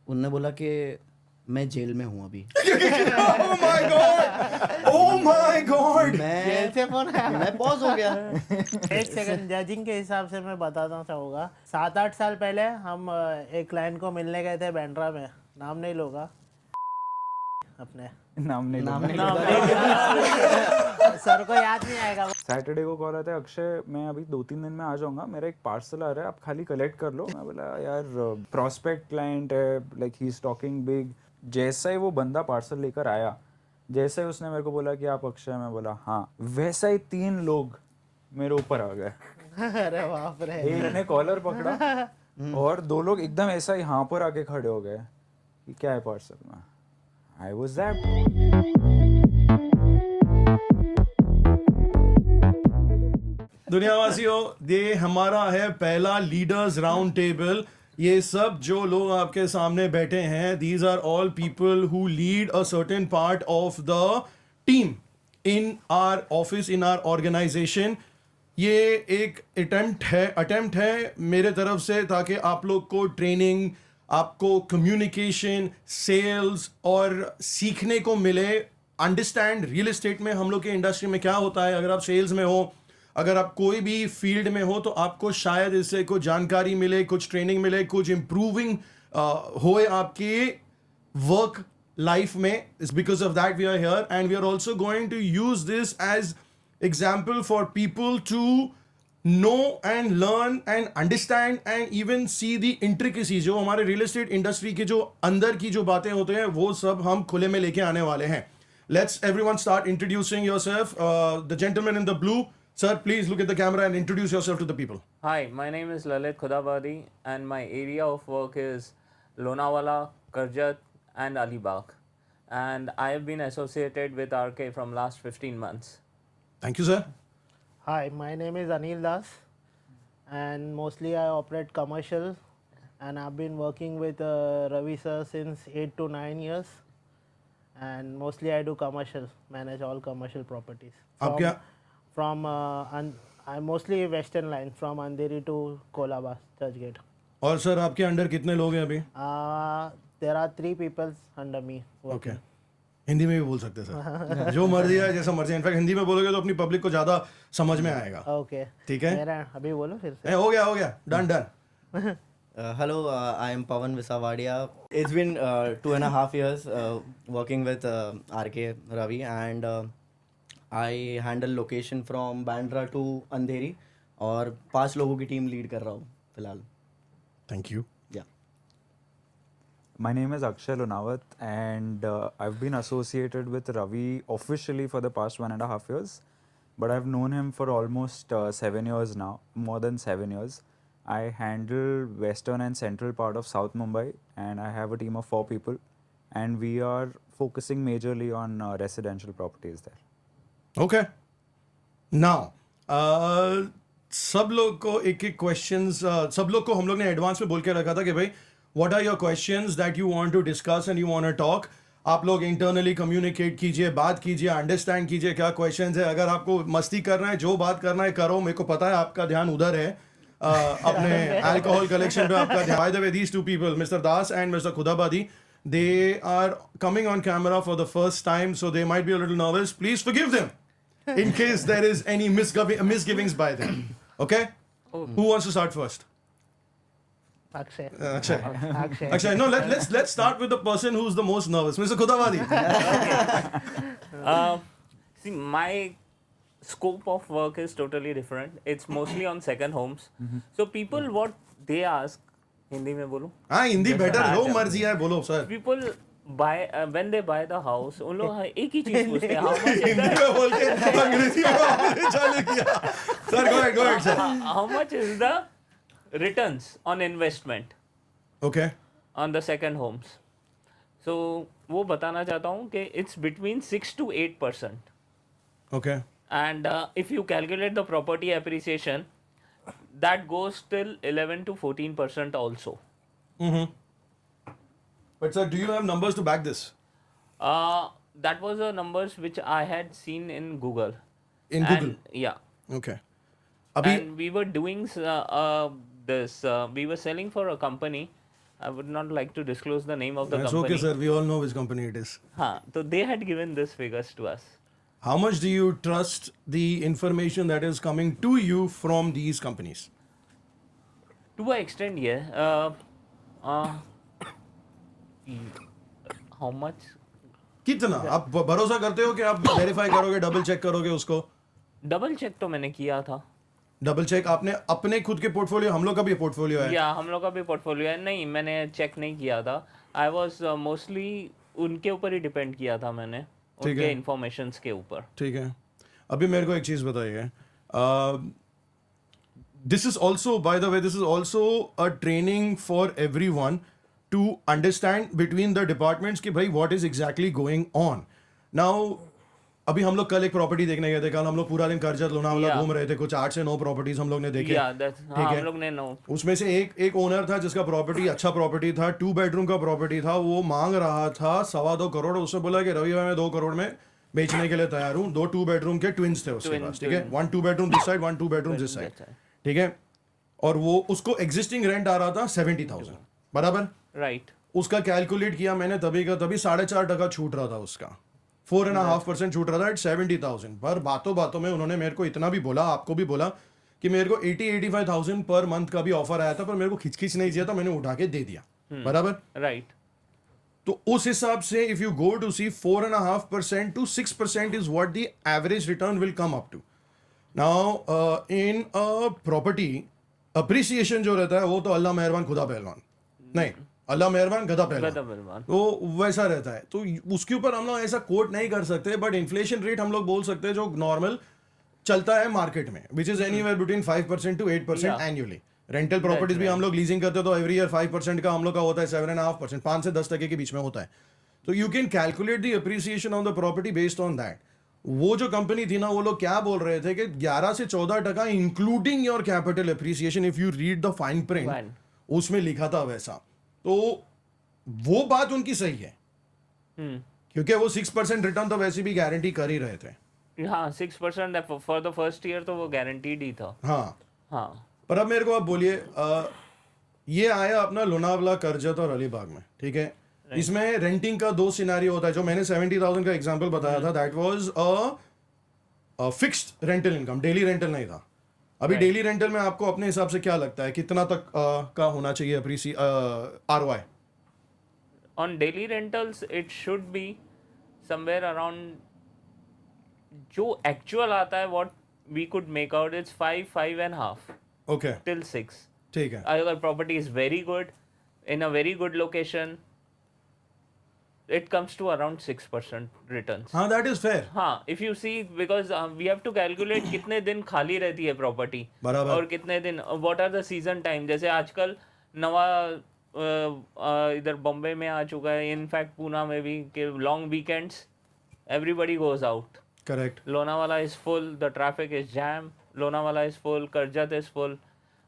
उनने बोला कि मैं जेल में हूँ अभी। Oh my God! Oh my God! जेल से फोन आया। मैं पॉज हो गया। एक सेकंड, जजिंग के हिसाब से मैं बताता चाहूँगा। 7-8 साल पहले हम एक क्लाइंट को मिलने गए थे बैंड्रा में, नाम नहीं लूँगा अपने, नाम नहीं नाम लूंगा। नहीं सर को याद नहीं आएगा। सैटरडे को कॉल आता है, अक्षय मैं अभी 2-3 दिन में आ जाऊंगा, मेरा एक पार्सल आ रहा है, आप खाली कलेक्ट कर लो। मैं बोला यार प्रॉस्पेक्ट क्लाइंट है, like he is talking big. जैसा ही वो बंदा पार्सल लेकर आया, जैसे ही उसने मेरे को बोला कि आप अक्षय, मैं बोला हाँ, वैसा ही 3 लोग मेरे ऊपर आ गए। अरे बाप रे। एक ने कॉलर पकड़ा और 2 लोग एकदम ऐसा ही यहाँ पर आके खड़े हो गए कि क्या है पार्सल में। I was that. दुनियावासियों, ये हमारा है पहला लीडर्स राउंड टेबल। ये सब जो लोग आपके सामने बैठे हैं, these are all people who lead a certain part of the team in our office, in our organization. ये एक अटेम्प्ट है मेरे तरफ से, ताकि आप लोग को ट्रेनिंग, आपको कम्युनिकेशन, सेल्स और सीखने को मिले। अंडरस्टैंड रियल एस्टेट में, हम लोग के इंडस्ट्री में क्या होता है, अगर आप सेल्स में हो, अगर आप कोई भी फील्ड में हो, तो आपको शायद इससे कुछ जानकारी मिले, कुछ ट्रेनिंग मिले, कुछ इम्प्रूविंग होए आपके वर्क लाइफ में. It's because of that we are here, and we are also going to use this as example for people to know and learn and understand and even see the intricacies. जो हमारे real estate industry के जो अंदर की जो बातें होते हैं, वो सब हम खुले में लेके आने वाले हैं. Let's everyone start introducing yourself. The gentleman in the blue, sir, please look at the camera and introduce yourself to the people. Hi, my name is Lalit Khudabadi and my area of work is Lunawat, Karjat and Alibag. And I have been associated with RK from last 15 months. Thank you, sir. Hi, my name is Anil Das, and mostly I operate commercial, and I've been working with Ravi sir since 8 to 9 years, and mostly I do commercial, manage all commercial properties. आप क्या? From I'm mostly Western line from Andheri to Kolaba, Churchgate. और sir आपके under कितने लोग हैं अभी? There are 3 people under me working. Okay. Hindi में भी बोल सकते हैं सर, जो मर्जी है, जैसा मर्जी है. इनफैक्ट हिंदी में बोलोगे तो अपनी पब्लिक को ज्यादा समझ में आएगा. Okay. ठीक है? मेरा अभी बोलो फिर से. हो गया, done. Hello, I am Pavan Visawadia. It's been 2.5 years working with RK Ravi, and I handle location from Bandra to Andheri, और 5 लोगों की टीम लीड कर रहा हूँ फिलहाल. Thank you. My name is Akshay Lunawat, and I've been associated with Ravi officially for the past 1.5 years, but I've known him for almost 7 years now, more than 7 years. I handle western and central part of South Mumbai, and I have a team of 4 people, and we are focusing majorly on residential properties there. Okay. Now, सब लोग को एक questions, सब लोग को हम लोग ने एडवांस में बोल के रखा था कि भाई what are your questions that you want to discuss and you want to talk. आप लोग इंटरनली कम्युनिकेट कीजिए, बात कीजिए, अंडरस्टैंड कीजिए क्या क्वेश्चंस है. अगर आपको मस्ती करना है, जो बात करना है करो. मेरे को पता है आपका ध्यान उधर है, अपने अल्कोहल कलेक्शन पे आपका ध्यान. By the way, these 2 people, Mr. Das and Mr. Khudabadi, they are coming on camera for the first time, so they might be a little nervous. Please forgive them in case there is any misgivings by them. Okay? Who wants to start first? Akshay. Akshay. No, let's start with the person who's the most nervous, Mr. Khudabadi. See, my scope of work is totally different. It's mostly on second homes. So people, what they ask, Hindi में बोलो? हाँ, Hindi better, जो मर्जी है बोलो sir. People buy when they buy the house, उन लोग एक ही चीज पूछते हैं, how much is हिंदी में बोल के अंग्रेजी में आपने चालू किया. Sir, go ahead, sir. How much is the returns on investment? Okay. On the second homes. So वो बताना चाहता हूँ कि it's between 6 to 8%. Okay. And if you calculate the property appreciation, that goes till 11 to 14% also. But sir, do you have numbers to back this? That was the numbers which I had seen in Google. In Google? Yeah. Okay. And we were doing this. We were selling for a company I would not like to disclose the name of the That's company. okay, sir. We all know which company it is. हाँ, so they had given this figures to us. How much do you trust the information that is coming to you from these companies? To an extent, yeah. Uh, how much? कितना आप भरोसा करते हो कि आप verify करोगे, double check करोगे उसको? डबल चेक तो मैंने किया था. डबल चेक आपने अपने खुद के पोर्टफोलियो, हम लोग का भी पोर्टफोलियो है. या हम लोग का भी पोर्टफोलियो है. नहीं, मैंने चेक नहीं किया था. आई वॉज मोस्टली उनके ऊपर ही डिपेंड किया था मैंने, उनके इन्फॉर्मेशंस के ऊपर. ठीक है. अभी मेरे को एक चीज बताइए. This is also, by the way, this is also a training for everyone to understand between the departments कि भाई what is exactly going on. Now अभी हम लोग कल एक प्रॉपर्टी देखने गए थे. कल हम लोग पूरा दिन कर्जत लोनावाला घूम रहे थे. कुछ 8 से 9 प्रॉपर्टीज हम लोग ने देखे. हम लोग ने 9. उसमें से एक ओनर था जिसका प्रॉपर्टी अच्छा प्रॉपर्टी था, 2 बेडरूम का प्रॉपर्टी था. वो मांग रहा था 2.25 करोड़. उसने बोला कि रवि भाई मैं 2 करोड़ में बेचने के लिए तैयार हूँ. 2 2 बेडरूम के ट्विंस थे उसके पास. ठीक है. 1 2 bedroom this side, 1 2 bedroom this side. ठीक है. और वो उसको एग्जिस्टिंग रेंट आ रहा था 70,000. बराबर. राइट. उसका कैलकुलेट किया मैंने तभी का तभी 4.5% छूट रहा था उसका. 4.5% छूट रहा था एट 70,000. पर बातों बातों में उन्होंने मेरे को इतना भी बोला, आपको भी बोला कि मेरे को 80-85,000 पर मंथ का भी ऑफर आया था, पर मेरे को खिचखिच नहीं चाहिए था, मैंने उठा के दे दिया. बराबर. राइट. तो उस हिसाब से if you go to see 4.5% to 6% is what the average return will come up to. Now in a property appreciation जो रहता है वो तो अल्लाह मेहरबान खुदा पहलवान, नहीं अल्लाह मेहरबान गधा पहलवान, तो वैसा रहता है. तो उसके ऊपर हम लोग ऐसा कोट नहीं कर सकते. बट इन्फ्लेशन रेट हम लोग बोल सकते हैं जो नॉर्मल चलता है मार्केट में, which is anywhere between 5% to 8% annually. Rental properties भी हम लोग लीजिंग करते हैं तो एवरी ईयर 5% का हम लोग का होता है, 7.5%, 5 से 10% के बीच में होता है. तो you can calculate the appreciation on the property based on that. वो जो कंपनी थी ना, वो लोग क्या बोल रहे थे कि 11 से 14% including your capital appreciation. If you read the fine print उसमें लिखा था वैसा. तो वो बात उनकी सही है, क्योंकि वो 6% रिटर्न तो वैसे भी गारंटी कर ही रहे थे. हाँ, 6% फॉर द फर्स्ट ईयर तो वो गारंटीड ही था. हाँ. हाँ. पर अब मेरे को आप बोलिए, ये आया अपना लोनावाला, करजत और अलीबाग में. ठीक है. इसमें रेंटिंग का 2 सिनेरियो होता है. जो मैंने 70,000 का एग्जांपल बताया था, that was a fixed rental income, daily rental नहीं था. अभी डेली रेंटल में आपको अपने हिसाब से क्या लगता है कितना तक का होना चाहिए ROI? On daily rentals it should be somewhere around, जो actual आता है what we could make out, it's 5.5 okay. till 6. ठीक है. अगर property is very good in a very good location, it comes to around 6% returns. हाँ, that is fair. हाँ, if you see, because we have to calculate कितने दिन खाली रहती है प्रॉपर्टी और कितने दिन, what are the season time. जैसे आजकल नवा इधर बॉम्बे में आ चुका है, इनफैक्ट पूना में भी, कि long weekends everybody goes out. Correct. Lonavala is full, the traffic is jam. Lonavala is full, Karjat is full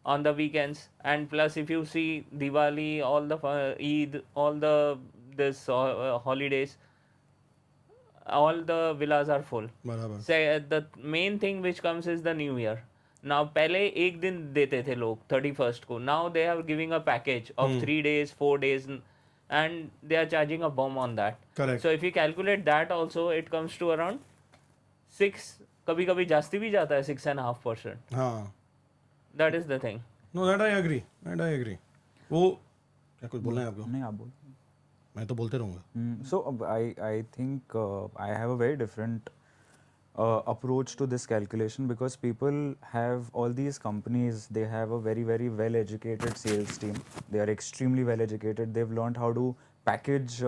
on the weekends. And plus if you see Diwali, all the Eid, all the this holidays, all the villas are full. बराबर. Say the main thing which comes is the new year. Now पहले एक दिन देते थे लोग 31st को. Now they are giving a package of 3 days, 4 days, and they are charging a bomb on that. Correct. So if you calculate that also, it comes to around 6, कभी कभी जास्ती भी जाता है 6.5%. हाँ. That is the thing. No, that I agree. That I agree. वो क्या कुछ बोलना है आपको? नहीं, आप बोल. मैं तो बोलते रहूँगा. So I think I have a very different approach to this calculation, because people have all these companies, they have a very very well educated sales team. They are extremely well educated. They've learned how to package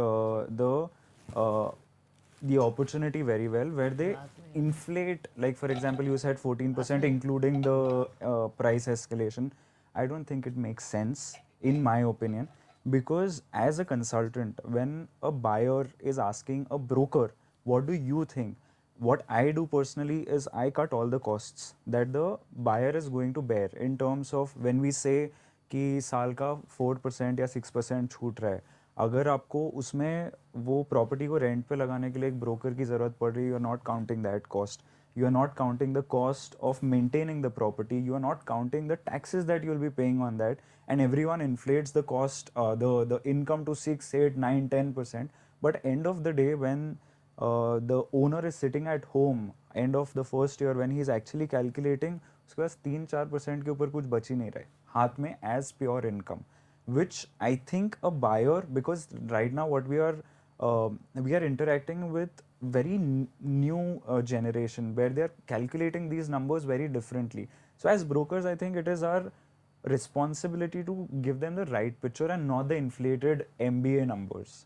the opportunity very well, where they inflate, like for example you said 14% including the price escalation. I don't think it makes sense in my opinion, because as a consultant, when a buyer is asking a broker what do you think, what I do personally is I cut all the costs that the buyer is going to bear, in terms of when we say कि साल का 4% या 6% छूट रहा है, अगर आपको उसमें वो प्रॉपर्टी को रेंट पे लगाने के लिए एक ब्रोकर की ज़रूरत पड़ रही है, you are not counting that cost. you are not counting the cost of maintaining the property, you are not counting the taxes that you will be paying on that, and everyone inflates the cost, the income to 6, 8, 9, 10%. But end of the day, when the owner is sitting at home, end of the first year, when he is actually calculating, उसके पास 3-4% के ऊपर कुछ बच ही नहीं रहे हाथ में as pure income, which I think a buyer, because right now what we are interacting with very new generation where they are calculating these numbers very differently. So as brokers, I think it is our responsibility to give them the right picture and not the inflated MBA numbers.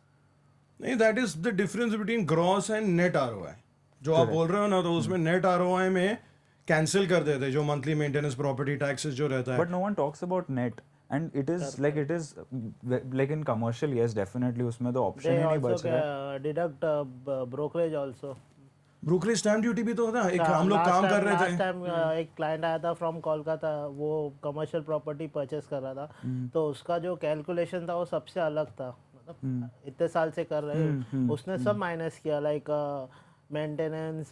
नहीं, that is the difference between gross and net ROI. जो आप बोल रहे हो ना, तो उसमें net ROI में कैंसिल कर देते जो मंथली मेंटेनेंस प्रॉपर्टी टैक्सेस जो रहता है. But no one talks about net, and it is like in commercial, yes, definitely उसमें तो option They ही नहीं also बच रहा है. deduct brokerage also. Brokerage stamp duty भी तो होता है. एक हम लोग काम कर रहे थे. लास्ट टाइम एक क्लाइंट आया था फ्रॉम कोलकाता, वो कमर्शियल प्रॉपर्टी परचेस कर रहा था, तो उसका जो कैलकुलेशन था वो सबसे अलग था. मतलब इतने साल से कर रहे हैं, उसने सब माइनस किया, like maintenance,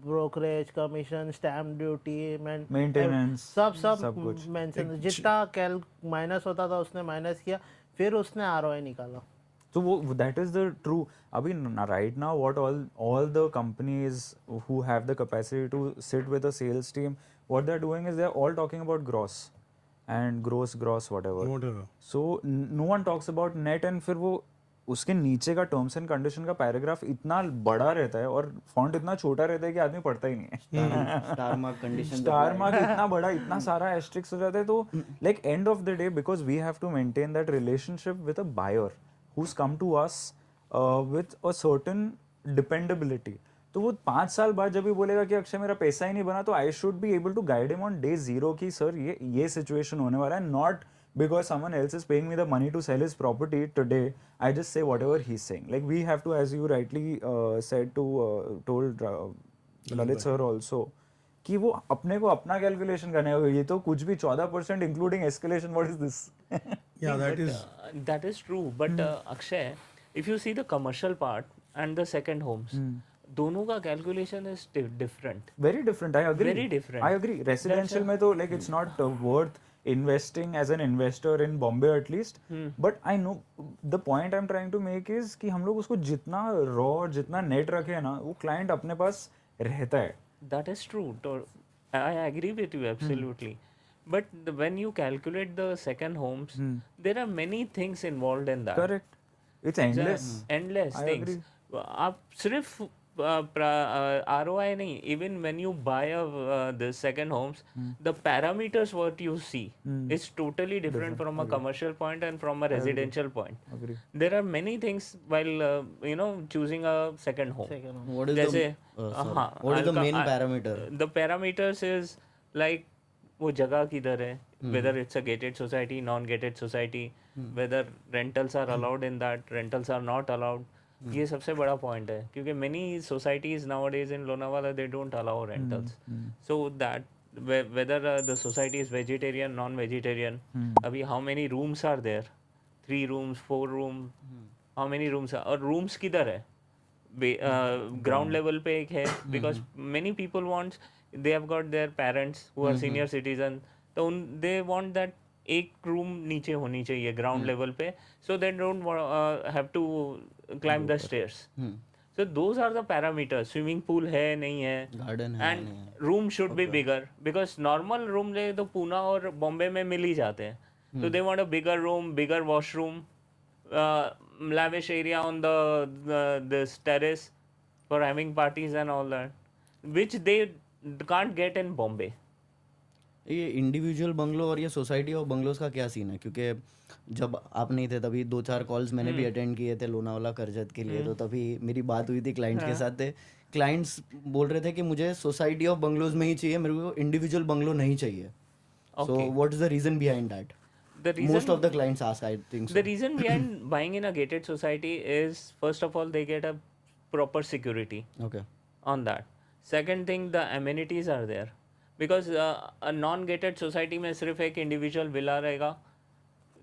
brokerage commission, stamp duty, maintenance, सब कुछ मेंशन, जितना माइनस होता था उसने माइनस किया, फिर उसने आरओआई निकाला. So that is the true. Abhi right now, what all the companies who have the capacity to sit with a sales team, what they're doing is they're all talking about gross and gross whatever. So no one talks about net, and फिर वो उसके नीचे का terms and condition का paragraph इतना बड़ा रहता है और फॉन्ट इतना छोटा रहता है कि आदमी पढ़ता ही नहीं है. Star mark condition, star mark इतना बड़ा, इतना सारा एस्ट्रिक्स हो जाता है. तो like end of the day, because we have to maintain that relationship with a buyer who's come to us with a certain dependability. तो वो 5 साल बाद जब भी बोलेगा कि अक्षय मेरा पैसा ही नहीं बना, तो I should be able to guide him on day 0 कि सर ये सिचुएशन होने वाला है, not because someone else is paying me the money to sell his property today. I just say whatever he's saying. Like we have to, as you rightly said to told Lalit sir also, कि वो अपने को अपना calculation करने होगा. ये तो कुछ भी 14% including escalation, what is this? Yeah, that is true. But Akshay, if you see the commercial part and the second homes, दोनों का calculation is different. Very different. I agree. Very different. I agree. Residential में तो like it's not worth investing as an investor in Bombay at least. But I know the point I'm trying to make is कि हम लोग उसको जितना raw जितना net रखे ना, वो client अपने पास रहता है. That is true. I agree with you absolutely. But when you calculate the second homes, there are many things involved in that. Correct. It's endless. Endless I things. agree. आप सिर्फ ROI नहीं, even when you buy the second homes, the parameters what you see is totally different from a commercial point and from a residential point. Agree. There are many things while choosing a second home. What is what is the main parameter? The parameters is like वो जगह किधर है, whether it's a gated society, non-gated society, whether rentals are allowed in that, rentals are not allowed. ये सबसे बड़ा point है, क्योंकि many societies nowadays in Lonavala they don't allow rentals. So that whether the society is vegetarian, non-vegetarian, अभी how many rooms are there, 3 rooms, 4 rooms, how many rooms are, और rooms किधर है, ground level पे एक है, because many people want, they have got their parents who are senior citizen, तो they want that एक room नीचे होनी चाहिए ग्राउंड लेवल पे, so they don't have to climb the stairs. So those are the parameters. Swimming pool है नहीं है, garden है, and room should be bigger, because normal room ले तो पूना और बॉम्बे में मिल ही जाते हैं. So they want a bigger room, bigger washroom, lavish area on this terrace for having parties and all that, which they can't get in Bombay. ये individual bungalow और ये society और बंगलोज का क्या सीन है? क्योंकि जब आप नहीं थे तभी 2-4 कॉल्स मैंने भी अटेंड किए थे लोनावाला करजत के लिए, तो तभी मेरी बात हुई थी क्लाइंट के साथ. थे क्लाइंट्स बोल रहे थे कि मुझे सोसाइटी ऑफ बंगलोज में ही चाहिए, मेरे को इंडिविजुअल बंगलो नहीं चाहिए. So what is the reason behind that? Most of the clients ask, I think so. The reason behind buying in a gated society is, first of all, they get a proper security. Okay. On that. Second thing, the amenities are there. Because a non-gated society में सिर्फ एक individual villa रहेगा,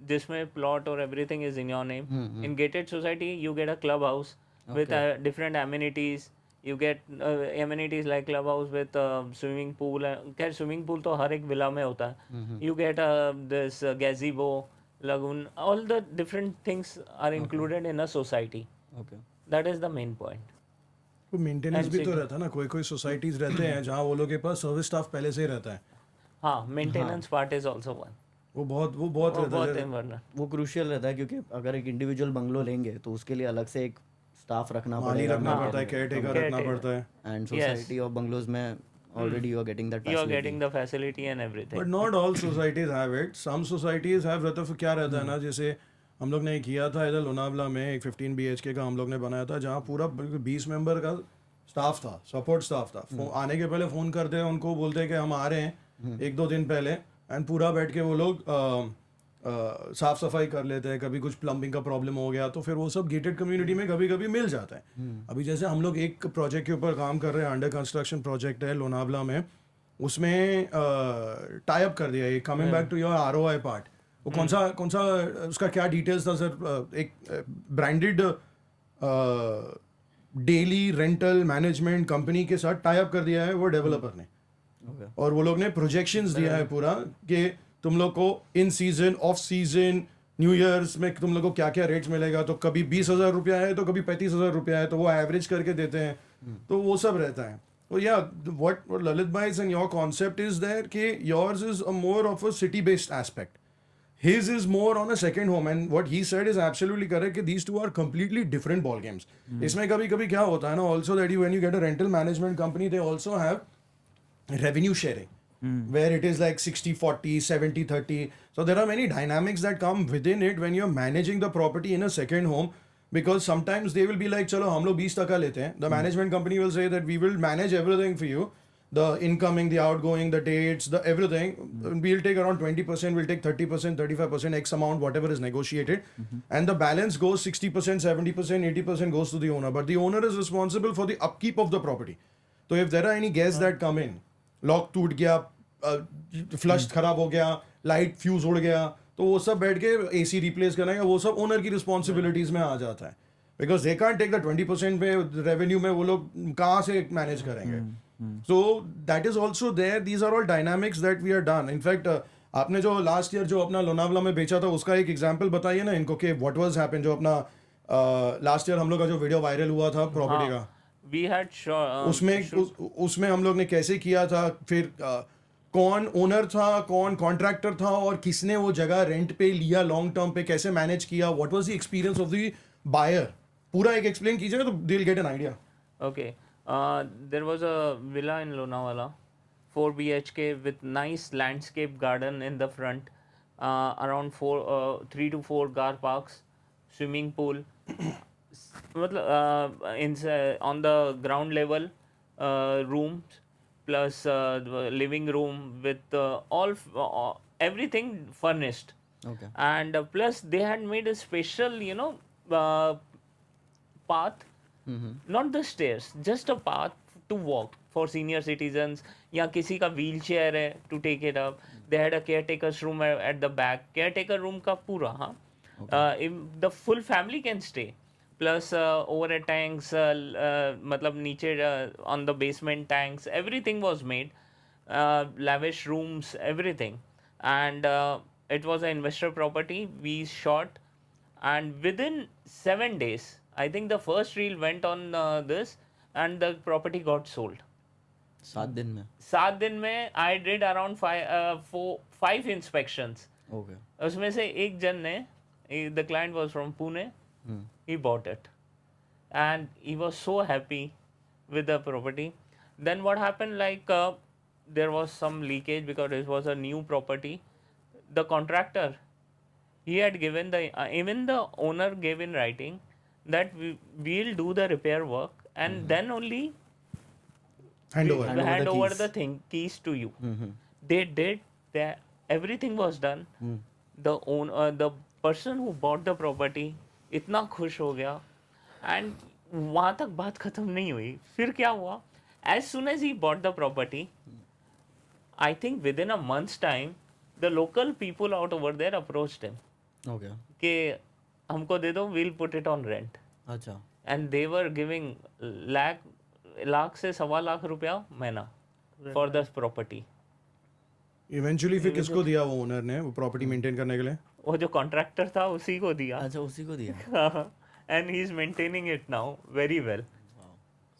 जिसमें plot or everything is in your name. In gated society, you get a clubhouse with different amenities. You get amenities like clubhouse with swimming pool. खैर swimming pool तो हर एक villa में होता है. You get this gazebo, lagoon. All the different things are included in a society. Okay. That is the main point. तो maintenance भी तो रहता है ना, कोई कोई सोसाइटीज रहते हैं जहाँ वो लोग के पास सर्विस स्टाफ पहले से ही रहता है. हाँ, maintenance part is also one. वो बहुत रहता है. वो क्रूशियल रहता है क्योंकि अगर एक इंडिविजुअल बंगलो लेंगे तो उसके लिए अलग से एक स्टाफ रखना पड़ेगा, रखना पड़ता है, केयर टेकर रखना पड़ता है. एंड सोसाइटी ऑफ बंगलोज में already you are getting that You are facility. getting the facility and everything. But not all societies have it. Some societies have. रहता है क्या रहता है ना, जैसे हम लोग ने किया था इधर लोनावला में एक 15 BHK का हम लोग ने बनाया था जहाँ पूरा 20 मेंबर का स्टाफ था, सपोर्ट स्टाफ था. आने के पहले फ़ोन करते हैं उनको, बोलते हैं कि हम आ रहे हैं 1-2 दिन पहले, एंड पूरा बैठ के वो लोग साफ सफाई कर लेते हैं. कभी कुछ प्लम्बिंग का प्रॉब्लम हो गया तो फिर वो सब गेटेड कम्युनिटी में कभी कभी मिल जाता है. अभी जैसे हम लोग एक प्रोजेक्ट के ऊपर काम कर रहे हैं, अंडर कंस्ट्रक्शन प्रोजेक्ट है लोनावला में, उसमें टाई अप कर दिया है. Coming back to your ROI part, वो कौन सा उसका क्या डिटेल्स था सर? एक branded daily rental management company के साथ टाई अप कर दिया है वो डेवलपर ने. और वो लोग ने प्रोजेक्शंस दिया है पूरा कि तुम लोग को इन season, off season, new years में तुम लोग को क्या क्या रेट्स मिलेगा. तो कभी 20,000 रुपया है तो कभी 35,000 रुपया है, तो वो एवरेज करके देते हैं. तो वो सब रहता है. तो या व्हाट ललित भाई and your concept is there कि yours is a more of a city based aspect. His is more on a second home, and what he said is absolutely correct कि these two are completely different ball games. इसमें कभी कभी क्या होता है ना, also that when you get a rental management company, they also have revenue sharing, where it is like 60-40, 70-30. So there are many dynamics that come within it when you're managing the property in a second home, because sometimes they will be like, चलो हम लोग 20% लेते हैं. The management company will say that we will manage everything for you. The incoming, the outgoing, the dates, the everything. We'll take around 20%, we'll take 30%, 35%, X amount, whatever is negotiated. And the balance goes 60%, 70%, 80% goes to the owner. But the owner is responsible for the upkeep of the property. So if there are any guests that come in, lock टूट गया, flush खराब हो गया, light fuse उड़ गया, तो वो सब बैठ के AC replace करना है, वो सब owner की responsibilities में आ जाता है. Because they can't take the 20% पे revenue में वो लोग कहाँ से manage करेंगे. So that is also there. These are all dynamics that we are done. In fact, आपने जो लास्ट ईयर जो अपना लोनावला में बेचा था उसका एक एग्जांपल बताइए ना इनको कि व्हाट वाज हैपन. जो अपना लास्ट ईयर हम लोग का जो वीडियो वायरल हुआ था प्रॉपर्टी का, We had उसमें हम लोग ने कैसे किया था, फिर कौन ओनर था, कौन कॉन्ट्रैक्टर था, और किसने वो जगह रेंट पे लिया लॉन्ग टर्म पे, कैसे मैनेज किया, what was the experience of the buyer. पूरा एक एक्सप्लेन कीजिएगा तो they will get an idea. Okay. There was a villa in Lunawat, 4 BHK with nice landscape garden in the front, around 3 to 4 car parks, swimming pool. मतलब on the ground level, rooms plus the living room with all everything furnished. Okay. And plus they had made a special, path. Not the stairs, just a path to walk for senior citizens. या किसी का wheelchair है to take it up. They had a caretaker's room at the back. Caretaker room का पूरा, हाँ. The full family can stay. Plus overhead tanks, मतलब नीचे on the basement tanks, everything was made. Lavish rooms, everything. And it was an investor property. We shot, and within 7 days, I think the first reel went on this, and the property got sold. 7 दिन में. 7 दिन में I did around 5 inspections. Okay. उसमें से एक जन ने, the client was from Pune, he bought it, and he was so happy with the property. Then what happened, like there was some leakage because it was a new property. The contractor, he had given even the owner gave in writing that we'll do the repair work, and then only hand hand over over the keys to you. They did that. Everything was done. The person who bought the property इतना खुश हो गया, and वहाँ तक बात खत्म नहीं हुई. फिर क्या हुआ? As soon as he bought the property, I think within a month's time, the local people out over there approached him. Okay. कि हमको दे दो, we'll put it on rent. अच्छा. And they were giving lakh lakh से 1.25 लाख रुपया महीना for the property. Eventually फिर किसको दिया वो ओनर ने वो प्रॉपर्टी मेंटेन करने के लिए? वो जो कॉन्ट्रैक्टर था उसी को दिया. अच्छा उसी को दिया. And he is maintaining it now very well.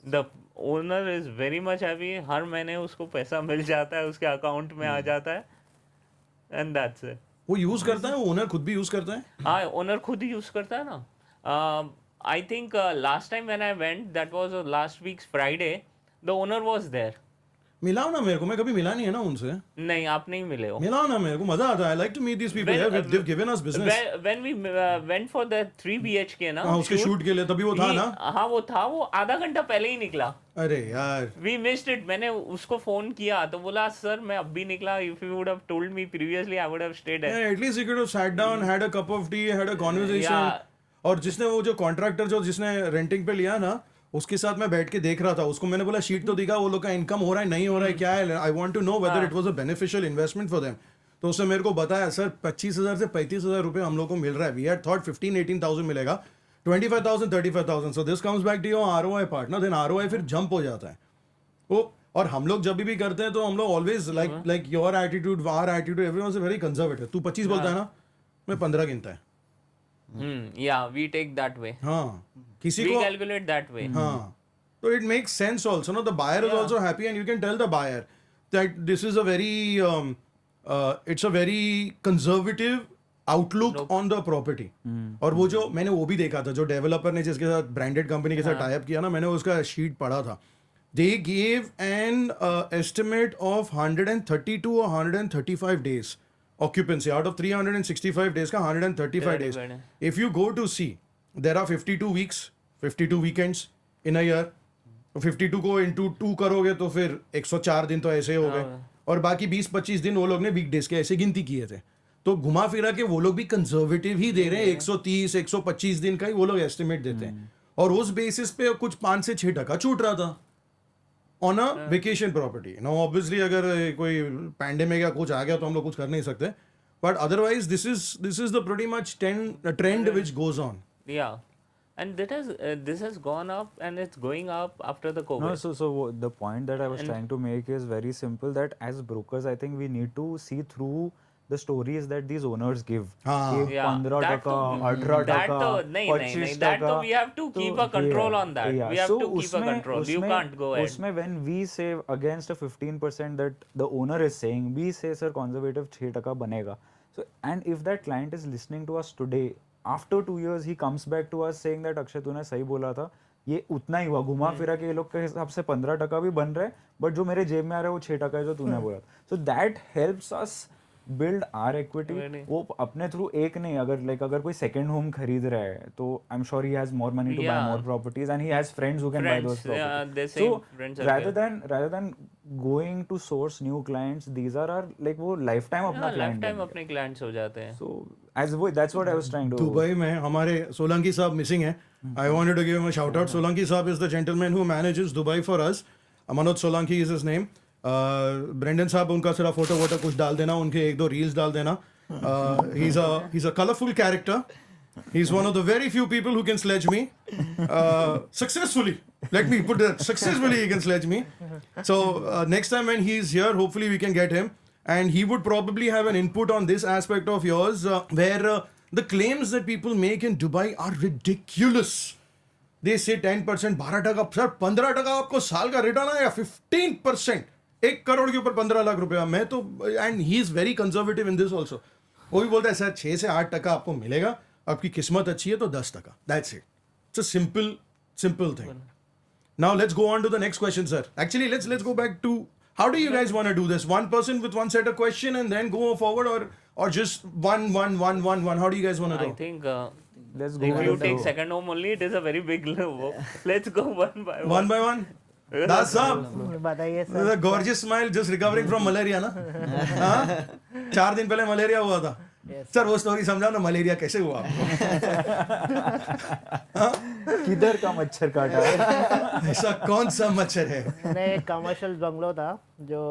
The owner is very much happy. हर महीने उसको पैसा मिल जाता है, उसके अकाउंट में आ जाता है. And that's it. वो यूज करता है, ओनर खुद भी यूज करता है? हाँ, ओनर खुद ही यूज करता है ना. I think last time when I went, that was last week's Friday, the owner was there. मिलाओ ना मेरे को, मैं कभी मिला नहीं है ना उनसे. नहीं, आप नहीं मिले हो. मिलाओ ना मेरे को, मजा आता है. I like to meet these people. They've given us business. When we went for the 3 BHK ना, हाँ उसके शूट के लिए तभी वो था ना. हाँ वो था, वो आधा घंटा पहले ही निकला. अरे यार. We missed it. मैंने उसको फोन किया तो बोला सर मैं अब भी निकला. If you would have told me previously, I would have stayed. Yeah, at least you could have sat down, had a cup of tea, had a conversation. और जिसने वो जो कॉन्ट्रैक्टर जो जिसने रेंटिंग पे लिया ना, उसके साथ मैं बैठ के देख रहा था. उसको मैंने बोला शीट तो दिखा, वो लोग का इनकम हो रहा है नहीं हो रहा है क्या है. I want to know whether it was a beneficial investment for them. तो उसने मेरे को बताया सर 25,000 से 35,000 रुपए हम लोग को मिल रहा है. वी हैड थॉट 15-18,000 मिलेगा. 25,000 35,000. So this comes back to your ROI part ना. देन आरओआई फिर जंप हो जाता है वो. और हम लोग जब भी करते हैं तो हम लोग always like your attitude, our attitude, everyone is very conservative. तू 25 बोलता है ना, मैं 15 गिनता है. Yeah, we take that way. हाँ किसी We को calculate that way. हाँ. So it makes sense also. No, the buyer is also happy, and you can tell the buyer that this is a very, it's a very conservative outlook on the property. और वो जो मैंने वो भी देखा था, जो डेवलपर ने जिसके साथ ब्रांडेड कंपनी के साथ टाई अप किया ना, मैंने उसका शीट पढ़ा था. They gave an estimate of 130 to 135 days occupancy out of 365 days का 135 days. If you go to see, there are 52 weeks, 52 weekends in a year. 52 को इंटू 2 करोगे तो फिर 104 दिन तो ऐसे हो गए. और बाकी 20-25 दिन वो लोग ने वीकडेज के ऐसे गिनती किए थे. तो घुमा फिरा के वो लोग भी कंजर्वेटिव ही दे रहे हैं. 130-125 दिन का ही वो लोग एस्टिमेट देते हैं. और उस बेसिस पे कुछ 5 से 6% छूट रहा था on a vacation property. Now obviously अगर कोई पैंडेमिक या कुछ आ गया तो हम लोग कुछ कर नहीं सकते. But otherwise this is the pretty much trend which goes on. Yeah. And this has gone up and it's going up after the COVID. No, so the point that I was trying to make is very simple, that as brokers, I think we need to see through the stories that these owners give. हाँ. कि Yeah, 15 that टका, तो- 18 that टका, तो नहीं, 25 that तो टका. we have to keep a control on that. We have to keep a control. You can't go ahead. उसमें when we say against a 15% that the owner is saying, we say sir conservative 6% बनेगा. So and if that client is listening to us today, after 2 years he comes back to us saying that Akshay तूने सही बोला था, ये उतना ही हुआ, घुमा फिरा के ये लोग के हिसाब से 15% भी बन रहा है, बट जो मेरे जेब में आ रहा है वो 6% है जो तूने बोला. So that helps us build our equity. वो अपने थ्रू एक नहीं, अगर कोई सेकंड होम खरीद रहा है तो I am sure he has more money to buy more properties and he has friends who can buy those properties. So rather than going to source new clients, these are our like वो lifetime अपना client Lifetime अपने clients हो जाते हैं. So as that's what I was trying to. Dubai में हमारे सोलंकी साहब missing है. I wanted to give him a shout out. Solanki साहब is the gentleman who manages Dubai for us. Manoj Solanki is his name. Brendan साहब उनका सिर्फ photo वोटो कुछ डाल देना, उनके 1-2 रील्स डाल देना. he's a colorful character. He's one of the very few people who can sledge me successfully. Let me put that, successfully he can sledge me. So next time when he's here, hopefully we can get him, and he would probably have an input on this aspect of yours where the claims that people make in Dubai are ridiculous. They say 10%, 12%, sir 15% आपको साल का return आएगा, 15%, 1 करोड़ के ऊपर 15 लाख रुपया. मैं तो, and he is very conservative in this also. वो भी बोलता है सर 6 से 8% आपको मिलेगा, आपकी किस्मत अच्छी है तो 10%. That's it. It's a simple thing. Now let's go on to the next question, sir. Actually, let's go back to how do you guys want to do this? One person with one set of question and then go forward, or just one. How do you guys want to go? I think Let's go. if you take second home only, it is a very big level. Let's go one by one. One by one. Das sab. बताइए With a gorgeous smile, just recovering from malaria, ना? हाँ? 4 दिन पहले malaria हुआ था. Sir वो story समझाओ ना, मलेरिया कैसे हुआ? किधर का मच्छर काटा है? ऐसा कौन सा मच्छर है? मैंने एक कमर्शियल बंगलो था जो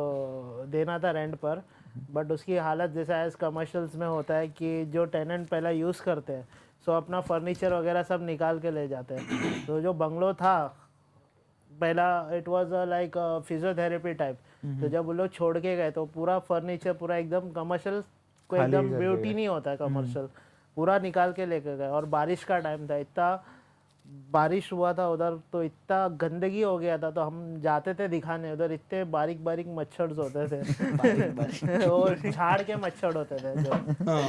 देना था रेंट पर, बट उसकी हालत जैसा एज कमर्शियल्स में होता है कि जो टेनेंट पहला यूज़ करते हैं सो अपना फर्नीचर वगैरह सब निकाल के ले जाते हैं. तो जो बंगलो था पहला it was like physiotherapy type. तो जब वो लोग छोड़ के गए तो पूरा फर्नीचर पूरा एकदम कमर्शियल को एकदम ब्यूटी नहीं होता है कमर्शियल, पूरा निकाल के लेके गए। और बारिश का टाइम था, इतना बारिश हुआ था उधर, तो इतना गंदगी हो गया था। तो हम जाते थे दिखाने, उधर इतने बारीक बारीक मच्छर होते थे और झाड़ के मच्छर होते थे, जो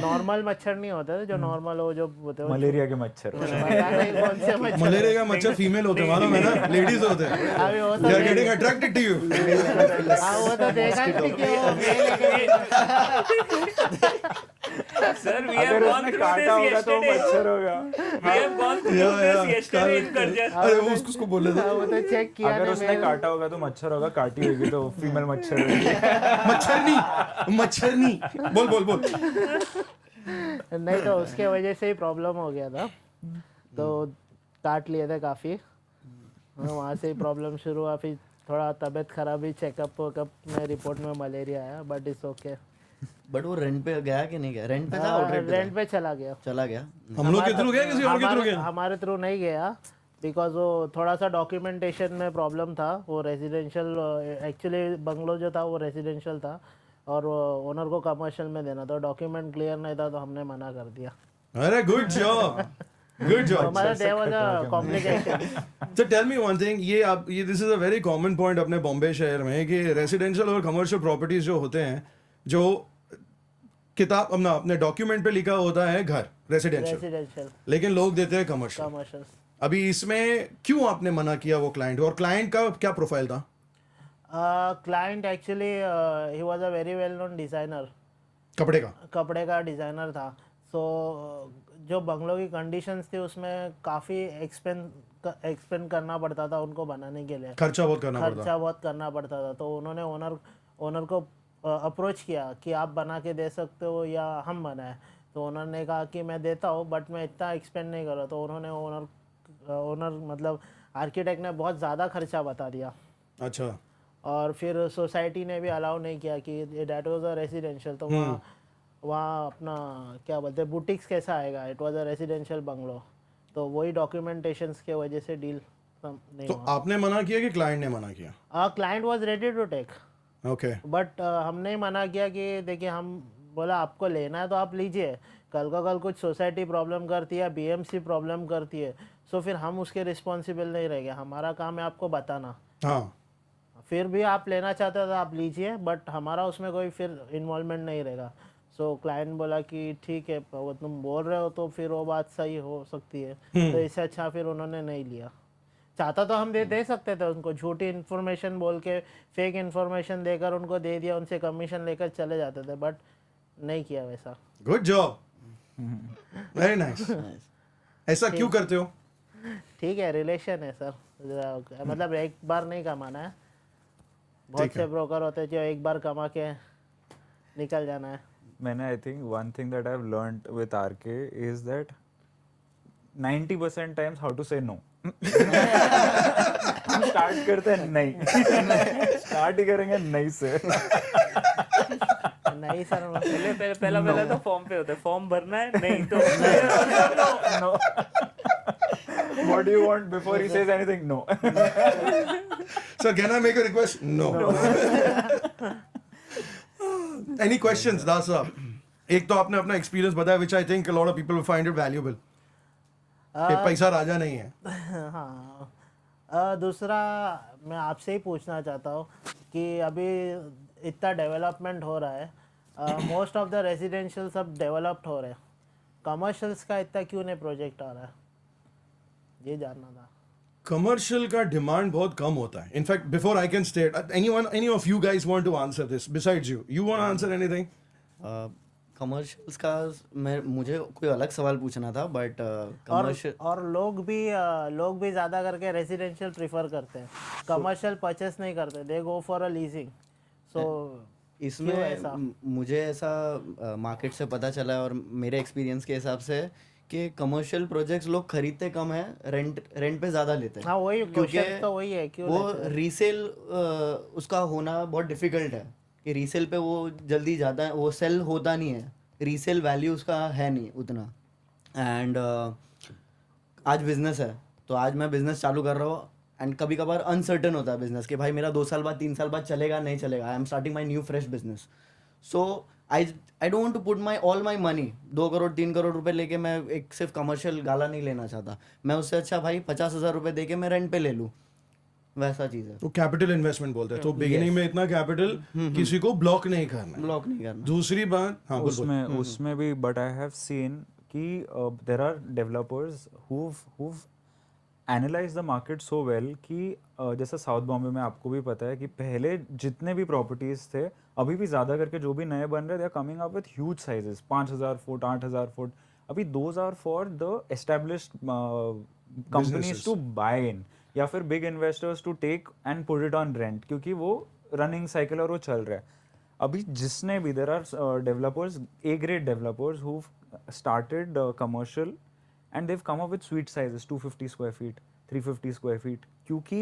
नॉर्मल मच्छर नहीं होते थे, जो नॉर्मल वो जो होते मलेरिया के मच्छर। पता नहीं कौन से मच्छर। मलेरिया का मच्छर फीमेल होते हैं, मालूम है ना, लेडीज होते हैं। अभी वो They are getting attracted to you. वो तो देखा नहीं कि वो सर वी हैव अगर गॉन उसने थ्रू काटा होगा दिस तो यस्टरडे, मच्छर होगा। We have gone through this yesterday in Karjat. अरे वो उसको बोल रहे थे, वो तो चेक किया अगर नहीं उसने मैंने। काटा होगा तो मच्छर होगा, काटी होगी तो फीमेल मच्छर होगी। मच्छर नहीं, बोल बोल बोल। नहीं तो उसके वजह से ही प्रॉब्लम हो गया था, तो काट लिए थे काफ़ी। वहाँ से ही प्रॉब्लम शुरू हुआ, फिर थोड़ा तबीयत खराब हुई, चेकअप वेकअप में रिपोर्ट में मलेरिया आया, बट इट्स ओके। बट वो रेंट पे गया कि नहीं गया? रेंट पे था, आउटरेंट रेंट पे चला गया। चला गया। हम लोग के थ्रू गया, किसी और के थ्रू गया? हमारे थ्रू नहीं गया, बिकॉज वो थोड़ा सा डॉक्यूमेंटेशन में प्रॉब्लम था। वो रेजिडेंशियल, एक्चुअली बंगलो जो था वो रेजिडेंशियल था और ओनर को कमर्शियल में देना था। डॉक्यूमेंट क्लियर नहीं था तो हमने मना कर दिया। अरे गुड जॉब, गुड जॉब। हमारा there was a complication. So tell me one thing, ये this is a very common point अपने बॉम्बे शहर में कि रेसिडेंशियल और कमर्शियल प्रॉपर्टीज जो होते हैं, जो किताब अपने डॉक्यूमेंट पे लिखा होता है घर रेसिडेंशियल, लेकिन लोग देते हैं कमर्शियल। अभी इसमें क्यों आपने मना किया वो क्लाइंट, और क्लाइंट का क्या प्रोफाइल था? Client actually he was a very well known designer, कपड़े का डिज़ाइनर था। सो जो बंगलो की कंडीशंस थी उसमें काफ़ी एक्सपेंड करना पड़ता था उनको बनाने के लिए, खर्चा बहुत करना पड़ता था। तो उन्होंने ओनर को अप्रोच किया कि आप बना के दे सकते हो या हम बनाए। तो उन्होंने कहा कि मैं देता हूँ बट मैं इतना एक्सपेंड नहीं कर रहा। तो उन्होंने ओनर मतलब आर्किटेक्ट ने बहुत ज़्यादा खर्चा बता दिया। अच्छा। और फिर सोसाइटी ने भी अलाउ नहीं किया कि डैट वाज अ रेसिडेंशियल। तो वहाँ अपना क्या बोलते हैं बुटीक्स कैसा आएगा, it was a residential bungalow. तो वही डॉक्यूमेंटेशंस के वजह से डील नहीं तो आपने मना किया कि क्लाइंट ने मना किया? Client was ready to take, okay, but हमने ही मना किया कि देखिए, हम बोला आपको लेना है तो आप लीजिए, कल का कल कुछ सोसाइटी प्रॉब्लम करती है, बीएमसी प्रॉब्लम करती है, सो फिर हम उसके रिस्पॉन्सिबल नहीं रहेंगे। हमारा काम है आपको बताना। हाँ, फिर भी आप लेना चाहते हो तो आप लीजिए, बट हमारा उसमें कोई फिर इन्वॉल्वमेंट नहीं रहेगा। सो क्लाइंट बोला कि ठीक है, वो तुम बोल रहे हो तो फिर वो बात सही हो सकती है। तो इससे अच्छा फिर उन्होंने नहीं लिया। चाहता तो हम दे सकते थे उनको, झूठी इन्फॉर्मेशन बोल के, फेक इन्फॉर्मेशन देकर उनको दे दिया, उनसे कमीशन लेकर चले जाते थे, बट नहीं किया वैसा। Good job, very nice. ऐसा क्यों करते हो? ठीक है, रिलेशन है सर, मतलब एक बार नहीं कमाना है। बहुत से ब्रोकर होते हैं जो एक बार कमा के निकल जाना है। मैंने I think one thing that I have learned with RK is that 90% times how to say no. हम स्टार्ट करते हैं नहीं, स्टार्ट ही करेंगे नहीं से। नहीं सर, पहला तो फॉर्म पे होता है, फॉर्म भरना है, नहीं तो No. What do you want before he says anything? No. Sir, can I make a request? No. Any questions, Das sir? एक तो आपने अपना एक्सपीरियंस बताया, which I think a lot of people will find it valuable. कि पैसा राजा नहीं है। हाँ, दूसरा मैं आपसे ही पूछना चाहता हूँ कि अभी इतना डेवलपमेंट हो रहा है, मोस्ट ऑफ द रेजिडेंशियल सब डेवलप्ड हो रहे हैं, कमर्शियल्स का इतना क्यों नहीं प्रोजेक्ट आ रहा है, ये जानना था। कमर्शियल का डिमांड बहुत कम होता है। In fact before I can state, any of you guys want to answer this besides you? You want to answer anything? Commercials का मुझे कोई अलग सवाल पूछना था, बट कमर्शियल और लोग भी ज़्यादा करके रेजिडेंशियल प्रीफर करते हैं, कमर्शियल परचेस नहीं करते, दे गो फॉर अ लीजिंग। सो इसमें मुझे ऐसा मार्केट से पता चला और मेरे एक्सपीरियंस के हिसाब से कि कमर्शियल प्रोजेक्ट्स लोग खरीदते कम है, रेंट पे ज़्यादा लेते हैं। हाँ, वही क्वेश्चन तो वही है, क्यों वो रीसेल उसका होना बहुत डिफिकल्ट है कि रीसेल पे वो जल्दी जाता है, वो सेल होता नहीं है, रीसेल वैल्यू उसका है नहीं उतना। एंड आज बिजनेस है, तो आज मैं बिजनेस चालू कर रहा हूँ एंड कभी कभार अनसर्टन होता है बिजनेस कि भाई मेरा 2 साल बाद 3 साल बाद चलेगा नहीं चलेगा. I am starting my new fresh business. So I don't want to put my all my money 2 crore 3 crore रुपए लेके मैं एक सिर्फ कमर्शियल गाला नहीं लेना चाहता. मैं उससे अच्छा भाई 50,000 रुपए दे के मैं रेंट पे ले लूँ, वैसा चीज है. तो कैपिटल इन्वेस्टमेंट बोलते हैं. तो बिगिनिंग में इतना कैपिटल किसी को ब्लॉक नहीं करना. दूसरी बात, हाँ उसमें भी बट आई हैव सीन कि there are developers who've analyse the market so well कि जैसा साउथ बॉम्बे में आपको भी पता है कि पहले जितने भी प्रॉपर्टीज थे, अभी भी ज़्यादा करके जो भी नए बन रहे, they are coming up with huge sizes, 5,000 foot 8,000 foot. अभी those are for the established companies to buy in, या फिर big investors to take and put it on rent, क्योंकि वो रनिंग साइकिल और वो चल रहा है. अभी जिसने भी, there are developers, A grade developers who started commercial and they've come up with sweet sizes, 250 square feet, 350 square feet, क्योंकि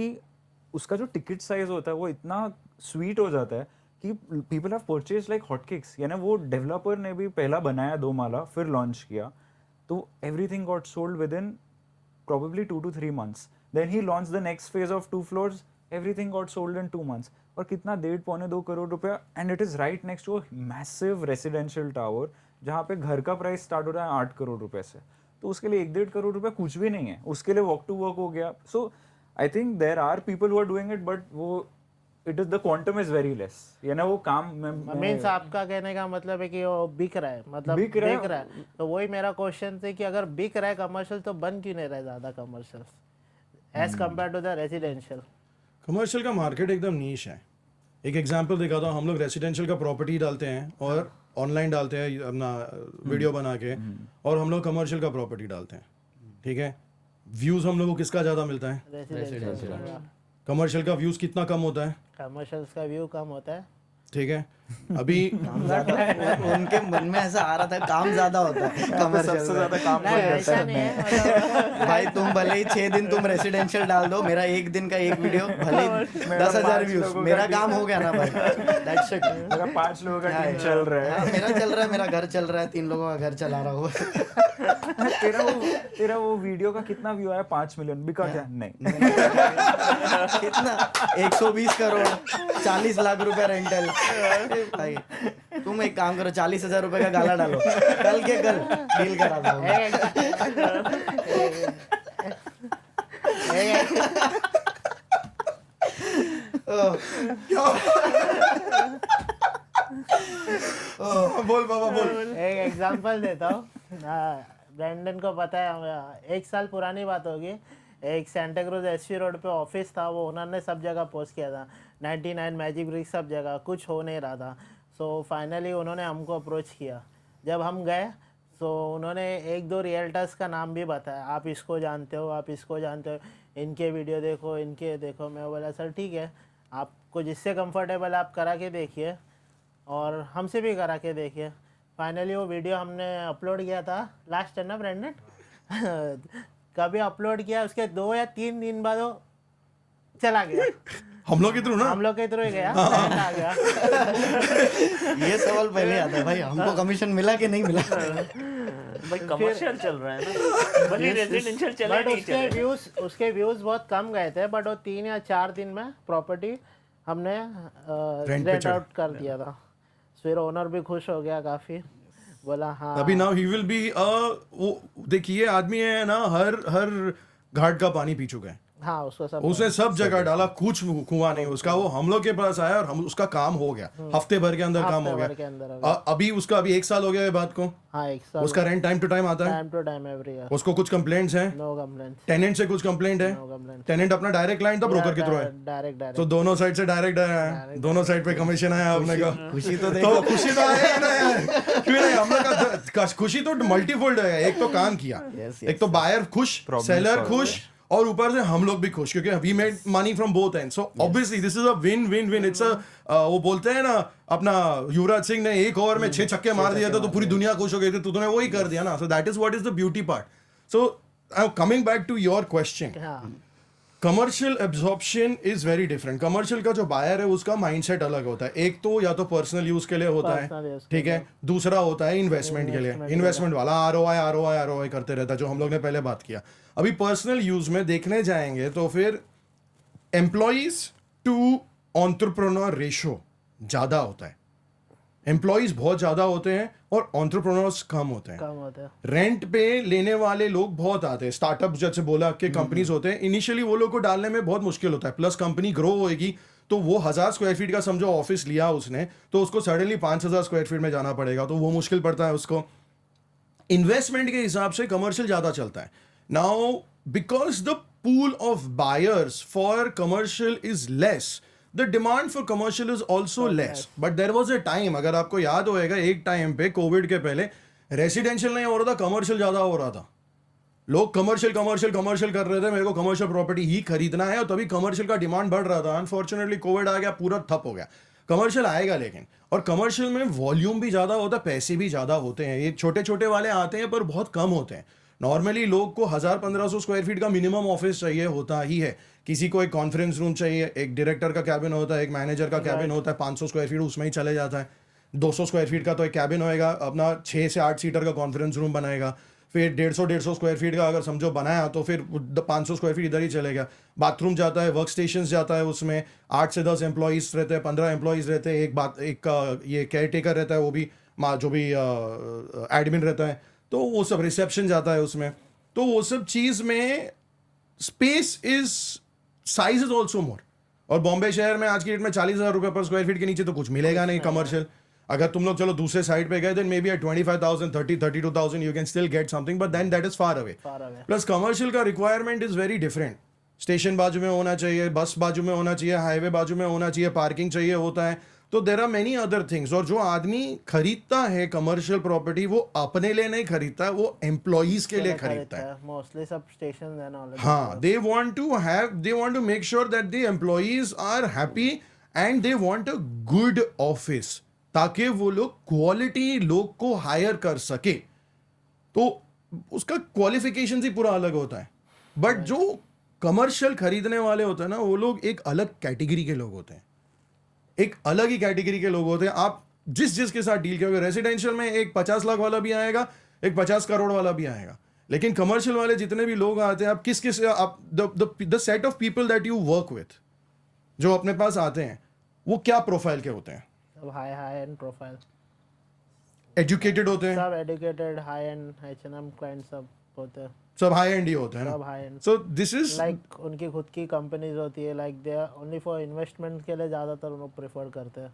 उसका जो टिकट साइज होता है वो इतना स्वीट हो जाता है कि people have purchased like hotcakes. यानी वो डेवलपर ने भी पहला बनाया 2 माला, फिर लॉन्च किया, तो everything got sold within probably 2 to 3 months. Then he launched the next phase of 2 floors, everything got sold in 2 months. और कितना 1.5-2 करोड़ रुपया, and it is right next to a massive residential tower जहाँ पे घर का price start हो रहा है 8 करोड़ रुपए से. तो उसके लिए 1-1.5 करोड़ रुपया कुछ भी नहीं है, उसके लिए वॉक टू वर्क हो गया. So I think there are people who are doing it, but वो it is the quantum is very less. ये ना वो काम मींस आपका कहने का मतलब है कि वो बिक रहा है, मतलब बिक रहा है. तो वही मेरा क्वेश्चन था कि अगर बिक रहा है कमर्शियल तो बन क्यों नहीं रहा है ज्यादा commercial as compare to the residential. Commercial का मार्केट एकदम नीश है. एक एग्जांपल दिखाता हूँ. हम लोग रेजिडेंशियल का प्रॉपर्टी डालते हैं और ऑनलाइन डालते हैं अपना वीडियो बना के, और हम लोग कमर्शियल का प्रॉपर्टी डालते हैं. ठीक है, व्यूज हम लोग को किसका ज्यादा मिलता है? कमर्शियल का व्यूज कितना कम होता है? कमर्शियल का व्यू कम होता है. ठीक है, अभी उनके मन में ऐसा आ रहा था काम ज्यादा होता है कमर्शियल, सबसे ज्यादा काम ऐसा नहीं है. भाई तुम भले ही 6 दिन तुम रेसिडेंशियल डाल दो, मेरा 1 दिन का एक वीडियो भले 10,000 व्यूज, मेरा काम हो गया ना भाई. That's it. मेरा 5 लोगों का टीम चल रहा है, मेरा चल रहा है, मेरा घर चल रहा है, 3 लोगों का घर चला रहा हूँ. तेरा वो वीडियो का कितना व्यू आया? 5 मिलियन. बिका क्या? नहीं. कितना? 120 करोड़, 40 लाख रुपए रेंटल. भाई तुम एक काम करो, 40,000 रुपए का गाला डालो, कल के कल डील करा दो. बोल बाबा बोल. एक एग्जांपल देता हूँ. ब्रैंडन को पता है, 1 साल पुरानी बात होगी, एक सेंटा क्रूज एसवी रोड पे ऑफिस था, वो ओनर ने सब जगह पोस्ट किया था, 99 मैजिक ब्रिक सब जगह, कुछ हो नहीं रहा था. सो फाइनली उन्होंने हमको अप्रोच किया. जब हम गए तो उन्होंने 1-2 रियल्टर्स का नाम भी बताया, आप इसको जानते हो, आप इसको जानते हो, इनके वीडियो देखो, इनके देखो. मैं बोला सर ठीक है, आपको जिससे कंफर्टेबल आप करा के देखिए और हमसे भी करा के देखिए. फाइनली वो वीडियो हमने अपलोड किया था लास्ट है ना ब्रैंडन, कभी अपलोड किया, उसके 2 या 3 दिन बाद वो चला गया. हम लोग के थ्रू ना, हम लोग के थ्रू ही गया, आ गया. ये सवाल पहले आता है भाई, हमको कमीशन मिला कि नहीं मिला? भाई कमर्शियल चल रहा है ना, भले रेजिडेंशियल चला नहीं चल रहा. उसके व्यूज बहुत कम गए थे, बट वो 3 या 4 दिन में प्रॉपर्टी हमने रेंट आउट कर दिया था. फिर ओनर भी खुश हो गया काफी, बोला हाँ. अभी नाउ ही विल बी देखिए आदमी है ना, हर घाट का पानी पी चुका है. हाँ, उसने सब जगह डाला, कुछ कुआं नहीं उसका. वो हम लोग के पास आया और हम उसका काम हो गया, हफ्ते भर के अंदर काम हो गया. अभी उसका अभी 1 साल हो गया है बात को. हाँ, 1 साल. उसका रेंट टाइम टू टाइम आता है, time to time every year. उसको कुछ कंप्लेंट्स हैं? No complaints. टेनेंट से कुछ कंप्लेंट है? No complaints. टेनेंट अपना डायरेक्ट क्लाइंट था, ब्रोकर के थ्रू है? डायरेक्ट. तो दोनों साइड से डायरेक्ट आया है, दोनों साइड पे कमीशन आया आपने का. खुशी तो तो खुशी तो आया ना यार, क्यों नहीं? हम लोग का खुशी तो मल्टीफोल्ड है. एक तो काम किया, एक तो बायर खुश, सेलर खुश, और ऊपर से हम लोग भी खुश, क्योंकि we made money from both end. So obviously this is a win win win. It's a वो बोलते हैं ना, अपना युवराज सिंह ने 1 ओवर में 6 छक्के मार दिया था तो पूरी दुनिया खुश हो गई थी, तो तूने वही कर दिया ना. So that is what is the beauty part. So I am coming back to your question. Commercial absorption is very different. Commercial का जो बायर है उसका माइंडसेट अलग होता है. एक तो या तो पर्सनल यूज के लिए होता है, ठीक है, दूसरा होता है इन्वेस्टमेंट के लिए. इन्वेस्टमेंट वाला ROI करते रहता है, जो हम लोग ने पहले बात किया. अभी पर्सनल यूज में देखने जाएंगे तो फिर एम्प्लॉइज टू एंटरप्रेन्योर रेशो ज़्यादा होता है. एम्प्लॉइज बहुत ज़्यादा होते हैं और एंटरप्रेन्योर्स कम होते हैं. कम होता है. रेंट पे लेने वाले लोग बहुत आते हैं. स्टार्टअप जैसे बोला कि कंपनीज होते हैं, इनिशियली वो लोग को डालने में बहुत मुश्किल होता है. प्लस कंपनी ग्रो होएगी तो वो 1000 स्क्वायर फीट का समझो ऑफिस लिया उसने, तो उसको सडनली 5000 स्क्वायर फीट में जाना पड़ेगा, तो वो मुश्किल पड़ता है उसको. इन्वेस्टमेंट के हिसाब से कमर्शियल ज़्यादा चलता है. Now because the pool of buyers for commercial is less, the demand for commercial is also less. But there was a time, अगर आपको याद होएगा, एक टाइम पे कोविड के पहले रेसिडेंशियल नहीं हो रहा था, कमर्शियल ज़्यादा हो रहा था. लोग कमर्शियल कर रहे थे, मेरे को कमर्शियल प्रॉपर्टी ही खरीदना है, और तभी कमर्शियल का डिमांड बढ़ रहा था. अनफॉर्चुनेटली कोविड आ गया, पूरा ठप हो गया. कमर्शियल आएगा लेकिन, और कमर्शियल में वॉल्यूम भी ज़्यादा होता है, पैसे भी ज़्यादा होते हैं. ये छोटे छोटे वाले आते हैं पर बहुत कम होते हैं. नॉर्मली लोग को 1000-1500 स्क्वायर फीट का मिनिमम ऑफिस चाहिए होता ही है. किसी को एक कॉन्फ्रेंस रूम चाहिए, एक डायरेक्टर का कैबिन होता है, एक मैनेजर का कैबिन होता है, 500 स्क्वायर फीट उसमें ही चले जाता है. 200 स्क्वायर फीट का तो एक कैबिन होएगा, अपना 6 से 8 सीटर का कॉन्फ्रेंस रूम बनाएगा. फिर 150 स्क्वायर फीट का अगर समझो बनाया तो फिर 500 स्क्वायर फीट इधर ही चलेगा. बाथरूम जाता है, वर्क स्टेशन जाता है, उसमें 8 से 10 एम्प्लॉइज रहते हैं, 15 एम्प्लॉइज रहते हैं, एक ये केयर टेकर रहता है, वो भी जो भी एडमिन रहता है, तो वो सब रिसेप्शन जाता है उसमें. तो वो सब चीज़ में space is size is also more. और बॉम्बे शहर में आज की डेट में 40,000 रुपये पर स्क्वायर फीट के नीचे तो कुछ मिलेगा नहीं कमर्शियल. अगर तुम लोग चलो दूसरे साइड पे गए, then may be at 25,000, 32,000 you can still get something, but then that is far away. Plus commercial का requirement is very different. Station बाजू में होना चाहिए, बस बाजू में होना चाहिए, हाईवे बाजू में होना चाहिए, पार्किंग चाहिए होता है. तो there are many other things. और जो आदमी खरीदता है कमर्शियल प्रॉपर्टी, वो अपने लिए नहीं खरीदता है, वो एम्प्लॉइज के लिए खरीदता है. Mostly sub station and all. हाँ, they want to make sure that the employees are happy and they want a good office, ताकि वो लोग क्वालिटी लोग को हायर कर सके. तो उसका क्वालिफिकेशन ही पूरा अलग होता है. बट जो कमर्शियल खरीदने वाले होते हैं ना, वो लोग एक अलग कैटेगरी के लोग होते हैं, एक अलग ही कैटेगरी के लोग होते हैं. आप जिस के साथ डील करोगे, रेसिडेंशियल में एक 50 लाख वाला भी आएगा, एक 50 करोड़ वाला भी आएगा. लेकिन कमर्शियल वाले जितने भी लोग आते हैं, आप किस आप the set of people that you work with, जो अपने पास आते हैं, वो क्या प्रोफाइल के होते हैं? सब हाई एंड प्रोफाइल, एजुकेटेड होते हैं, सब educated, high and H&M client सब होते हैं, सब हाई एंड ही होते हैं सब ना. High end. So this is like उनकी खुद की कंपनीज होती है, like they are only for investment के लिए ज़्यादातर उन्हें प्रेफर करते हैं.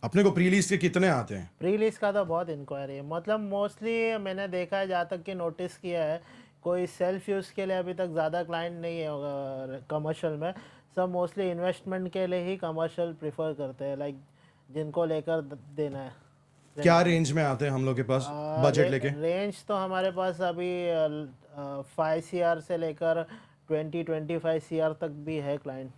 अपने को प्री लीज के कितने आते हैं? प्री लीज का तो बहुत इंक्वायरी है. मतलब मोस्टली मैंने देखा है, जहाँ तक कि नोटिस किया है, कोई सेल्फ यूज़ के लिए अभी तक ज़्यादा क्लाइंट नहीं है होगा कमर्शियल में. सब मोस्टली इन्वेस्टमेंट के लिए ही कमर्शियल प्रेफर करते हैं, लाइक जिनको लेकर देना है. क्या रेंज में आते हैं हम लोग के पास बजट लेके? रेंज तो हमारे पास अभी 5 CR से लेकर 20-25 CR तक भी है client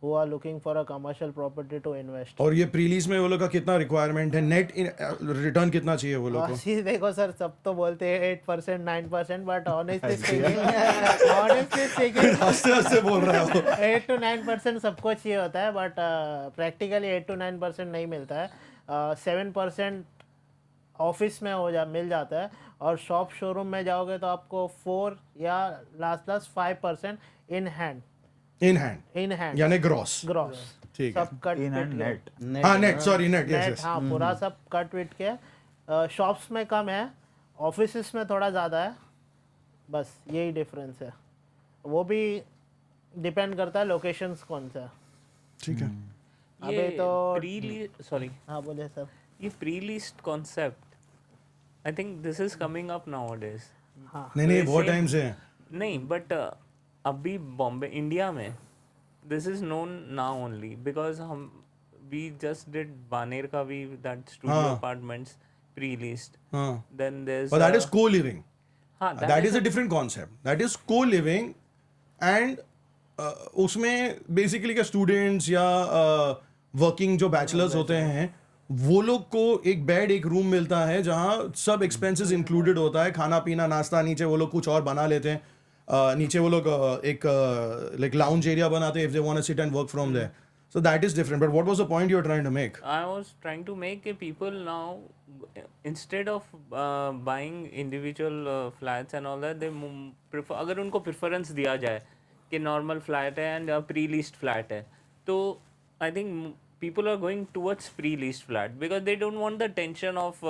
who are looking for a commercial property to invest. और ये प्रीलीज में वो लोग का कितना रिक्वायरमेंट है? नेट रिटर्न कितना चाहिए वो लोग को? देखो सर, सब तो बोलते हैं 8%, 9%, बट ऑनेस्टली स्पीकिंग हंसते हंसते बोल रहा हो. 8 to 9% सबको चाहिए होता है, बट प्रैक्टिकली 8 to 9% नहीं मिलता है. 7% ऑफिस में मिल जाता है, और शॉप शोरूम में जाओगे तो आपको 4 या लास्ट 5% इन हैंड यानी ग्रॉस. ठीक है. सब कट इन एंड नेट. हाँ, नेट, सॉरी, नेट, यस. हाँ, पूरा सब कट विट के. शॉप्स में कम है, ऑफिसेस में थोड़ा ज़्यादा है, बस यही डिफरेंस है. वो भी डिपेंड करता है लोकेशंस कौन सा है. ठीक है. अबे तो सॉरी, हाँ बोले सर. ये pre leased concept, I think this is coming up nowadays. हाँ, नहीं, बहुत टाइम से है. नहीं, बट अभी बॉम्बे, इंडिया में this is known now only because हम वी जस्ट डिड बानेर का भी that studio apartments pre leased. Then there is, But that is co-living. हाँ, That is a different concept. That is co-living, and उसमें basically क्या students या working जो bachelors होते हैं, वो लोग को एक बेड, एक रूम मिलता है जहाँ सब एक्सपेंसेस इंक्लूडेड होता है. खाना पीना, नाश्ता, नीचे वो लोग कुछ और बना लेते हैं. नीचे वो लोग एक लाइक लाउंज एरिया बनाते हैं if they want to sit and work from there. So that is different. But what was the point you were trying to make? I was trying to make people now, instead of buying individual flats and all that, they prefer, अगर उनको preference दिया जाए कि normal flat है and pre लीस्ड flat है, तो I think people are going towards pre-leased flat because they don't want the tension of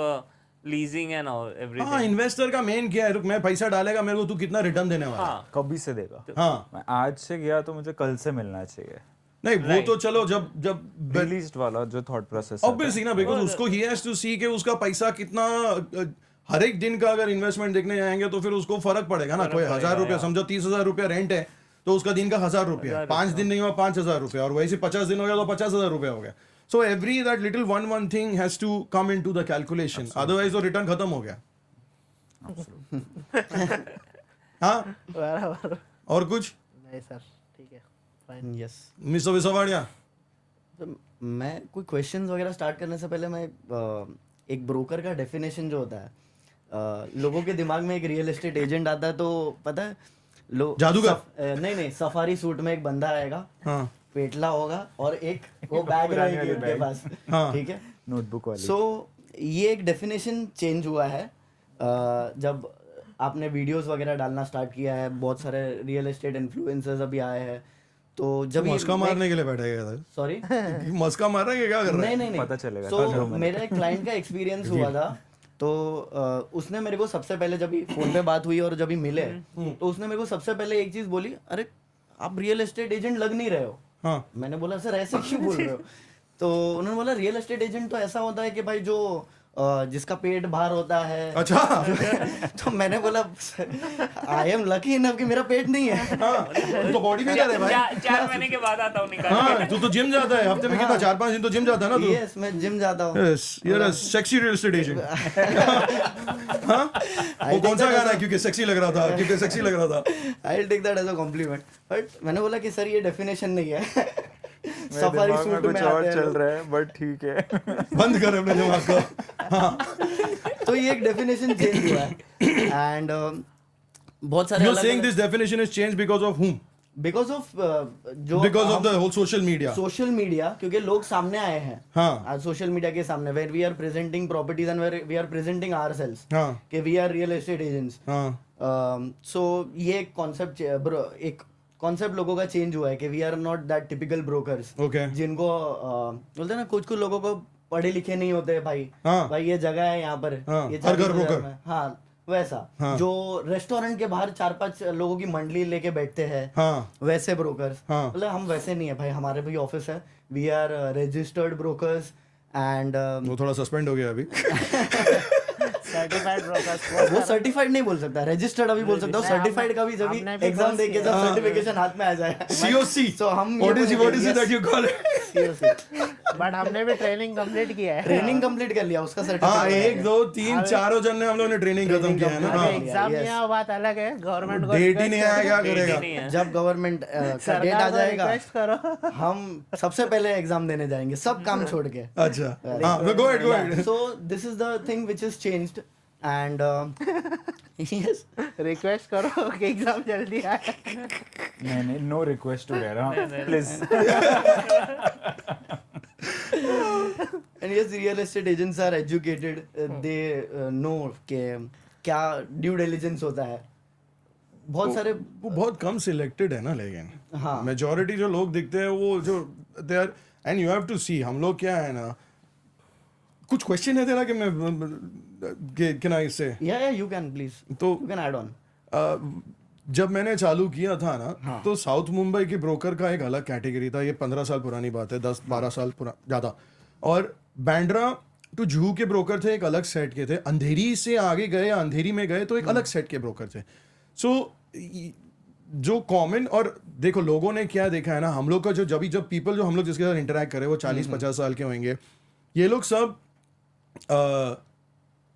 leasing and all everything. हाँ, investor का मेन क्या है, रुक मैं पैसा डालेगा मेरे को, तू कितना रिटर्न देने वाला है? हाँ, कभी से देगा. हाँ, मैं आज से गया तो मुझे कल से मिलना चाहिए. नहीं वो तो चलो जब रिलीज्ड वाला जो थॉट प्रोसेस ऑब्वियसली ना, बिकॉज उसको ही हैज टू सी कि उसका पैसा कितना हर एक दिन का अगर इन्वेस्टमेंट देखने जाएंगे तो फिर उसको फर्क पड़ेगा ना. कोई 1000 रुपया, समझो 30,000 रुपया रेंट है तो उसका दिन का 1000 रुपया, 5 दिन नहीं हुआ 5,000 रुपया, और वैसे 50 दिन हो गया तो 50,000 रुपया हो गया. So every that little one thing has to come into the calculation. Otherwise तो रिटर्न खत्म हो गया. हाँ, बराबर. और कुछ? नहीं सर, ठीक है, फाइन. यस. मिस्टर विसावाडिया, तो मैं कोई क्वेश्चंस वगैरह स्टार्ट करने से पहले मैं एक ब्रोकर का डेफिनेशन जो होता है, लोगों के दिमाग में एक रियल एस्टेट एजेंट आता है तो पता है जादूगर? नहीं, सफारी सूट में एक बंदा आएगा, हाँ, पेटला होगा और एक वो बैग रहेगी उनके पास, ठीक है, नोटबुक वाली. सो ये एक डेफिनेशन चेंज हुआ है जब आपने वीडियोस वगैरह डालना स्टार्ट किया है. बहुत सारे रियल एस्टेट इन्फ्लुएंसर्स अभी आए हैं, तो जब मस्का मारने के लिए बैठा गया था. सॉरी मस्का मार रहा है, क्या कर रहा है? नहीं पता चलेगा. सो मेरा एक क्लाइंट का एक्सपीरियंस हुआ था, तो उसने मेरे को सबसे पहले जब फोन पे बात हुई और जब मिले तो उसने मेरे को सबसे पहले एक चीज बोली, अरे आप रियल एस्टेट एजेंट लग नहीं रहे हो. हाँ, मैंने बोला सर ऐसे क्यों बोल रहे हो? तो उन्होंने बोला रियल एस्टेट एजेंट तो ऐसा होता है कि भाई जो जिसका पेट बाहर होता है. अच्छा. तो मैंने बोला आई एम लकी इनफ कि मेरा पेट नहीं है. हाँ, तो बॉडी बिल्डर है भाई. 4 महीने के बाद आता हूँ निकाल. हाँ, तू तो जिम जाता है, हफ्ते में कितना 4-5 दिन तो जिम जाता है ना तू? यस, मैं जिम जाता हूँ. Yes, you are a sexy real estate agent. हाँ, वो कौन सा गाना है, क्योंकि सेक्सी लग रहा था, क्योंकि सेक्सी लग रहा था. I will take that as a compliment. But मैंने बोला कि सर ये डेफिनेशन नहीं है. सफारी दिमाग में सूट में कुछ आते और हैं चल लोग. रहा है, बट ठीक है. बंद कर अपने दिमाग को. तो ये एक डेफिनेशन चेंज हुआ है एंड बहुत सारे You're saying this definition is changed because of whom? Because of जो Because of the whole social media. Social media, क्योंकि लोग सामने आए हैं हाँ, आज सोशल मीडिया के सामने, where we are presenting properties and where we are presenting ourselves हाँ, कि we are real estate agents. हाँ, सो ये एक कॉन्सेप्ट लोगों का चेंज हुआ है कि we are not that typical brokers okay. जिनको बोलते हैं ना, कुछ लोगों को पढ़े लिखे नहीं होते भाई. हाँ, भाई ये जगह है यहाँ पर, हाँ, ये हर घर 40,000 broker. में. हाँ, वैसा हाँ. जो रेस्टोरेंट के बाहर 4-5 लोगों की मंडली लेके बैठते हैं, हाँ, वैसे ब्रोकर्स. हाँ. मतलब हम वैसे नहीं है भाई, हमारे भी ऑफिस है, we are registered brokers and वो थोड़ा सस्पेंड हो गया अभी. Certified brokers. वो सर्टिफाइड नहीं बोल सकता, रजिस्टर्ड अभी बोल सकता हूँ. सर्टिफाइड का भी जब हमने भी एग्जाम course देके किया. जब सर्टिफिकेशन हाथ में आ जाए. COC. So हम What is that you call it? But हमने भी ट्रेनिंग कंप्लीट किया है. ट्रेनिंग कंप्लीट कर लिया, उसका हाँ, सर्टिफिकेट 1 2 3 4 जन ने हम लोग ने ट्रेनिंग खत्म किया है ना. अबे हाँ, एग्जाम yes. यहाँ बात अलग है. गवर्नमेंट को डेट ही नहीं आया, क्या करेगा? नहीं है. जब गवर्नमेंट का डेट आ सरकार को जाएगा रिक्वेस्ट करो. हम सबसे पहले एग्जाम देने जाएंगे, सब काम छोड़ के. अच्छा, हाँ, go ahead. So this is the thing which is changed and yes. Request करो कि एग्जाम जल्दी आए. नहीं, no request to get, please. And yes, real estate agents are educated. They know कि क्या ड्यू डिलिजेंस होता है. बहुत सारे वो बहुत कम सिलेक्टेड है ना, लेकिन हाँ. मेजॉरिटी जो लोग दिखते हैं वो जो they are, and you have to see, हम लोग क्या है ना, कुछ क्वेश्चन है तेरा कि मैं कैन आई से? या यू कैन प्लीज, तो यू कैन ऐड ऑन. जब मैंने चालू किया था ना, तो साउथ मुंबई की ब्रोकर का एक अलग कैटेगरी था. ये 15 साल पुरानी बात है, 10-12 साल ज़्यादा. और बैंड्रा टू जुहू के ब्रोकर थे, एक अलग सेट के थे. अंधेरी से आगे गए, अंधेरी में गए तो एक अलग सेट के ब्रोकर थे. सो जो कॉमन, और देखो लोगों ने क्या देखा है ना, हम लोग का जब पीपल जो हम लोग जिसके साथ इंटरेक्ट करे वो 40-50 साल के होंगे. ये लोग सब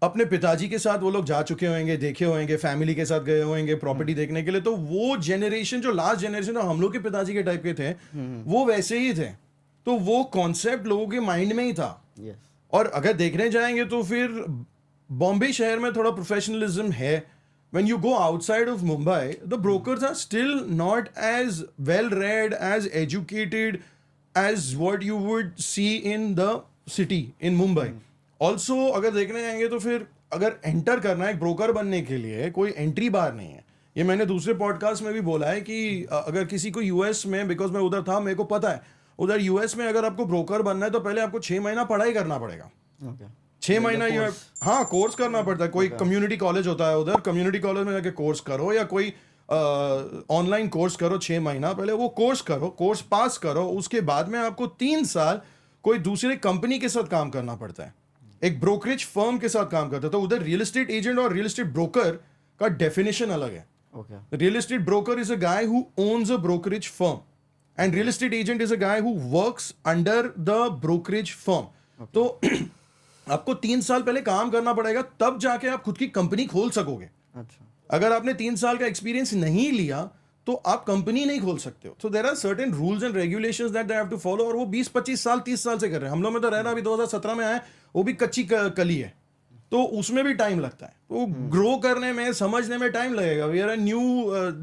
अपने पिताजी के साथ वो लोग जा चुके होंगे, देखे होंगे, फैमिली के साथ गए होंगे प्रॉपर्टी देखने के लिए. तो वो जेनरेशन, जो लास्ट जेनरेशन हम लोग के पिताजी के टाइप के थे, वो वैसे ही थे. तो वो कॉन्सेप्ट लोगों के माइंड में ही था. Yes. और अगर देखने जाएंगे तो फिर बॉम्बे शहर में थोड़ा प्रोफेशनलिज्म है. When you go outside of Mumbai, the brokers are still not as well read, as educated as what you would see in the city in Mumbai. Also, अगर देखने जाएंगे तो फिर अगर एंटर करना है, एक ब्रोकर बनने के लिए कोई एंट्री बार नहीं है. ये मैंने दूसरे पॉडकास्ट में भी बोला है कि अगर किसी को यूएस में, बिकॉज मैं उधर था, मेरे को पता है उधर यूएस में अगर आपको ब्रोकर बनना है तो पहले आपको 6 महीना पढ़ाई करना पड़ेगा। 6 महीना ये, हाँ, कोर्स करना पड़ता है। कोई कम्युनिटी कॉलेज होता है उधर, कम्युनिटी कॉलेज में जाके कोर्स करो, या कोई ऑनलाइन कोर्स करो 6 महीना पहले, वो कोर्स करो, कोर्स पास करो, उसके बाद में आपको 3 साल कोई दूसरे कंपनी के साथ काम करना पड़ता है, एक ब्रोकरेज फर्म के साथ काम करता है। तो उधर रियल एस्टेट एजेंट और रियल एस्टेट ब्रोकर का डेफिनेशन अलग है। Real estate broker is a guy who owns a brokerage firm and real estate agent is a guy who works under the brokerage firm. तो आपको 3 साल पहले काम करना पड़ेगा, तब जाके आप खुद की कंपनी खोल सकोगे। अच्छा, अगर आपने 3 साल का एक्सपीरियंस नहीं लिया तो आप कंपनी नहीं खोल सकते हो। तो there are certain rules and regulations that they have to follow, और वो 20-25 साल 30 साल से कर रहे हैं। हम लोग में तो रह रहा, अभी 2017 में आए, वो भी कच्ची कली है, तो उसमें भी टाइम लगता है। तो ग्रो करने में, समझने में टाइम लगेगा। वी आर न्यू,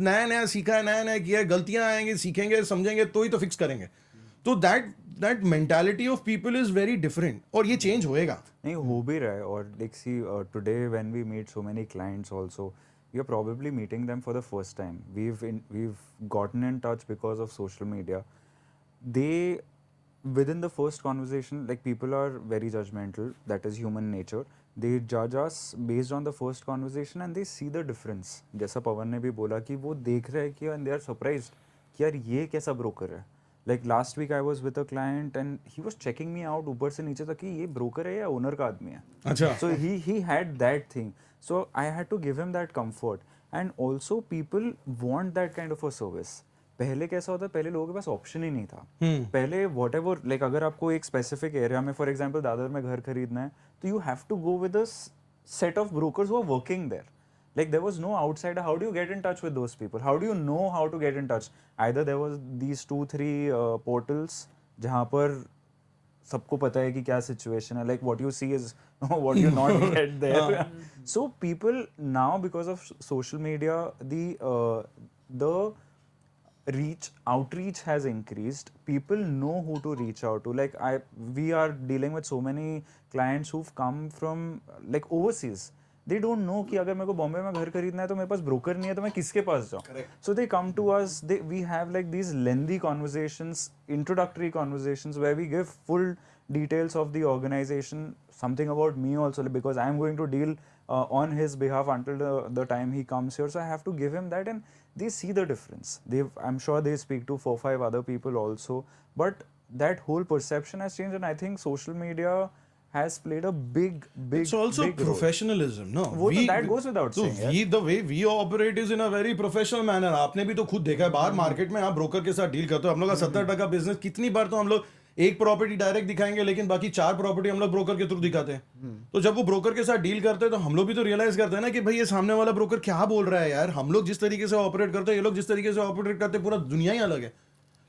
नया नया सीखा है, नया नया किया है, गलतियां आएंगी, सीखेंगे, समझेंगे तो ही तो फिक्स करेंगे। तो that mentality of people is very different, और ये चेंज होएगा। नहीं, हो भी रहा है। और like see today when we meet so many clients also, we are probably meeting them for the first time. We've gotten in touch because of social media. They, within the first conversation, like, people are very judgmental. That is human nature. They judge us based on the first conversation and they see the difference. जैसा पवन ने भी बोला कि वो देख रहे हैं कि and they are surprised कि यार ये कैसा broker है. Like last week I was with a client and he was checking me out ऊपर से नीचे तक कि ये broker है या owner का आदमी है. अच्छा. So he had that thing. So I had to give him that comfort. And also people want that kind of a service. पहले कैसा होता, पहले लोगों के पास ऑप्शन ही नहीं था। पहले वॉट एवर, लाइक अगर आपको एक स्पेसिफिक एरिया में, फॉर एग्जाम्पल दादर में घर खरीदना है, तो you have to go with a set of brokers who are working there. Like there was no outsider. How do you get in touch with those people? How do you know how to get in touch? Either there was these 2-3 portals जहाँ पर सबको पता है कि क्या situation है, like what you see is what you not get there. So people now, because of social media, the outreach has increased. People know who to reach out to. Like we are dealing with so many clients who've come from like overseas. They don't know कि अगर मेरे को बॉम्बे में घर खरीदना है तो मेरे पास ब्रोकर नहीं है तो मैं किसके पास जाऊँ. So they come to us. We have like these lengthy conversations, introductory conversations where we give full details of the organization, something about me also, because I am going to deal on his behalf until the time he comes here. So I have to give him that, and they see the difference. I'm sure they speak to 4-5 other people also, but that whole perception has changed, and I think social media has played a big it's also big professionalism, no? That goes without saying. The way we operate is in a very professional manner. आपने भी तो खुद देखा है, बाहर market में आप broker के साथ डील करते हो। हम लोग का 70% बिजनेस, कितनी बार तो हम लोग एक प्रॉपर्टी डायरेक्ट दिखाएंगे लेकिन बाकी 4 प्रॉपर्टी हम लोग ब्रोकर के थ्रू दिखाते हैं। तो जब वो ब्रोकर के साथ डील करते हैं तो हम लोग भी तो रियलाइज करते हैं ना कि भाई ये सामने वाला ब्रोकर क्या बोल रहा है यार। हम लोग जिस तरीके से ऑपरेट करते हैं, ये लोग जिस तरीके से ऑपरेट करते हैं, पूरा दुनिया ही अलग है।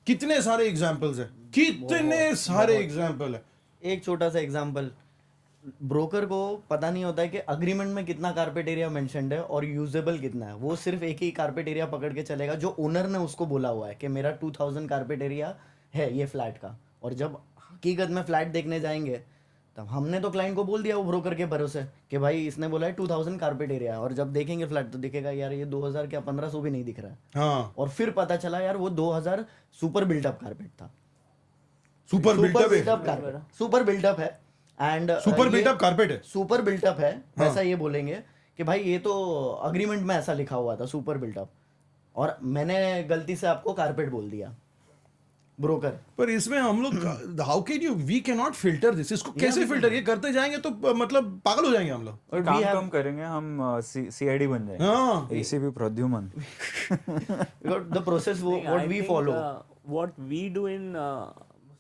कितने सारे एग्जाम्पल्स है, कितने सारे एग्जाम्पल है। एक छोटा सा एग्जाम्पल, ब्रोकर को पता नहीं होता है कि अग्रीमेंट में कितना कारपेट एरिया मेंशन्ड है और यूजेबल कितना है। वो सिर्फ एक ही कारपेट एरिया पकड़ के चलेगा जो ओनर ने उसको बोला हुआ है कि मेरा 2000 कारपेट एरिया है ये फ्लैट का। और जब हकीकत में फ्लैट देखने जाएंगे तब हमने तो क्लाइंट को बोल दिया वो ब्रोकर के भरोसे कि भाई इसने बोला है 2000 कारपेट एरिया है, और जब देखेंगे फ्लैट तो दिखेगा यार ये 2000 क्या 1500 भी नहीं दिख रहा है। हाँ। और फिर पता चला यार वो 2000 सुपर बिल्टअप कारपेट था। सुपर बिल्टअप है एंड सुपर बिल्टअप कारपेट है, सुपर बिल्टअप है। ऐसा ये बोलेंगे कि भाई ये तो अग्रीमेंट में ऐसा लिखा हुआ था सुपर बिल्टअप, और मैंने गलती से आपको कारपेट बोल दिया ब्रोकर। पर इसमें हम लोग how can you, we can not filter this. इसको कैसे फिल्टर, ये करते जाएंगे तो मतलब पागल हो जाएंगे हम लोग। और काम कम करेंगे हम, सीआईडी बन जाएंगे। हाँ, ACP Pradyuman. The process what we follow, what we do in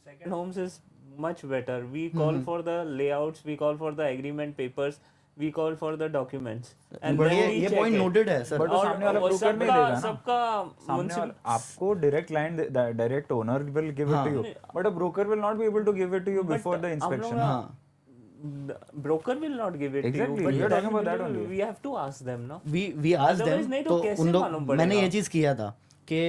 second homes is much better. We call for the layouts, we call for the agreement papers, we call for the documents. And ये point noted है sir. But सामने वाला broker नहीं देगा ना, सबका सामने वाला आपको direct client, direct owner will give it to you, but a broker will not be able to give it to you before the inspection. broker will not give it Exactly, to you, but we are talking about that then only. we have to ask them, no? we ask Otherwise them। नहीं तो कैसे उन लोग, मालूम पड़ेगा? मैंने ये चीज किया था कि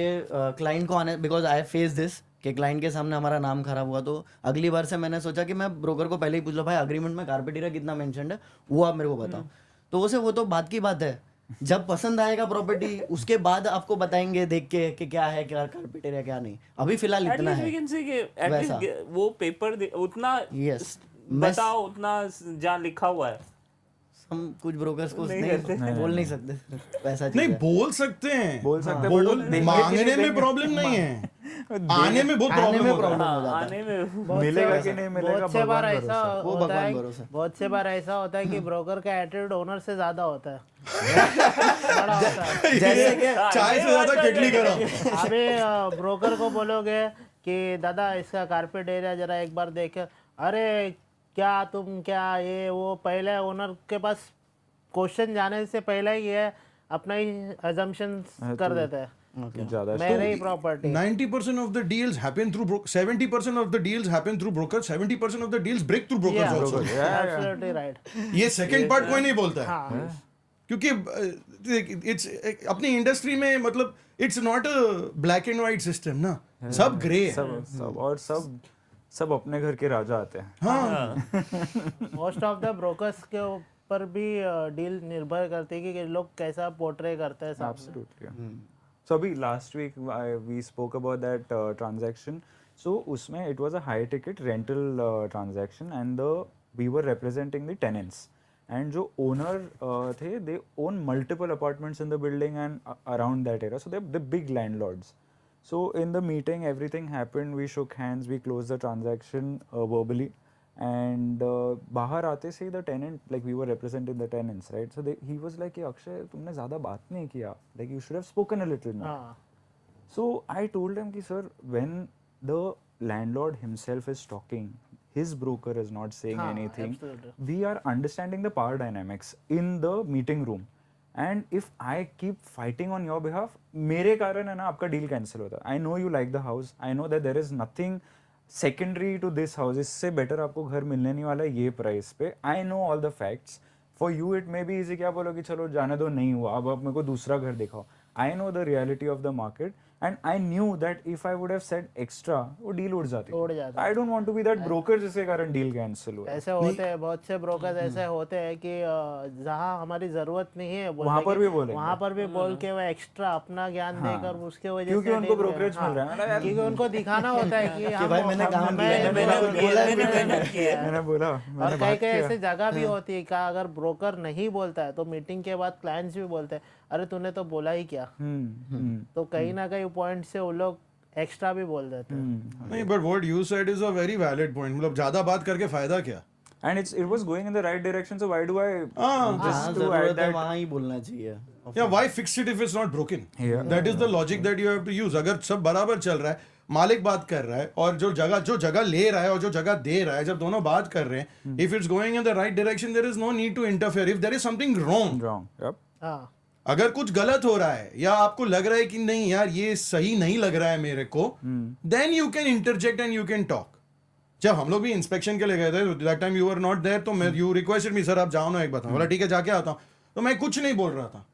क्लाइंट को आने, बिकॉज आई फेस दिस कि क्लाइंट के सामने हमारा नाम खराब हुआ, तो अगली बार से मैंने सोचा कि मैं ब्रोकर को पहले ही पूछ लो भाई अग्रीमेंट में कारपेट एरिया कितना मेंशन्ड है वो आप मेरे को बताओ। तो उसे वो तो बात की बात है, जब पसंद आएगा प्रॉपर्टी उसके बाद आपको बताएंगे देख के कि क्या है, क्या कारपेट एरिया क्या नहीं, अभी फिलहाल At इतना least है we can say कि at वैसा। least वो पेपर उतना यस बताओ उतना जहाँ लिखा हुआ है। हम कुछ ब्रोकर्स को नहीं नहीं करते। बोल नहीं सकते वैसा चीज नहीं है। बोल सकते हैं, बोल सकते हैं, but वो देंगे कि मांगने नहीं में देंगे। प्रॉब्लम नहीं है, आने में बहुत आने प्रॉब्लम में होता है। प्रॉब्लम हो हाँ, जाता है। आने में मिलेगा कि नहीं मिलेगा बहुत से बार भगवान ऐसा भरोसा। वो होता भगवान है, भरोसा। बहुत से बार ऐसा होता है कि ब्रोकर का एटीट्यूड ओनर से ज्यादा होता है। बड़ा होता है। जैसे कि चाय से ज्यादा किडनी गरम। अभी ब्रोकर को बोलोगे कि दादा इसका कारपेट एरिया जरा एक बार देखे, अरे क्या तुम क्या ये वो, पहले ओनर के पास क्वेश्चन जाने से पहले ही ये अपना ही अजम्पशन कर देते हैं, ज्यादा मेरे ही property. 90% of the deals happen through 70% of the deals happen through brokers, 70% of the deals break through brokers also. Absolutely right. ये सेकंड पार्ट कोई नहीं बोलता है, हाँ क्योंकि इट्स अपनी इंडस्ट्री में मतलब it's not a black and white system ना, सब ग्रे है। सब और सब अपने घर के राजा आते हैं। हाँ मोस्ट ऑफ द ब्रोकर्स के ऊपर भी डील निर्भर करती है कि लोग कैसा पोर्ट्रे करते हैं सामने। Absolutely. So अभी last week we spoke about that transaction. So उसमें it was a high ticket rental transaction and we were representing the tenants. And जो owner थे, they own multiple apartments in the building and around that area. So they're big landlords. So in the meeting, everything happened. We shook hands. We closed the transaction verbally. And बाहर आते से the tenant, like we were representing the tenants, right? So he was like, "Hey, Akshay, तुमने ज़्यादा बात नहीं किया. Like you should have spoken a little more." हाँ So I told him कि sir, when the landlord himself is talking, his broker is not saying हाँ, anything. absolutely. We are understanding the power dynamics in the meeting room. And if I keep fighting on your behalf, मेरे कारण है ना आपका deal cancel होता है. I know you like the house. I know that there is nothing secondary to this house. इससे better आपको घर मिलने नहीं वाला है ये price पे. I know all the facts. For you it may be easy कि आप बोलो कि चलो जाने दो, नहीं हुआ, अब आप मेरे को दूसरा घर दिखाओ. I know the reality of the market. And I knew that if I would have said extra, वो deal उड़ जाती. उड़ जाता। I don't want to be that broker जिसके कारण deal cancel हुआ. ऐसे होते हैं, बहुत से ब्रोकर्स ऐसे होते हैं कि जहाँ हमारी जरूरत नहीं है वहाँ पर भी बोलेंगे। वहाँ पर भी बोल के वो एक्स्ट्रा अपना ज्ञान देकर उसके वजह क्योंकि से उनको deal- brokerage मिल रहा है ना यार। क्योंकि उनको दिखाना होता है कि हम भाई मैंने काम किया है, मेहनत किया है। मैंने बोला और मैंने कई बात कई किया। ऐसी जगह भी होती है कि अगर ब्रोकर नहीं बोलता है तो मीटिंग के बाद क्लाइंट्स भी बोलते हैं, अरे तूने तो बोला ही क्या। तो कहीं ना कहीं पॉइंट से वो लोग एक्स्ट्रा भी बोल देते हैं। नहीं, but what you said is a very valid point. मतलब ज्यादा बात करके फायदा क्या? And it was going in the right direction, so why do I हाँ, just हाँ to add जरूरत है that? वहाँ ही बोलना चाहिए। yeah, why fix it if it's not broken? Yeah. That is the logic that you have to use. अगर सब बराबर चल रहा है, मालिक बात कर रहा है और जो जगह ले रहा है और जो जगह दे रहा है, जब दोनों बात कर रहे हैं, if it's going in the right direction, there is no need to interfere. If there is something wrong, Wrong. Yep. हाँ अगर कुछ गलत हो रहा है या आपको लग रहा है कि नहीं यार ये सही नहीं लग रहा है मेरे को, then you can interject and you can talk. जब हम लोग भी इंस्पेक्शन के लिए गए थे, that time you were not there, तो मैं you requested me, सर आप जाओ ना एक बार, बोला ठीक है जाके आता हूँ, तो मैं कुछ नहीं बोल रहा था।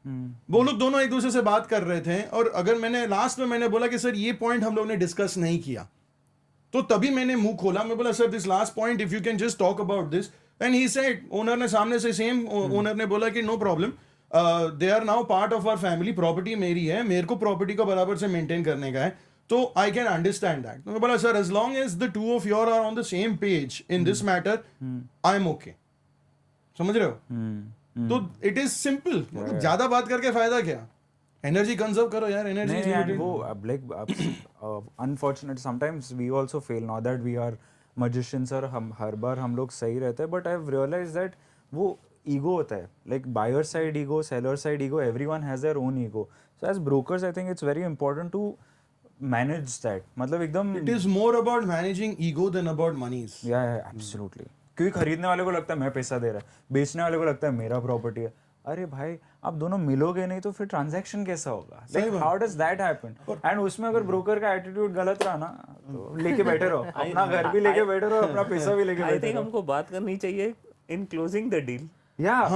वो लोग दोनों एक दूसरे से बात कर रहे थे और अगर मैंने लास्ट में मैंने बोला कि सर ये पॉइंट हम लोग ने डिस्कस नहीं किया, तो तभी मैंने मुंह खोला, मैं बोला sir this last point if you can just talk about this, and he said, owner ने सामने से सेम ओनर ने बोला कि no problem, they are now part of our family, property मेरी है, मेरे को प्रॉपर्टी को बराबर से मेंटेन करने का है, तो आई कैन अंडरस्टैंड दैट। तो मैं बोला sir as long as the two of you are on the same page in this matter, I am okay. समझ रहे हो? तो इट इज सिंपल, ज्यादा बात करके फायदा क्या? एनर्जी कंजर्व करो यार, एनर्जी नहीं, and वो like unfortunate sometimes we also fail, not that we are magicians और हम हर बार हम लोग सही रहते हैं, but I've realized that वो ego होता है, like buyer side ego, seller side ego, everyone has their own ego. So as brokers I think it's very important to manage that. मतलब एकदम it is more about managing ego than about monies. yeah, absolutely. क्योंकि खरीदने वाले को लगता है मैं पैसा दे रहा है, बेचने वाले को लगता है मेरा प्रॉपर्टी है। अरे भाई आप दोनों मिलोगे नहीं तो फिर ट्रांजैक्शन कैसा होगा? Like how does that happen? And उसमें अगर ब्रोकर का एटीट्यूड गलत रहा ना तो लेके बैठे रहो, अपना घर भी लेके बैठे रहो, अपना पैसा भी लेके आई बैठे थिंक रहो। हमको बात करनी चाहिए इन closing the deal. Yeah,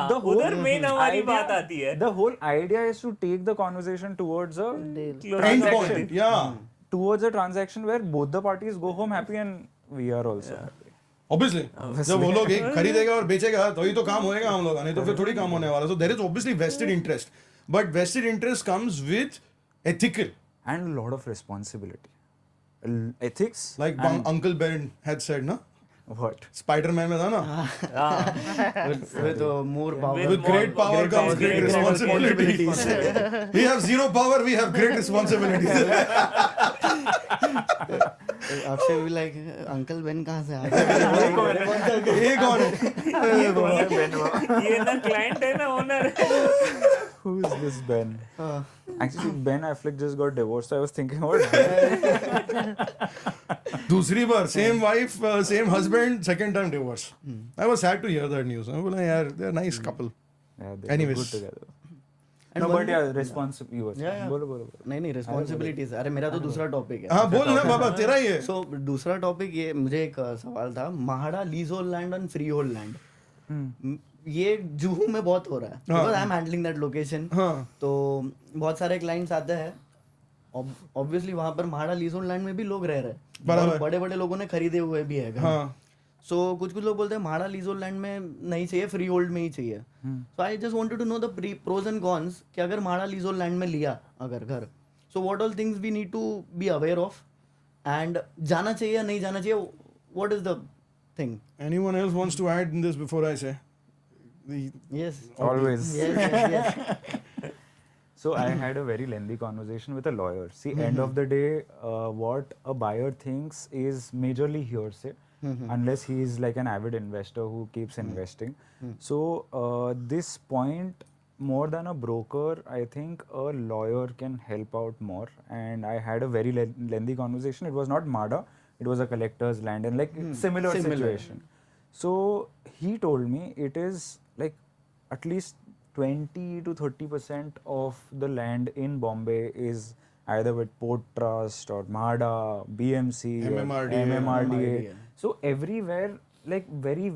the whole उधर मेन हमारी idea- बात आती है। The whole idea is to take the conversation towards a and transaction, point, या towards a transaction where both the parties go home happy and we are also happy. Obviously जब वो लोग एक खरीदेगा और बेचेगा तो ही तो काम होएगा हम लोग, नहीं तो फिर थोड़ी काम होने वाला. So there is obviously vested interest, but vested interest comes with ethical and a lot of responsibility. Ethics like Uncle Ben had said, na? What? Spider-Man में था ना, with more power. with great power comes great responsibilities. We have zero power, we have great responsibilities. Akshay will be like, Uncle Ben कहाँ से आ गया? ये कौन है? ये ना client है ना owner है. Who is this Ben? Actually, Ben Affleck just got divorced. So I was thinking about Ben. दूसरी बार same wife, same husband, second time divorce. I was sad to hear that news. मैं बोला यार, they're a nice couple. Yeah, they're Anyways. good together. And No, one but thing- yeah, responsible. You were saying. Yeah. बोलो. नहीं responsibilities. अरे मेरा तो दूसरा topic है. हाँ बोल ना बाबा, तेरा ही है. So दूसरा टॉपिक ये मुझे एक सवाल था, महाड़ा लीजहोल्ड लैंड और फ्रीहोल्ड लैंड, ये जुहू में बहुत हो रहा है. Because I am handling that location. हाँ. तो बहुत सारे क्लाइंट्स आते हैं, ऑब्वियसली वहाँ पर महाड़ा लीजहोल्ड लैंड में भी लोग रह रहे हैं, बराबर. बड़े बड़े लोगों ने खरीदे हुए भी है. हाँ. सो कुछ लोग बोलते हैं महाड़ा लीजहोल्ड लैंड में नहीं चाहिए, फ्री होल्ड में ही चाहिए. So I just wanted to know the pros and cons कि अगर महाड़ा लीजहोल्ड लैंड में लिया अगर घर, so what all things we need to be aware of, and जाना चाहिए या नहीं जाना चाहिए, what is the thing? Anyone else wants to add in this before I say? Yes Always. Yes So I had a very lengthy conversation with a lawyer. See, end of the day, what a buyer thinks is majorly hearsay, unless he is like an avid investor who keeps investing. So this point, more than a broker, I think a lawyer can help out more. And I had a very lengthy conversation. It was not MADA, it was a collector's land and like similar situation. So he told me it is like at least 20 to 30% of the land in Bombay is either with Port Trust or MADA, BMC, or MMRDA. So everywhere, like very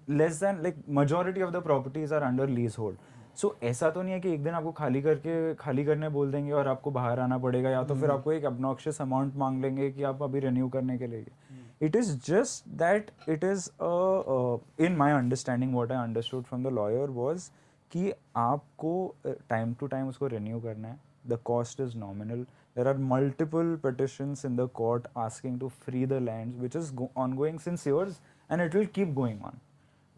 less than like majority of the properties are under leasehold. So ऐसा तो नहीं है कि एक दिन आपको खाली करने बोल देंगे और आपको बाहर आना पड़ेगा, या तो फिर आपको एक obnoxious amount मांग लेंगे कि आप अभी renew करने के लिए. It is just that it is in my understanding, what I understood from the lawyer was कि आपको time to time उसको renew करना है. The cost is nominal. There are multiple petitions in the court asking to free the lands, which is ongoing since years and it will keep going on.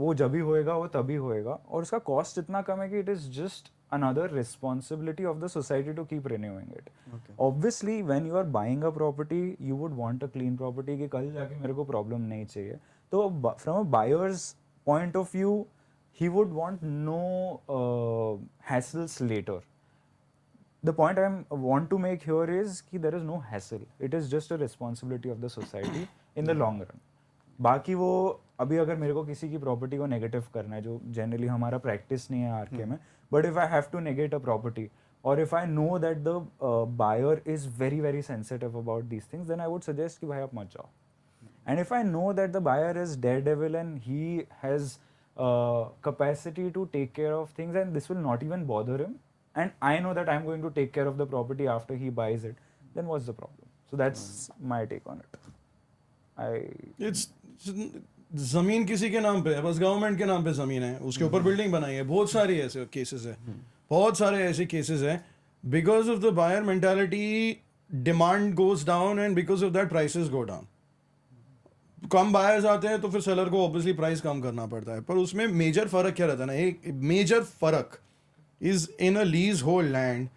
वो जब भी होएगा वो तभी होएगा और उसका कॉस्ट इतना कम है कि it is just another responsibility of the society to keep renewing it. Okay. Obviously, when you are buying a property, you would want a clean property कि कल जाके मेरे को problem नहीं चाहिए. तो from a buyer's point of view, he would want no hassles later. The point I want to make here is कि there is no hassle. It is just a responsibility of the society in the long run. बाकी वो अभी अगर मेरे को किसी की property को नेगेटिव करना है, जो जनरली हमारा प्रैक्टिस नहीं है आरके में, but if I have to negate a property और if I know that the buyer is very sensitive about these things, then I would suggest कि भाई आप मत जाओ. And if I know that the buyer is daredevil and he has capacity to take care of things and this will not even bother him, and I know that I'm going to take care of the property after he buys it, then what's the problem? So that's my take on it. It's जमीन किसी के नाम पे है, बस government के नाम पे जमीन है, उसके ऊपर बिल्डिंग बनाई है. बहुत सारे ऐसे केसेस है, बहुत सारे ऐसे केसेस है. Because of the buyer mentality demand goes down and because of that prices go down. कम बायर्स आते हैं तो फिर सेलर को ऑब्वियसली प्राइस कम करना पड़ता है. पर उसमें मेजर फर्क क्या रहता है ना, एक मेजर फर्क is in a lease hold land,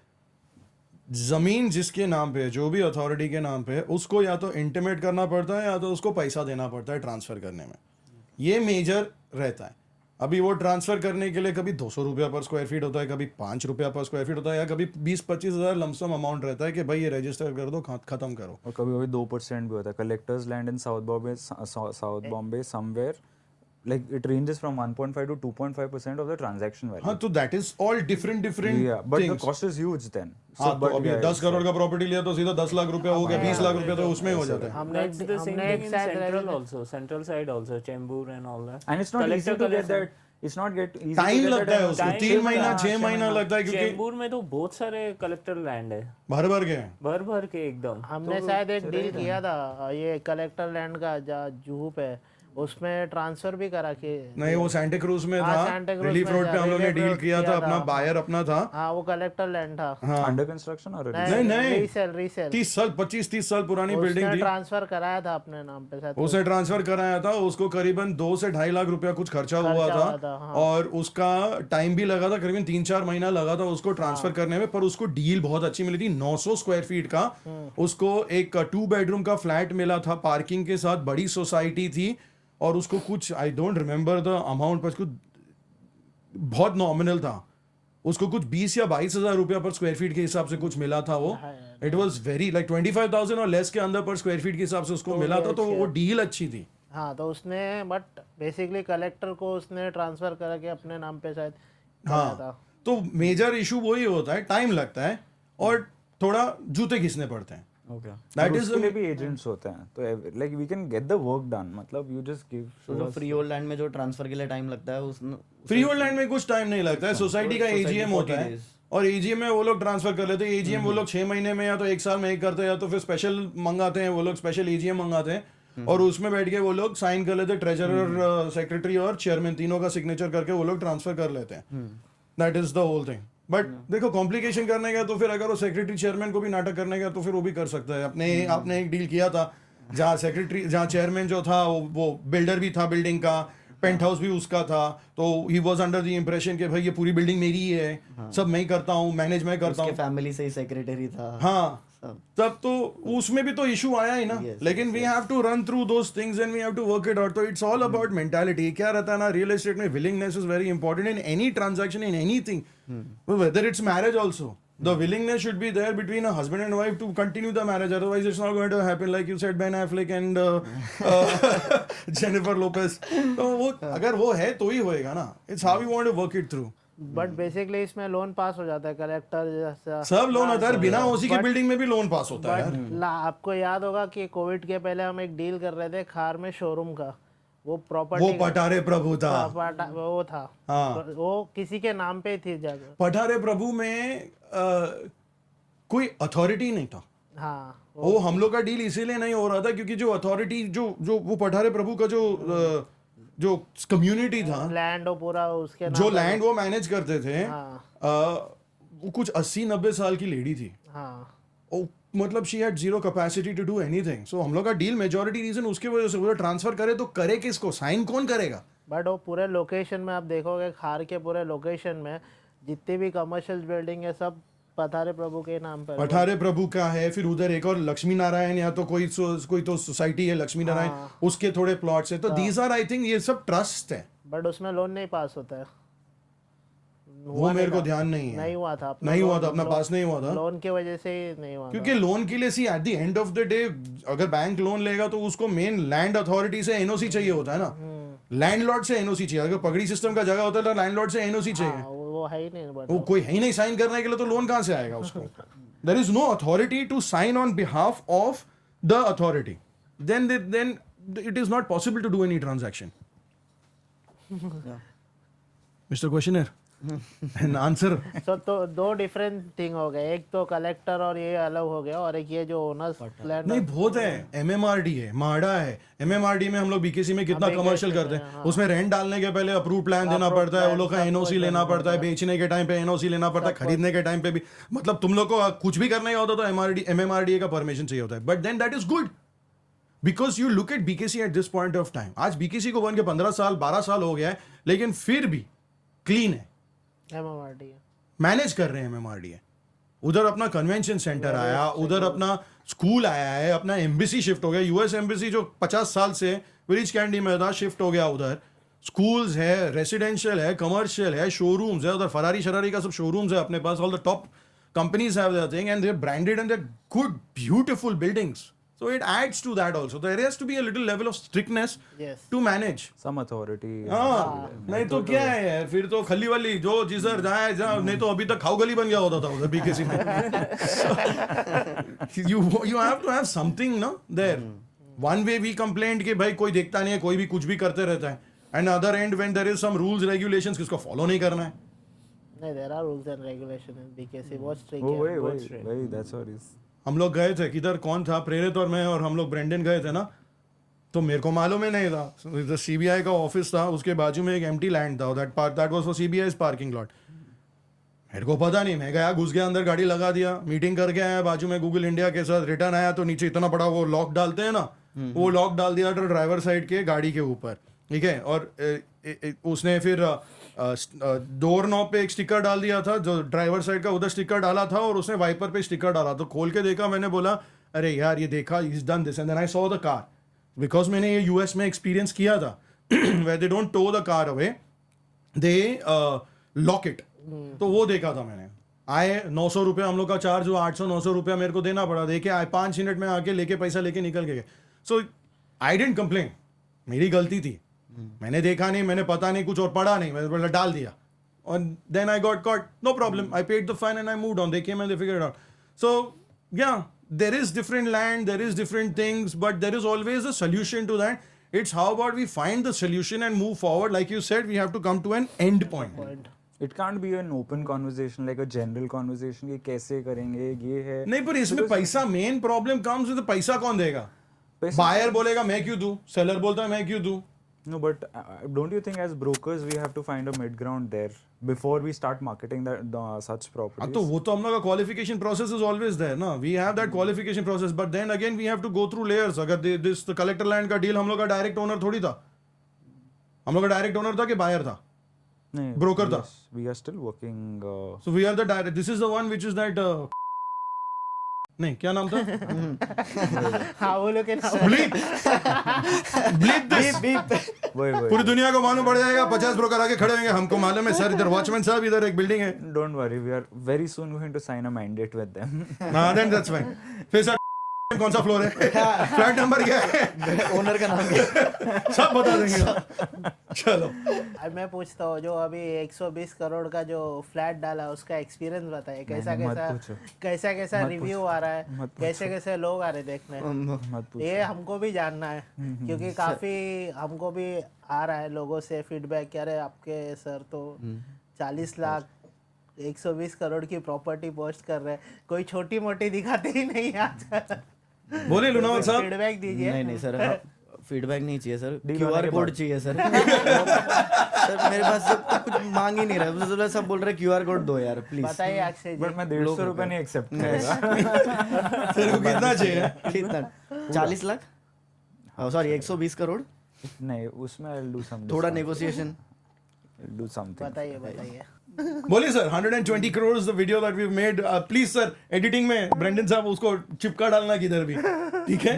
जमीन जिसके नाम पे है, जो भी अथॉरिटी के नाम पे है, उसको या तो इंटीमेट करना पड़ता है या तो उसको पैसा देना पड़ता है ट्रांसफर करने में. ये मेजर रहता है. अभी वो ट्रांसफर करने के लिए कभी 200 रुपया पर स्क्वायर फीट होता है, कभी 5 रुपया पर स्क्वायर फीट होता है, या कभी 20-25 हज़ार लमसम अमाउंट रहता है कि भाई ये रजिस्टर कर दो, खत्म करो. और कभी कभी 2% भी होता है. Collectors land in south Bombay somewhere, like it ranges from 1.5 to 2.5% of the transaction value. हाँ, तो that is all different Yeah, but things. the cost is huge then. हाँ, तो अभी yeah, 10 करोड़ का प्रॉपर्टी लिया तो सीधा 10 लाख रुपया हो गया, 20 लाख रुपया तो उसमें हो जाता है. That's the same thing in central also, central side also, Chembur and all that. And it's not easy to get that. it's not get easy. Time लगता है उसको, time 3 महीना लगता 6 महीना लगता है क्योंकि चेंबूर में तो बहुत सारे कलेक्टर लैंड है, भर भर के भर भर के एकदम। हमने शायद एक डील किया था ये कलेक्टर लैंड का जुहू पे, उसमें ट्रांसफर भी करा के। नहीं, वो सेंटा क्रूज में हाँ, था, सेंटा क्रूज रिलीफ में रोड पे हम लोग ने रिलीफ डील रोड किया था, अपना बायर अपना था। हाँ, वो कलेक्टर लैंड था। हाँ, under construction or नहीं रीसेल 30 साल 25-30 साल पुरानी बिल्डिंग थी, ट्रांसफर कराया था अपने नाम पे शायद। उसे ट्रांसफर कराया था, उसको करीबन 2 से 2.5 लाख रुपया कुछ खर्चा हुआ था, हाँ। और उसका टाइम भी लगा था, करीबन 3-4 महीना लगा था उसको ट्रांसफर करने में, पर उसको डील बहुत अच्छी मिली थी। 900 स्क्वायर फीट का उसको एक 2 बेडरूम का फ्लैट मिला था, पार्किंग के साथ, बड़ी सोसाइटी थी, और उसको कुछ I don't remember the amount, पर उसको बहुत नॉमिनल था, उसको कुछ 20 या 22 हजार रुपया पर स्क्वायर फीट के हिसाब से कुछ मिला था वो। इट वाज वेरी लाइक 25,000 और लेस के अंदर पर स्क्वायर फीट के हिसाब से उसको मिला था, तो वो डील अच्छी थी। हाँ, तो उसने बट बेसिकली कलेक्टर को उसने ट्रांसफर करा के अपने नाम पे शायद कराया था। तो मेजर इशू वही होता है, टाइम लगता है और थोड़ा जूते घिसने पड़ते हैं। Okay. That is उसके लिए भी एजेंट्स होते हैं, तो like we can get the work done, मतलब यू जस्ट गिव। तो फ्री होल्ड लैंड में जो ट्रांसफर के लिए टाइम लगता है उसमें फ्री होल्ड लैंड में कुछ टाइम नहीं लगता है, सोसाइटी का एजीएम होता है, और एजीएम में वो लोग ट्रांसफर कर लेते हैं। एजीएम वो लोग 6 महीने में या तो 1 साल में एक करते हैं, या तो फिर स्पेशल मंगाते हैं वो लोग, स्पेशल एजीएम मंगाते हैं, और उसमें बैठ के वो लोग साइन कर लेते हैं, ट्रेजरर, सेक्रेटरी और चेयरमैन तीनों का सिग्नेचर करके वो लोग ट्रांसफर कर लेते हैं। That is the whole thing. But देखो, कॉम्प्लिकेशन करने का तो फिर अगर वो सेक्रेटरी चेयरमैन को भी नाटक करने का तो फिर वो भी कर सकता है। आपने एक डील किया था जहाँ चेयरमैन जो था वो बिल्डर भी था, बिल्डिंग का पेंट हाउस भी उसका था, तो he was under the impression कि भाई ये पूरी बिल्डिंग मेरी ही है, सब मैं ही करता हूँ, मैनेज मैं करता हूँ, फैमिली से ही सेक्रेटरी था। हाँ, तब तो उसमें भी तो इशू आया ही ना। लेकिन we have to run through those things and we have to work it out. तो इट्स ऑल अबाउट मेंटालिटी। क्या रहता है ना, रियल एस्टेट में willingness is very important in any transaction, in anything, whether it's marriage also. The willingness should be there between a husband and wife to continue the marriage. Otherwise, it's not going to happen. Like you said, Ben Affleck and Jennifer Lopez. तो वो अगर वो है तो ही होएगा ना. It's how you want to work it through. But basically इसमें loan pass हो जाता है, कलेक्टर जैसा सब लोन होता है, बिना ओसी की बिल्डिंग में भी लोन पास होता है यार। आपको याद होगा कि कोविड के पहले हम एक डील कर रहे थे खार में शोरूम का, वो प्रॉपर्टी वो पठारे प्रभु था, वो था, हाँ, वो किसी के नाम पे थी जगह। पठारे प्रभु में कोई अथॉरिटी नहीं था। हाँ, वो हम लोग का डील इसीलिए नहीं हो रहा था क्योंकि जो अथॉरिटी जो वो पठारे प्रभु का जो कम्युनिटी था, लैंड वो पूरा उसके जो लैंड वो मैनेज करते थे, हाँ, वो कुछ 80-90 साल की लेडी थी। हाँ, मतलब she had zero capacity to do anything. So हम लोग का डील मेजॉरिटी रीजन उसके वजह से, वो ट्रांसफर करे तो करे किसको, साइन कौन करेगा। बट वो पूरे लोकेशन में आप देखोगे, खार के पूरे लोकेशन में जितनी भी कमर्शियल बिल्डिंग है सब पठारे प्रभु के नाम पर। पठारे प्रभु का है, फिर उधर एक और लक्ष्मी नारायण या तो कोई तो सोसाइटी है लक्ष्मी नारायण, उसके थोड़े प्लॉट्स है। तो दीज आर आई थिंक ये सब ट्रस्ट है। बट उसमें लोन नहीं पास होता है, वो मेरे को ध्यान नहीं है, नहीं हुआ था, अपना पास नहीं हुआ था लोन की वजह से ही नहीं हुआ। क्योंकि लोन के लिए see at the end of the day अगर बैंक लोन लेगा तो उसको मेन लैंड अथॉरिटी से एनओसी चाहिए होता है ना, लैंडलॉर्ड से एनओसी चाहिए। अगर पगड़ी सिस्टम का जगह होता है तो लैंडलॉर्ड से एनओसी चाहिए, वो है ही नहीं, वो कोई है ही नहीं साइन करने के लिए, तो लोन कहां से आएगा उसको। There is no authority to sign on behalf of the authority, then it is not possible to do any transaction. Mister questioner and answer. So तो दो डिफरेंट थिंग हो गए, एक तो कलेक्टर और ये अलग हो गया, और एक ये जो ओनर्स लैंड। नहीं, बहुत है, एमएमआरडी है, माडा है। एमएमआरडी में हम लोग बीकेसी में कितना कमर्शियल करते हैं, उसमें रेंट डालने के पहले अप्रूव प्लान देना पड़ता है, वो लोग का एनओसी लेना पड़ता है, बेचने के टाइम पे एनओसी लेना पड़ता है, खरीदने के टाइम पे भी। मतलब तुम लोग को कुछ भी करना ही होता तो एमएमआरडीए का परमिशन चाहिए होता है। But then that is good because you look at BKC at this point of time. आज बीकेसी को बन के 15 साल 12 साल हो गया है, लेकिन फिर भी क्लीन है, मैनेज कर रहे हैं एमएमआरडीए। उधर अपना कन्वेंशन सेंटर आया, उधर अपना स्कूल आया है, अपना एम्बेसी शिफ्ट हो गया। यूएस एम्बेसी जो 50 साल से विलेज कैंडी में था, शिफ्ट हो गया उधर। स्कूल्स है, रेसिडेंशियल है, कमर्शियल है, शोरूम्स है, उधर फरारी शरारी का सब शोरूम्स है अपने पास। All the top companies have their thing and they are branded and they are good beautiful buildings. So it adds to that also. There has to be a little level of strictness to manage. Some authority. हाँ, नहीं तो क्या है यार, फिर तो खली वाली जो जिधर जाए जा, नहीं तो अभी तक खाऊ गली बन गया होता था उधर बीकेसी में. You have to have something, no, there. One way we complained कि भाई कोई देखता नहीं है, कोई भी कुछ भी करते रहता है. And other end when there is some rules regulations किसको फॉलो नहीं करना है. No, there are rules and regulations in BKC. बहुत strict Oh, है. wait, that's what it is. हम लोग गए थे किधर कौन था प्रेरित और मैं और हम लोग ब्रेंडन गए थे ना, तो मेरे को मालूम ही नहीं था. सीबीआई का ऑफिस था, उसके बाजू में एक एम्प्टी लैंड था, that was for CBI's parking lot. मेरे को पता नहीं, मैं गया घुस गया अंदर, गाड़ी लगा दिया, मीटिंग करके आया, बाजू में गूगल इंडिया के साथ रिटर्न आया तो नीचे इतना बड़ा वो लॉक डालते हैं ना, वो लॉक डाल दिया था ड्राइवर साइड के गाड़ी के ऊपर. ठीक है, और उसने फिर डोर नॉब पे एक स्टिकर डाल दिया था, जो ड्राइवर साइड का उधर स्टिकर डाला था, और उसने वाइपर पे स्टिकर डाला. तो खोल के देखा, मैंने बोला अरे यार ये देखा, is done this, and then I saw the car, because मैंने ये यूएस में एक्सपीरियंस किया था where they don't tow the car away, they lock it. तो वो देखा था मैंने. आए 900 रुपये हम लोग का चार्ज हुआ, 800-900 रुपया मेरे को देना पड़ा. देखे आए 5 मिनट में आके लेके पैसा लेके निकल गए. सो आई डिडंट कंप्लेन, मेरी गलती थी, मैंने देखा नहीं, मैंने पता नहीं कुछ और पढ़ा नहीं, मैंने बोला डाल दिया, और then I got caught, no problem, I paid the fine and I moved on. They came and they figured out. So yeah, there is different land, there is different things, but there is always a solution to that. It's how about we find the solution and move forward. Like you said, we have to come to an end point. It can't be an open conversation, like a general conversation कि कैसे करेंगे ये है. नहीं, पर इसमें पैसा main problem comes with पैसा कौन देगा? बायर बोलेगा मैं क्यों दूं, सेलर बोलता है मैं क्यों दूं. No, but don't you think as brokers we have to find a mid ground there before we start marketing the such properties? तो वो तो हम लोग का qualification process is always there ना. We have that qualification process, but then again we have to go through layers. अगर this collector land का deal हम लोग का direct owner थोड़ी था, हम लोग का direct owner था कि buyer था, broker था. We are still working. So we are the direct. This is the one which is that. नहीं, क्या नाम था? हाँ, वो लोग के नाम. Bleep. Bleep this. वही. पूरी दुनिया को मालूम पड़ जाएगा, 50 ब्रोकर आके खड़े होंगे, हमको मालूम है सर, इधर वॉचमैन साहब, इधर एक बिल्डिंग है. Don't worry, we are very soon going to sign a mandate with them. हाँ, then that's fine. फिर सर कौन सा फ्लोर है, फ्लैट नंबर क्या है, ओनर का नाम क्या, सब बता देंगे. चलो, अब मैं पूछता हूँ, जो अभी 120 करोड़ का जो फ्लैट डाला उसका एक्सपीरियंस बताइए, कैसा रिव्यू आ रहा है, कैसे लोग आ रहे देखने, ये हमको भी जानना है, क्योंकि काफी हमको भी आ रहा है लोगों से फीडबैक, कह रहे आपके सर तो 40 लाख 120 करोड़ की प्रॉपर्टी पोस्ट कर रहे हैं, कोई छोटी मोटी दिखाते ही नहीं आजकल. बोले लुनावत साहब, फीडबैक दीजिए. नहीं सर, फीडबैक नहीं चाहिए सर, क्यूआर कोड चाहिए सर. सर मेरे पास सब कुछ मांग ही नहीं रहा, सब बोल रहे क्यूआर कोड दो यार प्लीज. बताइए अक्षय जी. बट मैं 150 रुपये नहीं एक्सेप्ट करेगा. तेरे को कितना चाहिए? कितना? 40 लाख, सॉरी 120 करोड़. नहीं, उसमें I'll do some थोड़ा नेगोशिएशन. do something. बताइए. बोलिए sir, 120 crores the video that we've made. Please sir, editing में ब्रेंडन साहब उसको चिपका डालना किधर भी, ठीक है?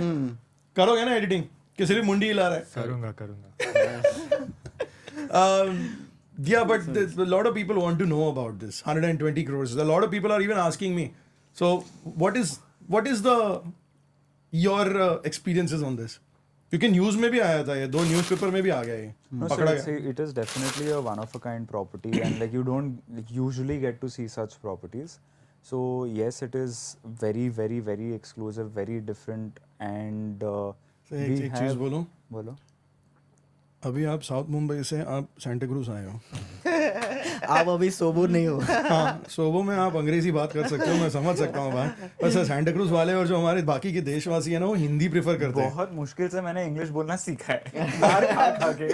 करोगे ना एडिटिंग, कि सिर्फ मुंडी हिला रहा है? करूँगा. Yeah, but a lot of people want to know about this 120 crores. A lot of people are even asking me. So what is your experiences on this? क्योंकि न्यूज में भी आया था ये, 2 न्यूज़पेपर में भी आ गया ये, पकड़ा गया. It is definitely a one of a kind property, and like you don't usually get to see such properties. So yes, it is very very very exclusive, very different, and एक चीज बोलो, अभी आप साउथ मुंबई से आप Santa cruise आए हो, आप अभी सोबूर नहीं हो. हाँ, सोबो में आप अंग्रेजी बात कर सकते हो, मैं समझ सकता हूँ बात, पर सर सेंटा क्रूज वाले और जो हमारे बाकी के देशवासी है ना, वो हिंदी प्रेफर करते हैं. बहुत मुश्किल से मैंने इंग्लिश बोलना सीखा है बाहर खा के.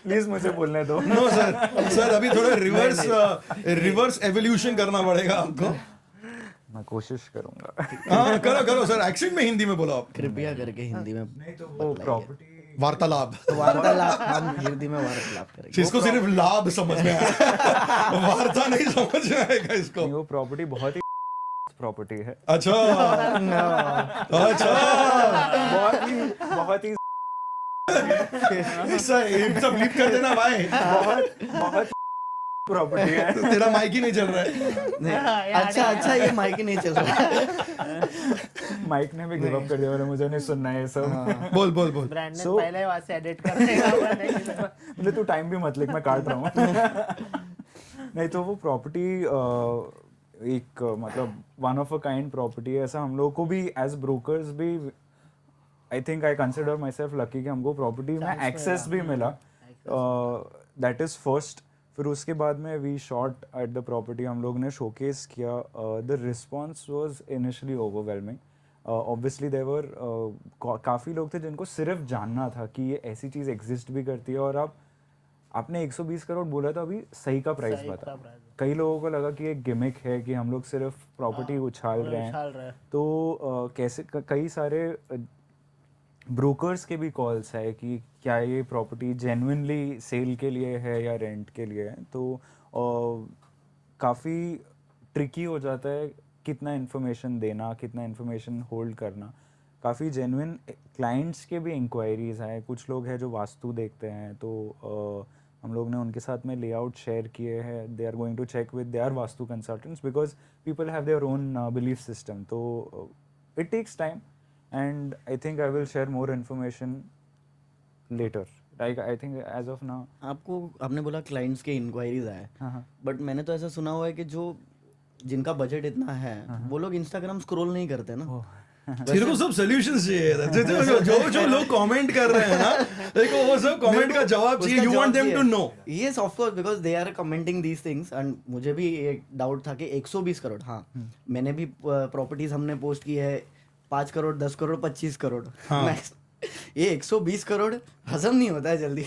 प्लीज मुझे बोलने दो. नो सर अभी थोड़ा रिवर्स एवोल्यूशन करना पड़ेगा आपको. मैं कोशिश करूंगा. हाँ, करो सर, एक्सेंट में हिंदी में बोलो आप, कृपया करके हिंदी में. नहीं तो वो प्रॉपर्टी वार्तालाप, हम हिंदी में वार्तालाप करेंगे. इसको सिर्फ लाभ समझ में आया, वार्ता नहीं समझ में आएगा इसको. वो प्रॉपर्टी बहुत ही प्रॉपर्टी है. अच्छा. बहुत ही सब ब्लीप कर देना भाई. बहुत प्रॉपर्टी है. तो तेरा माइक ही नहीं चल रहा है. अच्छा ये माइक ही नहीं चल रहा है. माइक ने भी गिव अप कर दिया, और मुझे नहीं सुनना है सब. बोल. ब्रांडन पहले वहां से एडिट कर देगा. मतलब तू टाइम भी मत लिख, मैं काट रहा हूँ. नहीं तो वो प्रॉपर्टी एक मतलब one of a kind property है. ऐसा हम लोग को भी एज ब्रोकर्स भी, I think I consider myself lucky कि हमको प्रॉपर्टी में एक्सेस भी मिला. That is first. फिर उसके बाद में we shot at the property, हम लोग ने शोकेस किया. The response was initially overwhelming. Obviously there काफ़ी लोग थे जिनको सिर्फ जानना था कि ये ऐसी चीज़ एग्जिस्ट भी करती है, और आपने 120 करोड़ बोला तो अभी सही का प्राइस बता. कई लोगों को लगा कि एक गिमिक है कि हम लोग सिर्फ प्रॉपर्टी उछाल रहे हैं. तो कैसे कई सारे ब्रोकर्स के भी कॉल्स है कि क्या ये प्रॉपर्टी जेन्युइनली सेल के लिए है या रेंट के लिए है. तो काफ़ी ट्रिकी हो जाता है कितना इन्फॉर्मेशन देना, कितना इन्फॉर्मेशन होल्ड करना. काफ़ी जेन्युइन क्लाइंट्स के भी इंक्वायरीज हैं. कुछ लोग हैं जो वास्तु देखते हैं, तो हम लोग ने उनके साथ में लेआउट शेयर किए हैं. They are going to check with their Vastu consultants because people have their own belief system. तो it takes time, and I think I will share more information later. Like I think as of now. आपने बोला clients के inquiries आए, but मैंने तो ऐसा सुना हुआ है कि जो जिनका बजट इतना है वो लोग इंस्टाग्राम स्क्रॉल नहीं करते ना. तेरे को सब सॉल्यूशंस चाहिए. जो लोग कमेंट कर रहे हैं ना, देखो वो सब कमेंट का जवाब चाहिए. You want them to know. Yes of course, because they are commenting these things. And मुझे भी एक डाउट था कि 120 करोड़, हाँ मैंने भी प्रॉपर्टीज हमने पोस्ट की है 5 करोड़ 10 करोड़ 25 करोड़. ये 120 करोड़ हजम नहीं होता है जल्दी.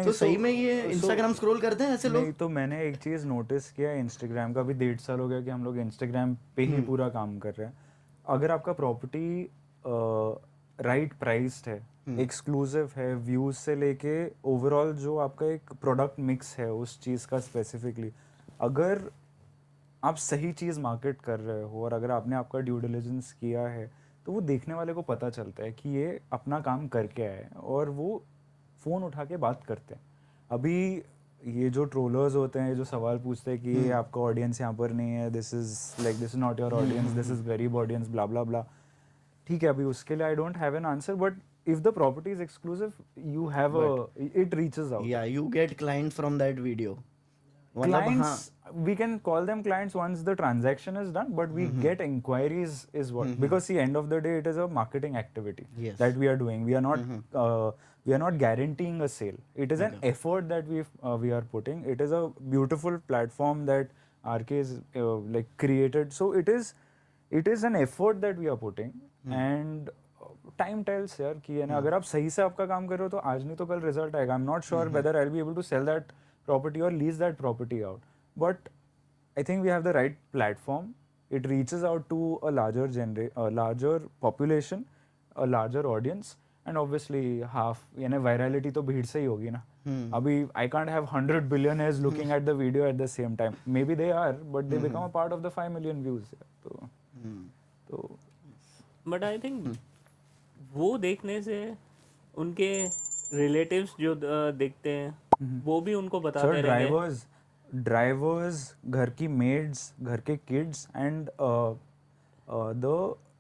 तो सही में ये इंस्टाग्राम स्क्रॉल करते हैं ऐसे लोग? नहीं, तो मैंने एक चीज़ नोटिस किया, इंस्टाग्राम का भी 1.5 साल हो गया कि हम लोग इंस्टाग्राम पे ही पूरा काम कर रहे हैं. अगर आपका प्रॉपर्टी राइट प्राइस्ड है, एक्सक्लूसिव है, व्यूज से लेके ओवरऑल जो आपका एक प्रोडक्ट मिक्स है उस चीज़ का स्पेसिफिकली, अगर आप सही चीज़ मार्केट कर रहे हो और अगर आपने आपका ड्यू डिलिजेंस किया है, तो वो देखने वाले को पता चलता है कि ये अपना काम करके आए और वो फ़ोन उठा के बात करते हैं. अभी ये जो ट्रोलर्स होते हैं जो सवाल पूछते हैं कि आपका ऑडियंस यहाँ पर नहीं है, this is not your audience, this is गरीब ऑडियंस, ब्ला ब्ला ब्ला. ठीक है, अभी उसके लिए I don't have an answer, but if the property is exclusive, you have it reaches out. Yeah, you get clients from that video. Clients, we can call them clients once the transaction is done, but we get inquiries is what, because the end of the day it is a marketing activity that we are doing. We are not guaranteeing a sale. It is an effort that we are putting. It is a beautiful platform that RK is like created. So it is an effort that we are putting, and time tells यार कि है ना, अगर आप सही से आपका काम कर रहे हो तो आज नहीं तो कल रिजल्ट आएगा. I am not sure whether I will be able to sell that property और lease that property out, but I think we have the right platform. It reaches out to a larger population, a larger audience, and obviously half यानी virality तो भीड़ से ही होगी ना. अभी I can't have 100 billionaires looking at the video at the same time. Maybe they are, but they become a part of the 5 million views. तो but I think वो देखने से उनके रिलेटिव्स जो देखते हैं वो भी उनको बताते रहेंगे. ड्राइवर्स, घर की मेड्स, घर के kids, and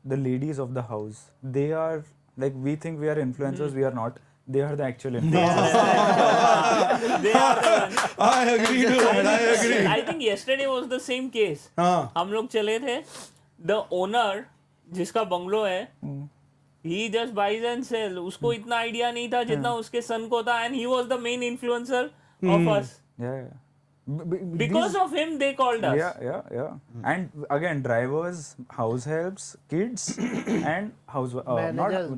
the ladies of the house, they are like, we think we are influencers, we are not. They are the actual influencers. I agree to that. I agree. I think yesterday was the same case. हम लोग चले थे, the owner जिसका bungalow है, he just buys and sell. उसको इतना idea नहीं था जितना उसके सन को था, and he was the main influencer of us. Yeah. Because of him, they called us. Yeah. And again, drivers, house helps, kids, and managers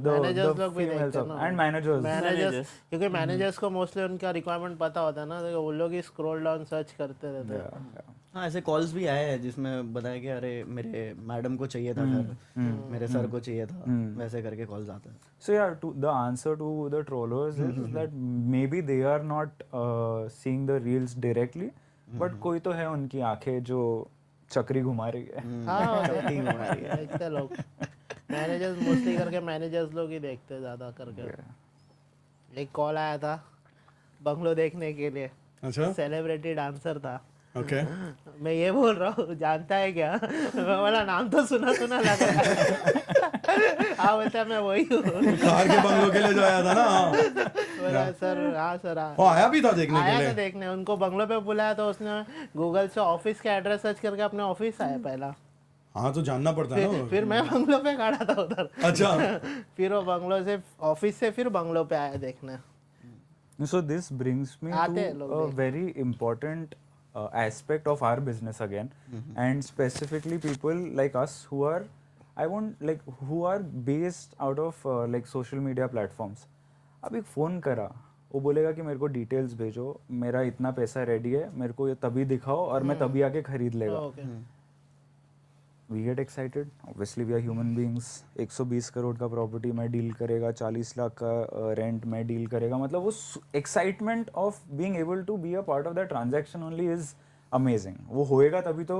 लोग भी देखते हैं ना, and managers. क्योंकि मैनेजर्स को मोस्टली उनका रिक्वायरमेंट पता होता है ना, तो वो लोग ही स्क्रॉल डाउन सर्च करते रहते हैं. हाँ, ऐसे कॉल्स भी आए हैं जिसमें बताया कि अरे मेरे मैडम को चाहिए था घर, मेरे सर को चाहिए था, वैसे करके कॉल्स आते हैं. So yeah, the answer to the trollers is that maybe they are not seeing the reels directly, but कोई तो है उनकी आंखें जो चक्री घुमा रही है. हाँ, चक्री घुमा रही है. देखते लोग मैनेजर्स मोस्टली करके मैनेजर्स लोग ही देखते हैं ज़्यादा करके. एक कॉल आया था बंगलो देखने के लिए. अच्छा, सेलिब्रिटी डांसर था. Okay. मैं ये बोल रहा हूँ, जानता है क्या? मैं बोला नाम तो सुना लगा. हाँ बोलता मैं वही हूँ. कार के बंगलों के लिए जो आया था ना. बोला सर, हाँ सर. आया भी था देखने के लिए. आया था देखने. उनको बंगलों पे बुलाया तो उसने गूगल से ऑफिस का एड्रेस सर्च करके अपने ऑफिस आया पहला. हाँ तो जानना पड़ता है ना. फिर मैं बंगलों पे खड़ा था उधर. अच्छा. फिर वो बंगलों से ऑफिस से फिर बंगलों पे आया देखने. So this brings me आते हैं to लोग a देख। very important aspect of our business again, and specifically people like us who are, I want like who are based out of like social media platforms. अब एक phone करा, वो बोलेगा कि मेरे को डिटेल्स भेजो, मेरा इतना पैसा रेडी है, मेरे को ये तभी दिखाओ और मैं तभी आके खरीद लेगा. Okay. We get excited. Obviously we are human beings. 120 crore का प्रॉपर्टी मैं डील करेगा, 40 लाख का रेंट मैं डील करेगा. मतलब वो excitement of being able to be a part of the transaction only is amazing. वो होएगा तभी तो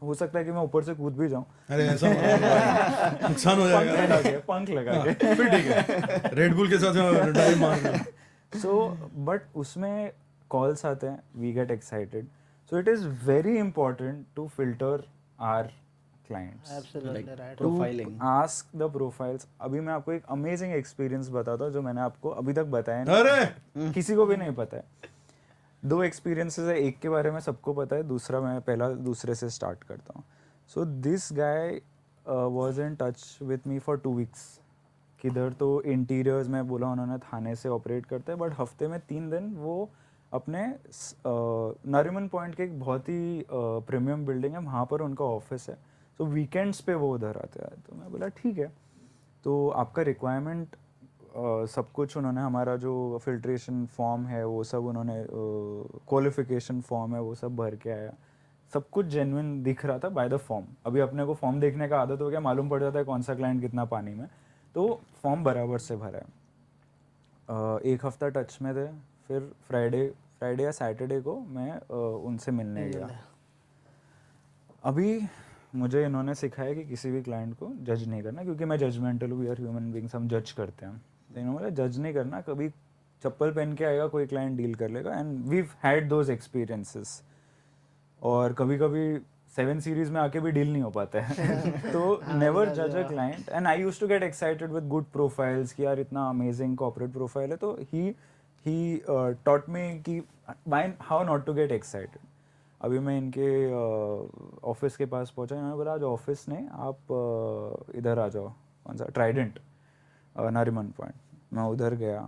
हो सकता है कि मैं ऊपर से कूद भी जाऊं. अरे ऐसा नुकसान हो जाएगा. पंख लगा के फिर ठीक है, रेड बुल के साथ डाइव मारना. So but उसमें कॉल्स आते हैं, we get excited. So it is very important to filter our clients. Absolutely right. Profiling. To ask the profiles. अभी मैं आपको एक amazing experience बताता हूँ जो मैंने आपको अभी तक बताया नहीं. अरे किसी को भी नहीं पता है. 2 experiences है, एक के बारे में सबको पता है, दूसरा मैं पहला दूसरे से start करता हूँ. So this guy was in touch with me for 2 weeks. किधर तो इंटीरियर्स में बोला उन्होंने थाने से ऑपरेट करते हैं, बट हफ्ते में 3 दिन वो अपने नरीमन पॉइंट के एक बहुत ही प्रीमियम बिल्डिंग है, वहाँ पर उनका ऑफिस है. तो वीकेंड्स पे वो उधर आते हैं. तो मैं बोला ठीक है, तो आपका रिक्वायरमेंट सब कुछ उन्होंने, हमारा जो फिल्ट्रेशन फॉर्म है वो सब उन्होंने, क्वालिफिकेशन फॉर्म है वो सब भर के आया. सब कुछ जेन्युइन दिख रहा था बाय द फॉर्म. अभी अपने को फॉर्म देखने का आदत हो गया, मालूम पड़ जाता है कौन सा क्लाइंट कितना पानी में. तो फॉर्म बराबर से भरा है. 1 हफ्ता टच में थे. फिर फ्राइडे या सैटरडे को मैं उनसे मिलने गया. अभी मुझे इन्होंने सिखाया कि किसी भी क्लाइंट को जज नहीं करना, क्योंकि मैं जजमेंटल हूँ. वी आर ह्यूमन बीइंग्स, हम जज करते हैं. तो इन्होंने जज नहीं करना, कभी चप्पल पहन के आएगा कोई क्लाइंट डील कर लेगा. And we had those experiences. और कभी कभी 7 सीरीज में आके भी डील नहीं हो पाता है. तो नेवर जज a client. And I used to get excited with good profiles कि यार इतना अमेजिंग कॉर्पोरेट प्रोफाइल है. तो ही टॉट मी कि how not to get excited. अभी मैं इनके ऑफिस के पास पहुंचा. मैंने बोला आज ऑफिस नहीं, आप इधर आ जाओ. कौन सा? Trident, Nariman Point. मैं उधर गया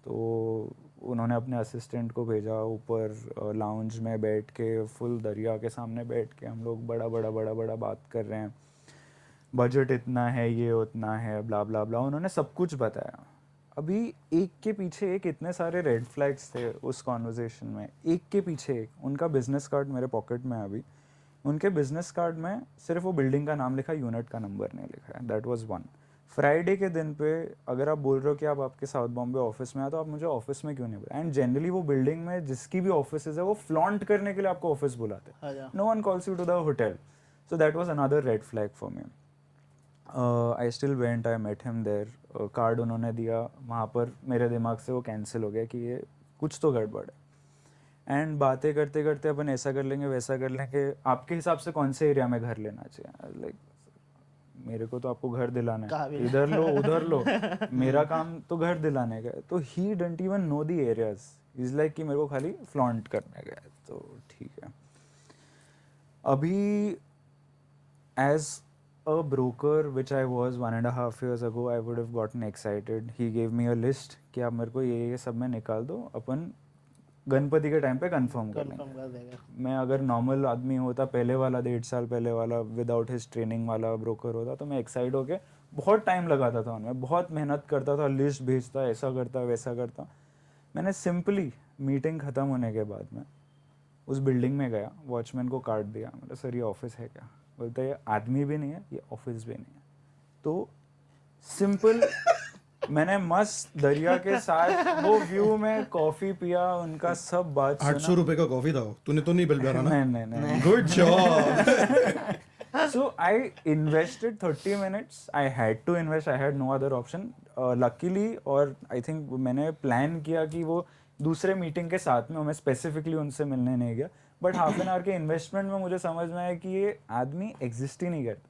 तो उन्होंने अपने असिस्टेंट को भेजा ऊपर लाउंज में बैठ के, फुल दरिया के सामने बैठ के हम लोग बड़ा बात कर रहे हैं. बजट इतना है, ये उतना है, ब्ला ब्ला ब्ला. उन्होंने सब कुछ बताया. अभी एक के पीछे एक इतने सारे रेड फ्लैग्स थे उस कॉन्वर्जेशन में, एक के पीछे एक. उनका बिजनेस कार्ड मेरे पॉकेट में है अभी. उनके बिजनेस कार्ड में सिर्फ वो बिल्डिंग का नाम लिखा, यूनिट का नंबर नहीं लिखा है. That was one. फ्राइडे के दिन पे अगर आप बोल रहे हो कि आप आपके साउथ बॉम्बे ऑफिस में आए, तो आप मुझे ऑफिस में क्यों नहीं बुलाए? एंड जनरली वो बिल्डिंग में जिसकी भी ऑफिस है वो फ्लॉन्ट करने के लिए आपको ऑफिस बुलाते हैं. No one calls you to the hotel. So that was another red flag for me. I still went, I met him there. Card उन्होंने दिया, वहाँ पर मेरे दिमाग से वो कैंसिल हो गया कि ये कुछ तो गड़बड़ है. एंड बातें करते करते अपन ऐसा कर लेंगे वैसा कर लेंगे, आपके हिसाब से कौन से एरिया में घर लेना चाहिए? लाइक मेरे को तो आपको घर दिलाना है, इधर लो उधर लो. मेरा काम तो घर दिलाने का है. तो ही don't even know the areas. Is like कि मेरे को खाली फ्लॉन्ट करने का है. तो ठीक है. अभी as a broker which I was 1.5 years ago, I would have gotten excited. He gave me a list कि आप मेरे को ये सब में निकाल दो, अपन गणपति के टाइम पे कंफर्म कर लेंगे. मैं अगर नॉर्मल आदमी होता, पहले वाला 1.5 साल पहले वाला विदाउट हिज ट्रेनिंग वाला ब्रोकर होता, तो मैं एक्साइट होके बहुत टाइम लगाता था उनमें, बहुत मेहनत करता था, लिस्ट भेजता, ऐसा करता वैसा करता. मैंने सिंपली मीटिंग ख़त्म होने के बाद में उस बिल्डिंग में गया, वॉचमैन को कार्ड दिया. मतलब सर ये ऑफिस है क्या? बोलता है ये आदमी भी नहीं है, ये ऑफिस भी नहीं है. तो सिंपल मैंने मस्त दरिया के साथ वो व्यू में कॉफी पिया, उनका सब बात सुना. 800 रुपए का कॉफी था वो, तूने तो नहीं बिल भरा ना? नहीं. Good job. So I invested 30 minutes. I had to invest. I had no other option. Luckily, और I think मैंने प्लान किया कि वो दूसरे मीटिंग के साथ में मैं स्पेसिफिकली उनसे मिलने नहीं गया. बट हाफ एन आवर के इन्वेस्टमेंट में मुझे समझ में आया कि ये आदमी एग्जिस्ट ही नहीं करता.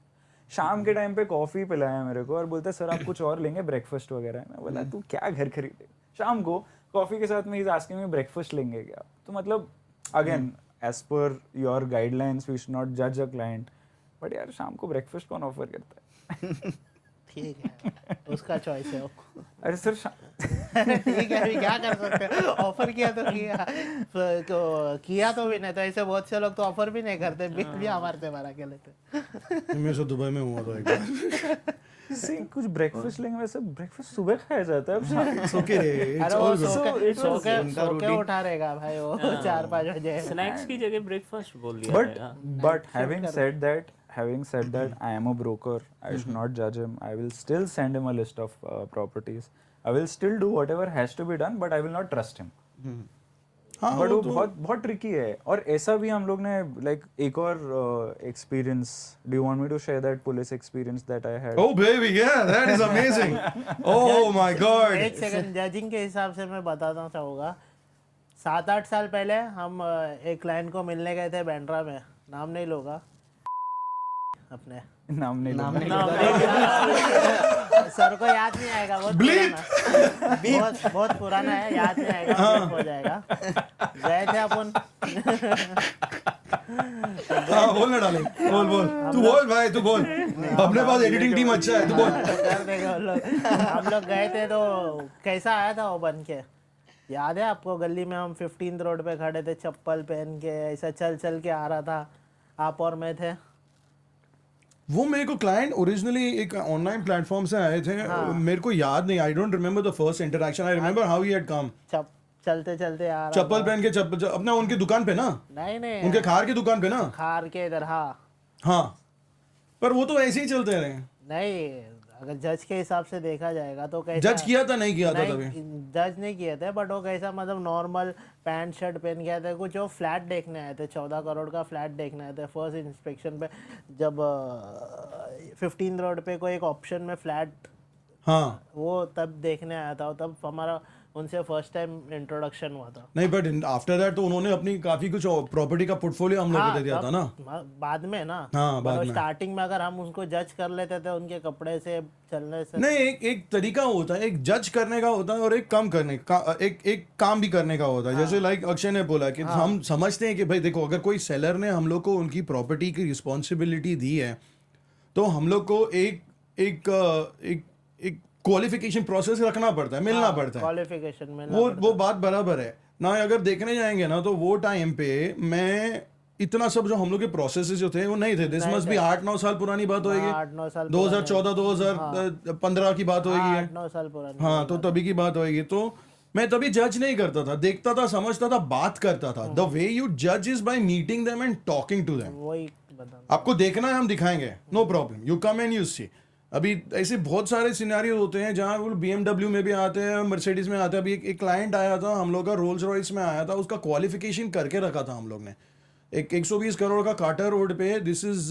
शाम के टाइम पे कॉफ़ी पिलाया मेरे को और बोलते सर आप कुछ और लेंगे ब्रेकफास्ट वगैरह. मैं बोला तू क्या घर खरीदे? शाम को कॉफ़ी के साथ में इज आस्किंग मी ब्रेकफास्ट लेंगे क्या? तो मतलब again as per your guidelines we should not जज अ क्लाइंट. बट यार शाम को ब्रेकफास्ट कौन ऑफर करता है? ठीक है, उसका चॉइस है वो। अरे सर ठीक है, अभी क्या कर सकते हैं, ऑफर किया तो किया तो भी नहीं, तो ऐसे बहुत से लोग तो ऑफर भी नहीं करते, बिल भी हमारे से भरा के लेते। मैं तो दुबई में हुआ था एक बार। कुछ ब्रेकफास्ट लेंगे, वैसे ब्रेकफास्ट सुबह खाया जाता है। It's okay रे, it's अरे वो all good. सो के उठा रहेगा भाई वो 4-5 बजे। स्नैक्स की जगह ब्रेकफास्ट बोल दिया है। But having said that, I am a broker. I should not judge him. I will still send him a list of properties. I will still do whatever has to be done, but I will not trust him. हाँ, but वो तो- बहुत tricky है। और ऐसा भी हम लोग ने लाइक एक और experience, do you want me to share that police experience that I had? Oh baby, yeah, that is amazing. Oh my God. एक सेकंड, जजिंग के हिसाब से मैं बताना चाहूँगा। 7-8 साल पहले हम एक क्लाइंट को मिलने गए थे बांद्रा में, नाम नहीं लूँगा अपने, नाम नहीं सर को याद नहीं आएगा, बहुत पुराना है, याद नहीं आएगा, bleep हो जाएगा। गए थे अपन। हाँ बोल ना डाले, बोल तू बोल भाई, तू बोल, अपने पास एडिटिंग टीम अच्छा है, तू बोल। कर देंगे हम लोग गए थे तो कैसा आया था वो बन के, याद है आपको? गली में हम 15 रोड पे खड़े थे, चप्पल पहन के ऐसा चल के आ रहा था, आप और मैं थे। वो मेरे को क्लाइंट ओरिजिनली एक ऑनलाइन प्लेटफॉर्म से आए थे, मेरे को याद नहीं, I don't remember the first interaction, I remember how he had come. चलते आ रहा, चप्पल पहन के, चप्पल अपना उनकी दुकान पे ना, नहीं उनके खार की दुकान पे ना, खार के इधर, हाँ, पर वो तो ऐसे ही चलते रहे। नहीं, अगर जज के हिसाब से देखा जाएगा तो कैसा, जज किया था नहीं किया था तभी? जज नहीं किए थे, बट वो कैसा मतलब नॉर्मल पैंट शर्ट पहन के आए थे, कुछ वो फ्लैट देखने आए थे, 14 करोड़ का फ्लैट देखने आए थे फर्स्ट इंस्पेक्शन पे, जब 15 रोड पे कोई एक ऑप्शन में फ्लैट, हाँ वो तब देखने आया था, तब हमारा उनसे फर्स्ट टाइम इंट्रोडक्शन हुआ था। नहीं, बट आफ्टर दैट तो उन्होंने अपनी काफी कुछ प्रॉपर्टी का पोर्टफोलियो हम लोग को दे दिया था ना, बाद में ना। हाँ, बाद में। स्टार्टिंग में अगर हम उसको जज कर लेते थे उनके कपड़े से, चलने से, नहीं, एक तरीका होता है, एक जज करने का होता है और एक कम करने का, एक काम भी करने का होता है। जैसे लाइक अक्षय ने बोला कि हम समझते हैं कि भाई देखो, अगर कोई सेलर ने हम लोग को उनकी प्रॉपर्टी की रिस्पॉन्सिबिलिटी दी है, तो हम लोग को एक क्वालिफिकेशन प्रोसेस रखना पड़ता है, मिलना पड़ता है, क्वालिफिकेशन में वो बात बराबर है ना। अगर देखने जाएंगे ना, तो वो टाइम पे मैं इतना सब जो हम लोग के प्रोसेसेस जो थे वो नहीं थे। दिस मस्ट बी 8-9 साल पुरानी बात होगी, 8-9 साल 2014 2015 की बात होगी, 8-9 साल पुरानी। हाँ, तो तभी की बात होगी। तो मैं तभी जज नहीं करता था, देखता था, समझता था, बात करता था। द वे यू जज is by meeting them and talking to them. वही बताना, आपको देखना है, हम दिखाएंगे, no problem, you come and you see. अभी ऐसे बहुत सारे सिनेरियो होते हैं जहाँ वो BMW में भी आते हैं, मर्सिडीज में आते हैं। अभी एक क्लाइंट आया था हम लोग का, रोल्स रॉयस में आया था, उसका क्वालिफिकेशन करके रखा था हम लोग ने। एक 120 करोड़ का कार्टर रोड पे, दिस इज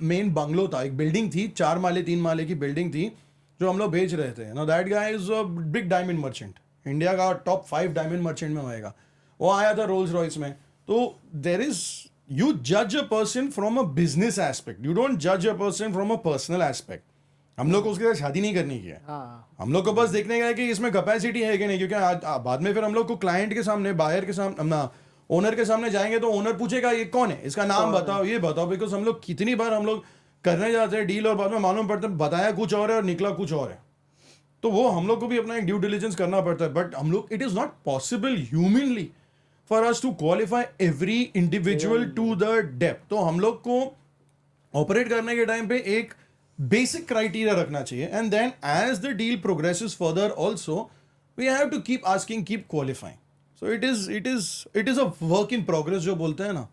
मेन बंगलो था, एक बिल्डिंग थी, 4 माले 3 माले की बिल्डिंग थी, जो हम लोग बेच रहे थे ना। That guy is a big diamond merchant, India का टॉप 5 डायमंड मर्चेंट में होएगा। वो आया था रोल्स रॉयस में। तो there is, you judge a person from a business aspect, you don't judge a person from a personal aspect. हम लोग को उसके साथ शादी नहीं करनी है, हम लोग को बस देखने का है कि इसमें कैपेसिटी है कि नहीं। क्योंकि बाद में फिर हम लोग को क्लाइंट के सामने, बायर के सामने, अपना ओनर के सामने जाएंगे तो ओनर पूछेगा ये कौन है, इसका नाम बताओ, ये बताओ। बिकॉज हम लोग कितनी बार हम लोग करने जाते हैं डील और बाद में मालूम पड़ता है बताया कुछ और है और निकला कुछ और है। तो वो हम लोग को भी अपना एक ड्यू डिलिजेंस करना पड़ता है। बट हम लोग, it is not possible humanly for us to qualify every individual to the depth. तो हम लोग को ऑपरेट करने के टाइम पे एक बेसिक क्राइटेरिया रखना चाहिए, and then as the deal progresses further also we have to keep asking, keep qualifying. So it is a work in progress जो बोलते हैं ना,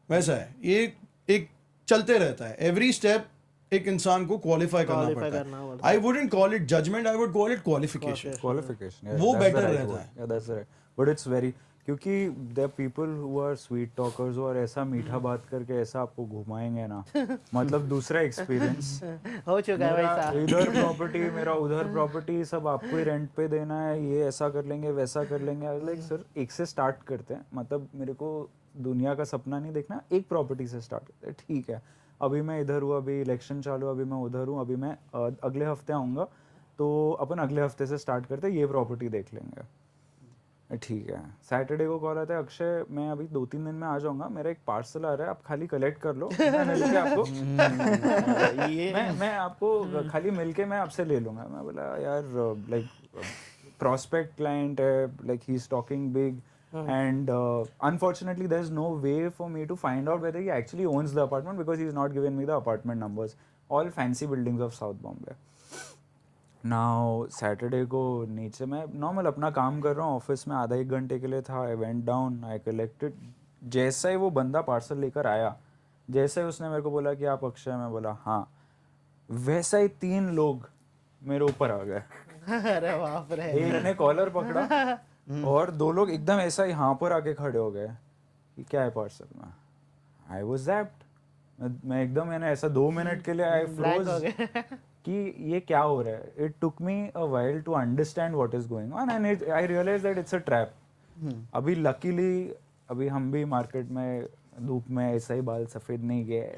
वैसा है। ये एक चलते रहता है, एवरी स्टेप एक इंसान को क्वालिफाई करना पड़ता है। I wouldn't call it judgement, I would call it qualification. वो बेटर रहता है। बट इट्स वेरी, क्योंकि there are people who are sweet talkers और ऐसा मीठा बात करके ऐसा आपको घुमाएंगे ना, मतलब दूसरा एक्सपीरियंस हो चुका है वैसा। इधर प्रॉपर्टी मेरा, उधर प्रॉपर्टी, सब आपको ही रेंट पे देना है, ये ऐसा कर लेंगे, वैसा कर लेंगे। लाइक सर, एक से स्टार्ट करते हैं, मतलब मेरे को दुनिया का सपना नहीं देखना, एक प्रॉपर्टी से स्टार्ट करते हैं। ठीक है, अभी मैं इधर हूँ, अभी इलेक्शन चालू, अभी मैं उधर हूँ, अभी मैं अगले हफ्ते आऊँगा, तो अपन अगले हफ्ते से स्टार्ट करते हैं, ये प्रॉपर्टी देख लेंगे। ठीक है, सैटरडे को कॉल आता है, अक्षय मैं अभी 2-3 दिन में आ जाऊंगा, मेरा एक पार्सल आ रहा है, आप खाली कलेक्ट कर लो, मैं मिलके आपको मैं आपको खाली मिलके मैं आपसे ले लूंगा. मैं बोला यार like prospect client like he's talking big and unfortunately there's no way for me to find out whether he actually owns the apartment because he's not given me the apartment numbers, all fancy buildings of South Bombay. Now Saturday को नीचे मैं normal अपना काम कर रहा हूँ, office में आधा 1 घंटे के लिए था. I went down, I collected. जैसा ही वो बंदा पार्सल लेकर आया, जैसे ही उसने मेरे को बोला कि आप अक्षय, मैं बोला हाँ, वैसा ही 3 लोग मेरे ऊपर आ गए. अरे बाप रे. एक ने कॉलर पकड़ा और 2 लोग एकदम ऐसा ही यहाँ पर आके खड़े हो गए कि क्या है पार्सल में. I was zapped. मैं एकदम मैंने ऐसा 2 मिनट के लिए आई फ्रोज कि ये क्या हो रहा है. It took me a while to understand what is going on and I realise that it's a trap. अभी लकीली अभी हम भी मार्केट में धूप में ऐसा ही बाल सफ़ेद नहीं गए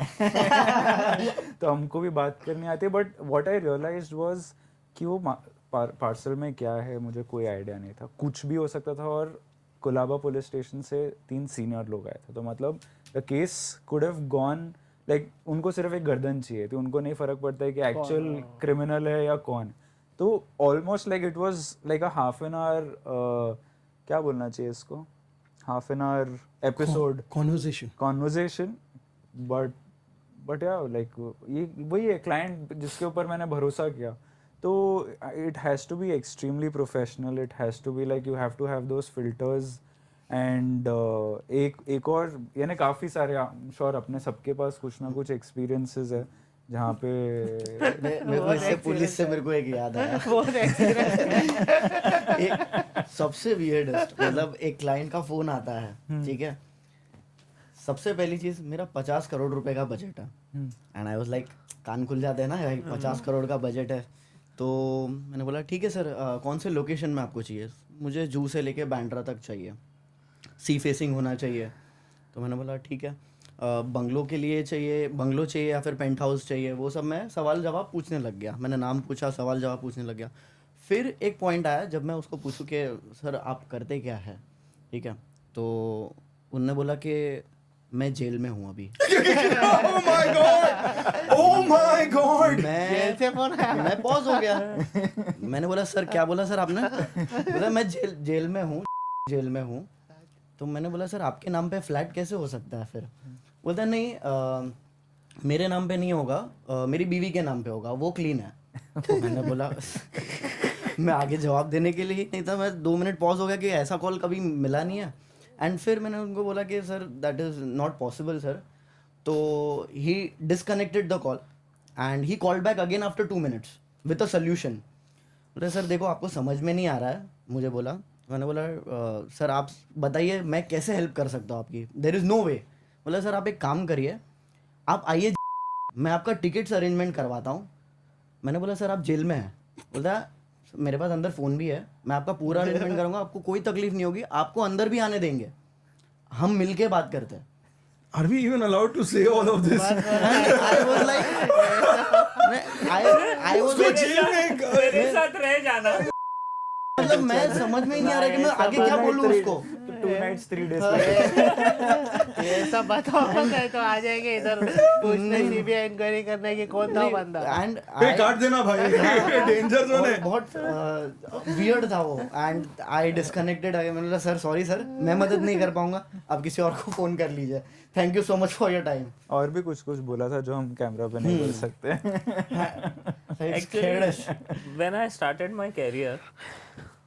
तो हमको भी बात करनी आती है. But what I realised was कि वो पार्सल में क्या है मुझे कोई आइडिया नहीं था. कुछ भी हो सकता था. और कोलाबा पुलिस स्टेशन से 3 सीनियर लोग आए थे, तो मतलब the case could have gone like उनको सिर्फ एक गर्दन चाहिए थी, उनको नहीं फ़र्क पड़ता है कि एक्चुअल क्रिमिनल है या कौन. तो almost like it was like a half an hour क्या बोलना चाहिए इसको, half an hour episode conversation. But या लाइक ये वही है क्लाइंट जिसके ऊपर मैंने भरोसा किया. तो it has to be extremely professional, it has to be like you have to have those filters and एक और यानी काफ़ी सारे श्योर अपने सबके पास कुछ ना कुछ एक्सपीरियंसेस है जहाँ पे मेरे को इससे पुलिस से मेरे को एक याद आया. एक सबसे वियर्डेस्ट मतलब एक क्लाइंट का फोन आता है, ठीक है. सबसे पहली चीज मेरा 50 करोड़ रुपए का बजट है एंड आई वाज लाइक कान खुल जाते हैं ना भाई, 50 करोड़ का बजट है. तो मैंने बोला ठीक है सर, कौन से लोकेशन में आपको चाहिए. मुझे जू से लेके बांद्रा तक चाहिए, सी फेसिंग होना चाहिए. तो मैंने बोला ठीक है, बंगलो के लिए चाहिए, बंगलो चाहिए या फिर पेंट हाउस चाहिए. वो सब मैं सवाल जवाब पूछने लग गया. मैंने नाम पूछा, सवाल जवाब पूछने लग गया. फिर एक पॉइंट आया जब मैं उसको पूछूं कि सर आप करते क्या है, ठीक है. तो उनने बोला कि मैं जेल में हूँ अभी. Oh my God! मैं पॉज हो गया. मैंने बोला सर क्या बोला सर आपने. बोला मैं जेल में हूँ. तो मैंने बोला सर आपके नाम पे फ्लैट कैसे हो सकता है. फिर बोलता नहीं मेरे नाम पे नहीं होगा, मेरी बीवी के नाम पे होगा, वो क्लीन है. तो मैंने बोला मैं आगे जवाब देने के लिए ही नहीं था. मैं 2 मिनट पॉज हो गया कि ऐसा कॉल कभी मिला नहीं है. एंड फिर मैंने उनको बोला कि sir that is not possible sir. तो he disconnected the call and he called back again after 2 minutes with a solution. बोले सर देखो आपको समझ में नहीं आ रहा है. मुझे बोला, मैंने बोला सर आप बताइए मैं कैसे हेल्प कर सकता हूँ आपकी. देयर इज़ नो वे. बोला सर आप एक काम करिए, आप आइए मैं आपका टिकट्स अरेंजमेंट करवाता हूँ. मैंने बोला सर आप जेल में हैं. बोलता मेरे पास अंदर फ़ोन भी है, मैं आपका पूरा अरेंजमेंट करूँगा, आपको कोई तकलीफ नहीं होगी, आपको अंदर भी आने देंगे, हम मिलके बात करते हैं. Are we even allowed to say all of this? I was like, I was like, मेरे साथ रह जाना. मतलब मैं समझ में ही नहीं आ रहा कि मैं आगे क्या बोलूं उसको. 2 nights 3 days ये सब बताओ तो आ जाएंगे इधर पूछने, सीबीआई इंक्वायरी करने की कौन था बंदा. एंड काट देना भाई, डेंजर जोन है. बहुत वियर्ड था वो. And I disconnected. मैंने बोला सर सॉरी सर, मैं मदद नहीं कर पाऊंगा, आप किसी और को फोन कर लीजिए. Thank you so much for your time. और भी कुछ बोला था जो हम कैमरा पे नहीं बोल सकते. Actually, when I started my career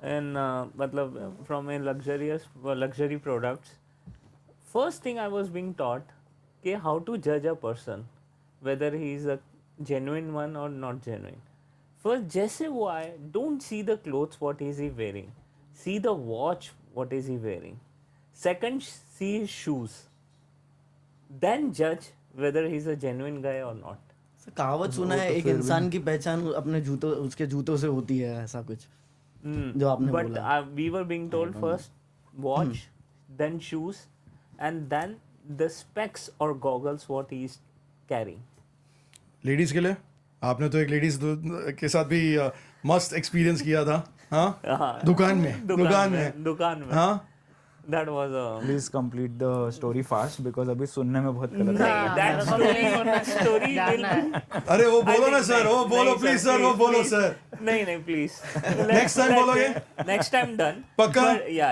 in मतलब from a luxury products, first thing I was being taught कि how to judge a person whether he is a genuine one or not genuine. First जैसे वो आए, don't see the clothes what is he wearing, see the watch what is he wearing. Second, see his shoes, then judge whether he is a genuine guy or not. कहावत सुना है, एक इंसान की पहचान अपने जूतों, उसके जूतों से होती है, ऐसा कुछ जो आपने बोला. But we were being told first watch, then shoes, and then the specs or goggles what he is carrying. Ladies के लिए आपने तो एक लेडीज के साथ भी मस्त एक्सपीरियंस किया था. हाँ, दुकान में. हाँ, That was a Please complete the story fast because अभी सुनने में बहुत गलत है. that story will अरे वो बोलो ना think सर, वो बोलो नहीं, प्लीज sir, सर, वो please, बोलो please. सर. नहीं प्लीज Next time बोलोगे? नेक्स्ट टाइम डन पक्का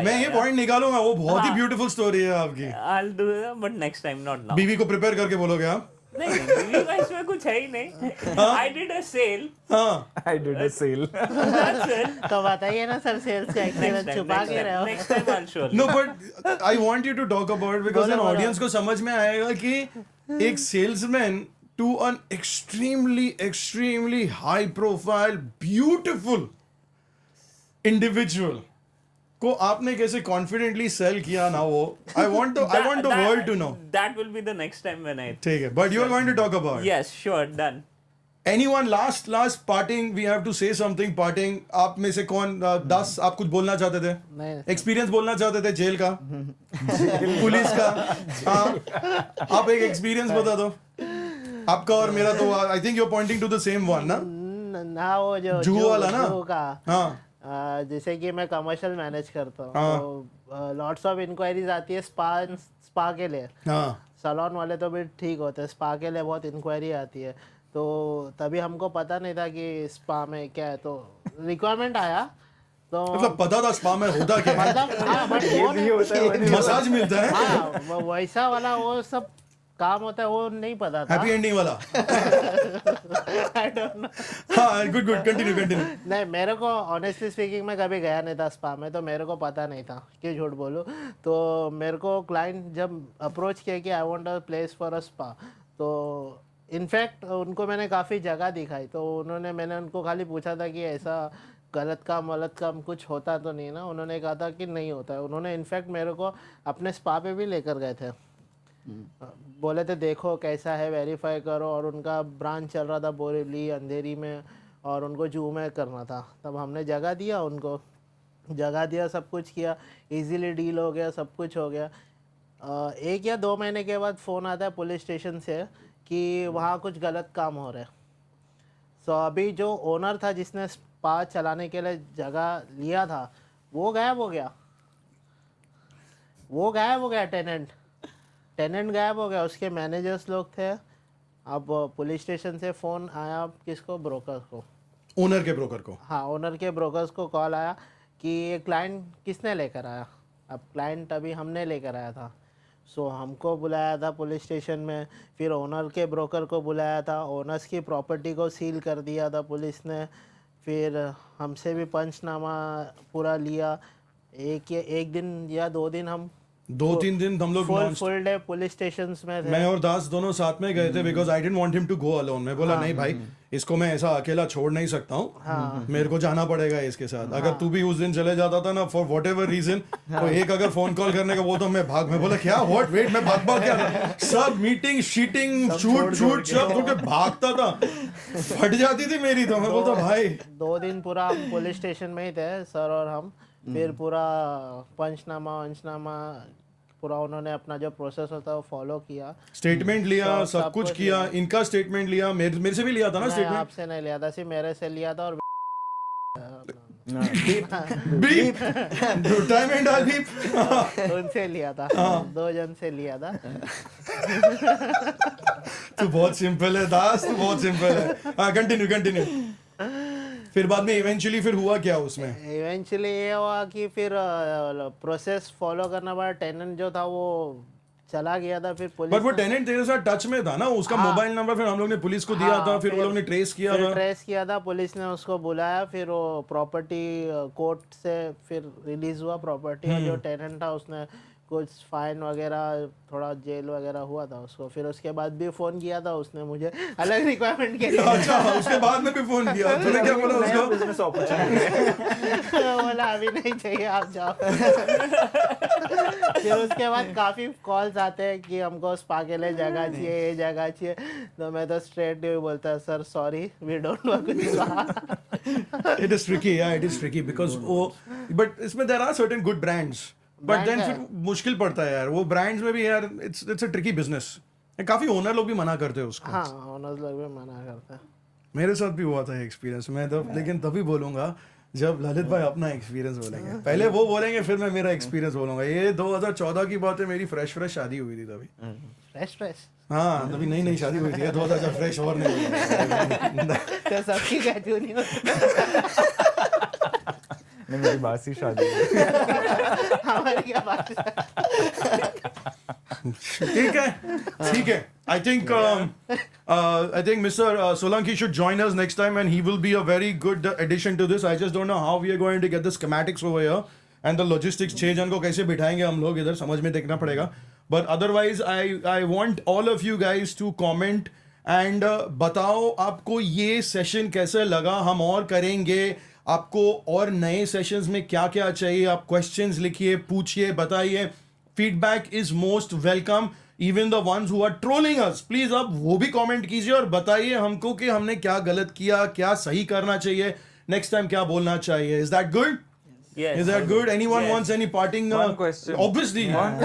मैं ये पॉइंट निकालूंगा. वो बहुत ही ब्यूटीफुल स्टोरी है आपकी. I'll do it but next time not now. बीवी को प्रिपेयर करके बोलोगे आप. नहीं बीवी का इसमें कुछ है ही नहीं. I did a sale. हाँ, I did a sale. That's it. तो बताइए ना सर, सेल्स का एक्सपीरियंस छुपा के रहे हो. Next time I'll show you. no but I want you to talk about it because an audience को समझ में आएगा कि एक salesman to an extremely high profile beautiful individual को आपने कैसे confidently sell किया ना वो. I want the world to know. That will be the next time when I. ठीक है, but you are going to talk about it. Yes, sure, done. Anyone last parting, we have to say something parting. आप में से कौन 10 आप कुछ बोलना चाहते थे? नहीं. एक्सपीरियंस बोलना चाहते थे जेल का, पुलिस का. हाँ, आप एक एक्सपीरियंस बता दो आपका और मेरा. तो I think you are pointing to the same one ना. ना वो जो जू वाला ना. जू का. हाँ, जैसे कि मैं कमर्शियल मैनेज करता हूँ, तो लॉट्स ऑफ इंक्वायरीज आती है स्पा के लिए. हाँ, सैलून वाले तो भी ठीक होते हैं, स्पा के लिए बहुत इंक्वायरी आती है. तो तभी हमको पता नहीं था कि स्पा में क्या है, तो रिक्वायरमेंट आया. तो मतलब पता था स्पा में होता क्या है? मतलब हाँ, बट वो नहीं, मसाज मिलता है. हाँ, वैसा वाला वो सब काम होता है वो नहीं पता था. हैप्पी एंडिंग वाला. I don't know. हाँ, गुड कंटिन्यू. नहीं, मेरे को ऑनेस्टली स्पीकिंग मैं कभी गया नहीं था स्पा में, तो मेरे को पता नहीं था, क्यों झूठ बोलूँ. तो मेरे को क्लाइंट जब अप्रोच किया कि I want a place for a spa, तो इनफैक्ट उनको मैंने काफ़ी जगह दिखाई. तो मैंने उनको खाली पूछा था कि ऐसा गलत काम कुछ होता तो नहीं ना. उन्होंने कहा था कि नहीं होता है. उन्होंने इनफैक्ट मेरे को अपने स्पा पे भी लेकर गए थे. बोले थे देखो कैसा है, वेरीफाई करो. और उनका ब्रांच चल रहा था बोरीवली, अंधेरी में, और उनको जू में करना था. तब हमने जगह दिया, उनको जगह दिया, सब कुछ किया, इजीली डील हो गया, सब कुछ हो गया. 1 या 2 महीने के बाद फ़ोन आता है पुलिस स्टेशन से कि वहाँ कुछ गलत काम हो रहा है. सो अभी जो ओनर था जिसने स्पा चलाने के लिए जगह लिया था, वो गायब हो गया. टेनेंट गायब हो गया. उसके मैनेजर्स लोग थे. अब पुलिस स्टेशन से फ़ोन आया किसको, ब्रोकर को, ओनर के ब्रोकर को. हाँ, ओनर के ब्रोकर्स को कॉल आया कि ये क्लाइंट किसने लेकर आया. अब क्लाइंट अभी हमने लेकर आया था. सो हमको बुलाया था पुलिस स्टेशन में, फिर ओनर के ब्रोकर को बुलाया था. ओनर्स की प्रॉपर्टी को सील कर दिया था पुलिस ने. फिर हमसे भी पंचनामा पूरा लिया. एक दिन या 2 दिन हम 2-3 दिन हम लोग फुल डे पुलिस स्टेशन में थे. मैं और दास दोनों साथ में गए थे because I didn't want him to go alone. मैं बोला नहीं भाई, इसको मैं ऐसा अकेला छोड़ नहीं सकता हूँ. मेरे को जाना पड़ेगा इसके साथ. अगर तू भी उस दिन चले जाता था ना फॉर वॉट एवर रीजन, तो एक अगर फोन कॉल करने का वो तो मैं बोला क्या व्हाट वेट मैं भाग क्या था. सब मीटिंग शीटिंग शूट सब छोड़ के भागता था. फट जाती थी मेरी. तो मैं बोलता भाई 2 दिन पूरा हम पुलिस स्टेशन में ही थे सर और हम. फिर पूरा पंचनामा पूरा उन्होंने अपना जो प्रोसेस होता है वो फॉलो किया. स्टेटमेंट लिया, सब कुछ किया. इनका स्टेटमेंट लिया, मेरे से भी लिया था ना स्टेटमेंट. आपसे नहीं लिया था, सिर्फ मेरे से लिया था. और beep time and I beep उनसे लिया था. 2 जन से लिया था. तू बहुत सिंपल है दास, तू बहुत सिंपल है. हाँ, कंटिन्यू. फिर बाद में इवेंचुअली फिर हुआ क्या उसमें? इवेंचुअली ये हुआ कि फिर प्रोसेस फॉलो करना पड़ा. टेनेंट जो था वो चला गया था. फिर पुलिस, बट वो टेनेंट तेरे साथ टच में था ना, उसका मोबाइल नंबर फिर हम लोग ने पुलिस को दिया था. फिर वो लोग ने ट्रेस किया था. पुलिस ने उसको बुलाया. फिर वो प्रॉपर्टी कोर्ट से फिर रिलीज हुआ प्रॉपर्टी. और जो टेनेंट था उसने कुछ फाइन वगैरह, थोड़ा जेल वगैरह हुआ था उसको. फिर उसके बाद भी फ़ोन किया था उसने मुझे अलग रिक्वायरमेंट के लिए. अच्छा, उसके बाद में भी फोन किया. तूने क्या बोला उसको? Business opportunity. बोला अभी नहीं चाहिए, आप जाओ. फिर उसके बाद काफ़ी कॉल्स आते हैं कि हमको स्पा के लिए जगह चाहिए, ये जगह चाहिए. तो मैं तो स्ट्रेट बोलता sir sorry we don't work with spa. It is tricky because वो, but इसमें there are certain good brands. But then फिर मुश्किल पड़ता है यार वो ब्रांड्स में भी यार. It's a tricky business. काफी ओनर लोग भी मना करते हैं उसको. हाँ, ओनर्स लोग भी मना करते हैं. मेरे साथ भी हुआ था एक्सपीरियंस, मैं तब लेकिन तभी बोलूंगा जब ललित भाई अपना एक्सपीरियंस बोलेंगे, पहले वो बोलेंगे फिर मैं मेरा एक्सपीरियंस बोलूंगा। ये 2014 की बात है, मेरी फ्रेश शादी हुई थी तभी। फ्रेश हाँ तभी नई शादी हुई थी, 2000 फ्रेश और नहीं हुई। तो सबकी क्या क्यों नहीं होती? नहीं, मेरी बासी शादी हमारी क्या बात है? ठीक है I think Mr. Solanki should join us next time, and he will be a very good addition to this. I just don't know how we are going to get the schematics over here and the logistics. 6 जन को कैसे बिठाएंगे हम लोग इधर, समझ में देखना पड़ेगा. But otherwise, I want all of you guys to comment and बताओ आपको ये सेशन कैसे लगा. हम और करेंगे, आपको और नए सेशंस में क्या क्या चाहिए, आप क्वेश्चंस लिखिए, पूछिए, बताइए. Feedback is most welcome. Even the ones who are trolling us, please आप वो भी कमेंट कीजिए और बताइए हमको कि हमने क्या गलत किया, क्या सही करना चाहिए, नेक्स्ट टाइम क्या बोलना चाहिए. Is that good? Yes. Is that good? Anyone wants any parting? One question. Obviously. One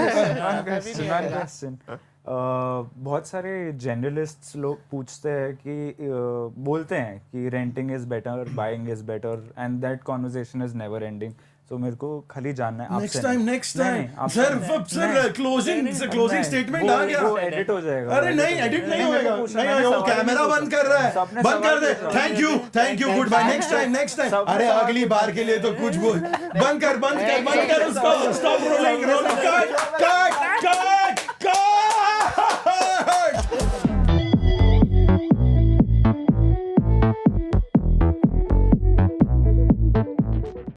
question. बहुत सारे जनरलिस्ट्स लोग पूछते हैं कि बोलते हैं कि renting is better, buying is better, and that conversation is never ending. तो मेरे को खाली जानना है next time sir closing statement आ गया. वो एडिट हो जाएगा. अरे नहीं, एडिट नहीं होएगा. नहीं, वो कैमरा बंद कर रहा है, बंद कर दे. Thank you goodbye. Next time. अरे अगली बार के लिए तो कुछ बोल. बंद कर उसको. Stop rolling.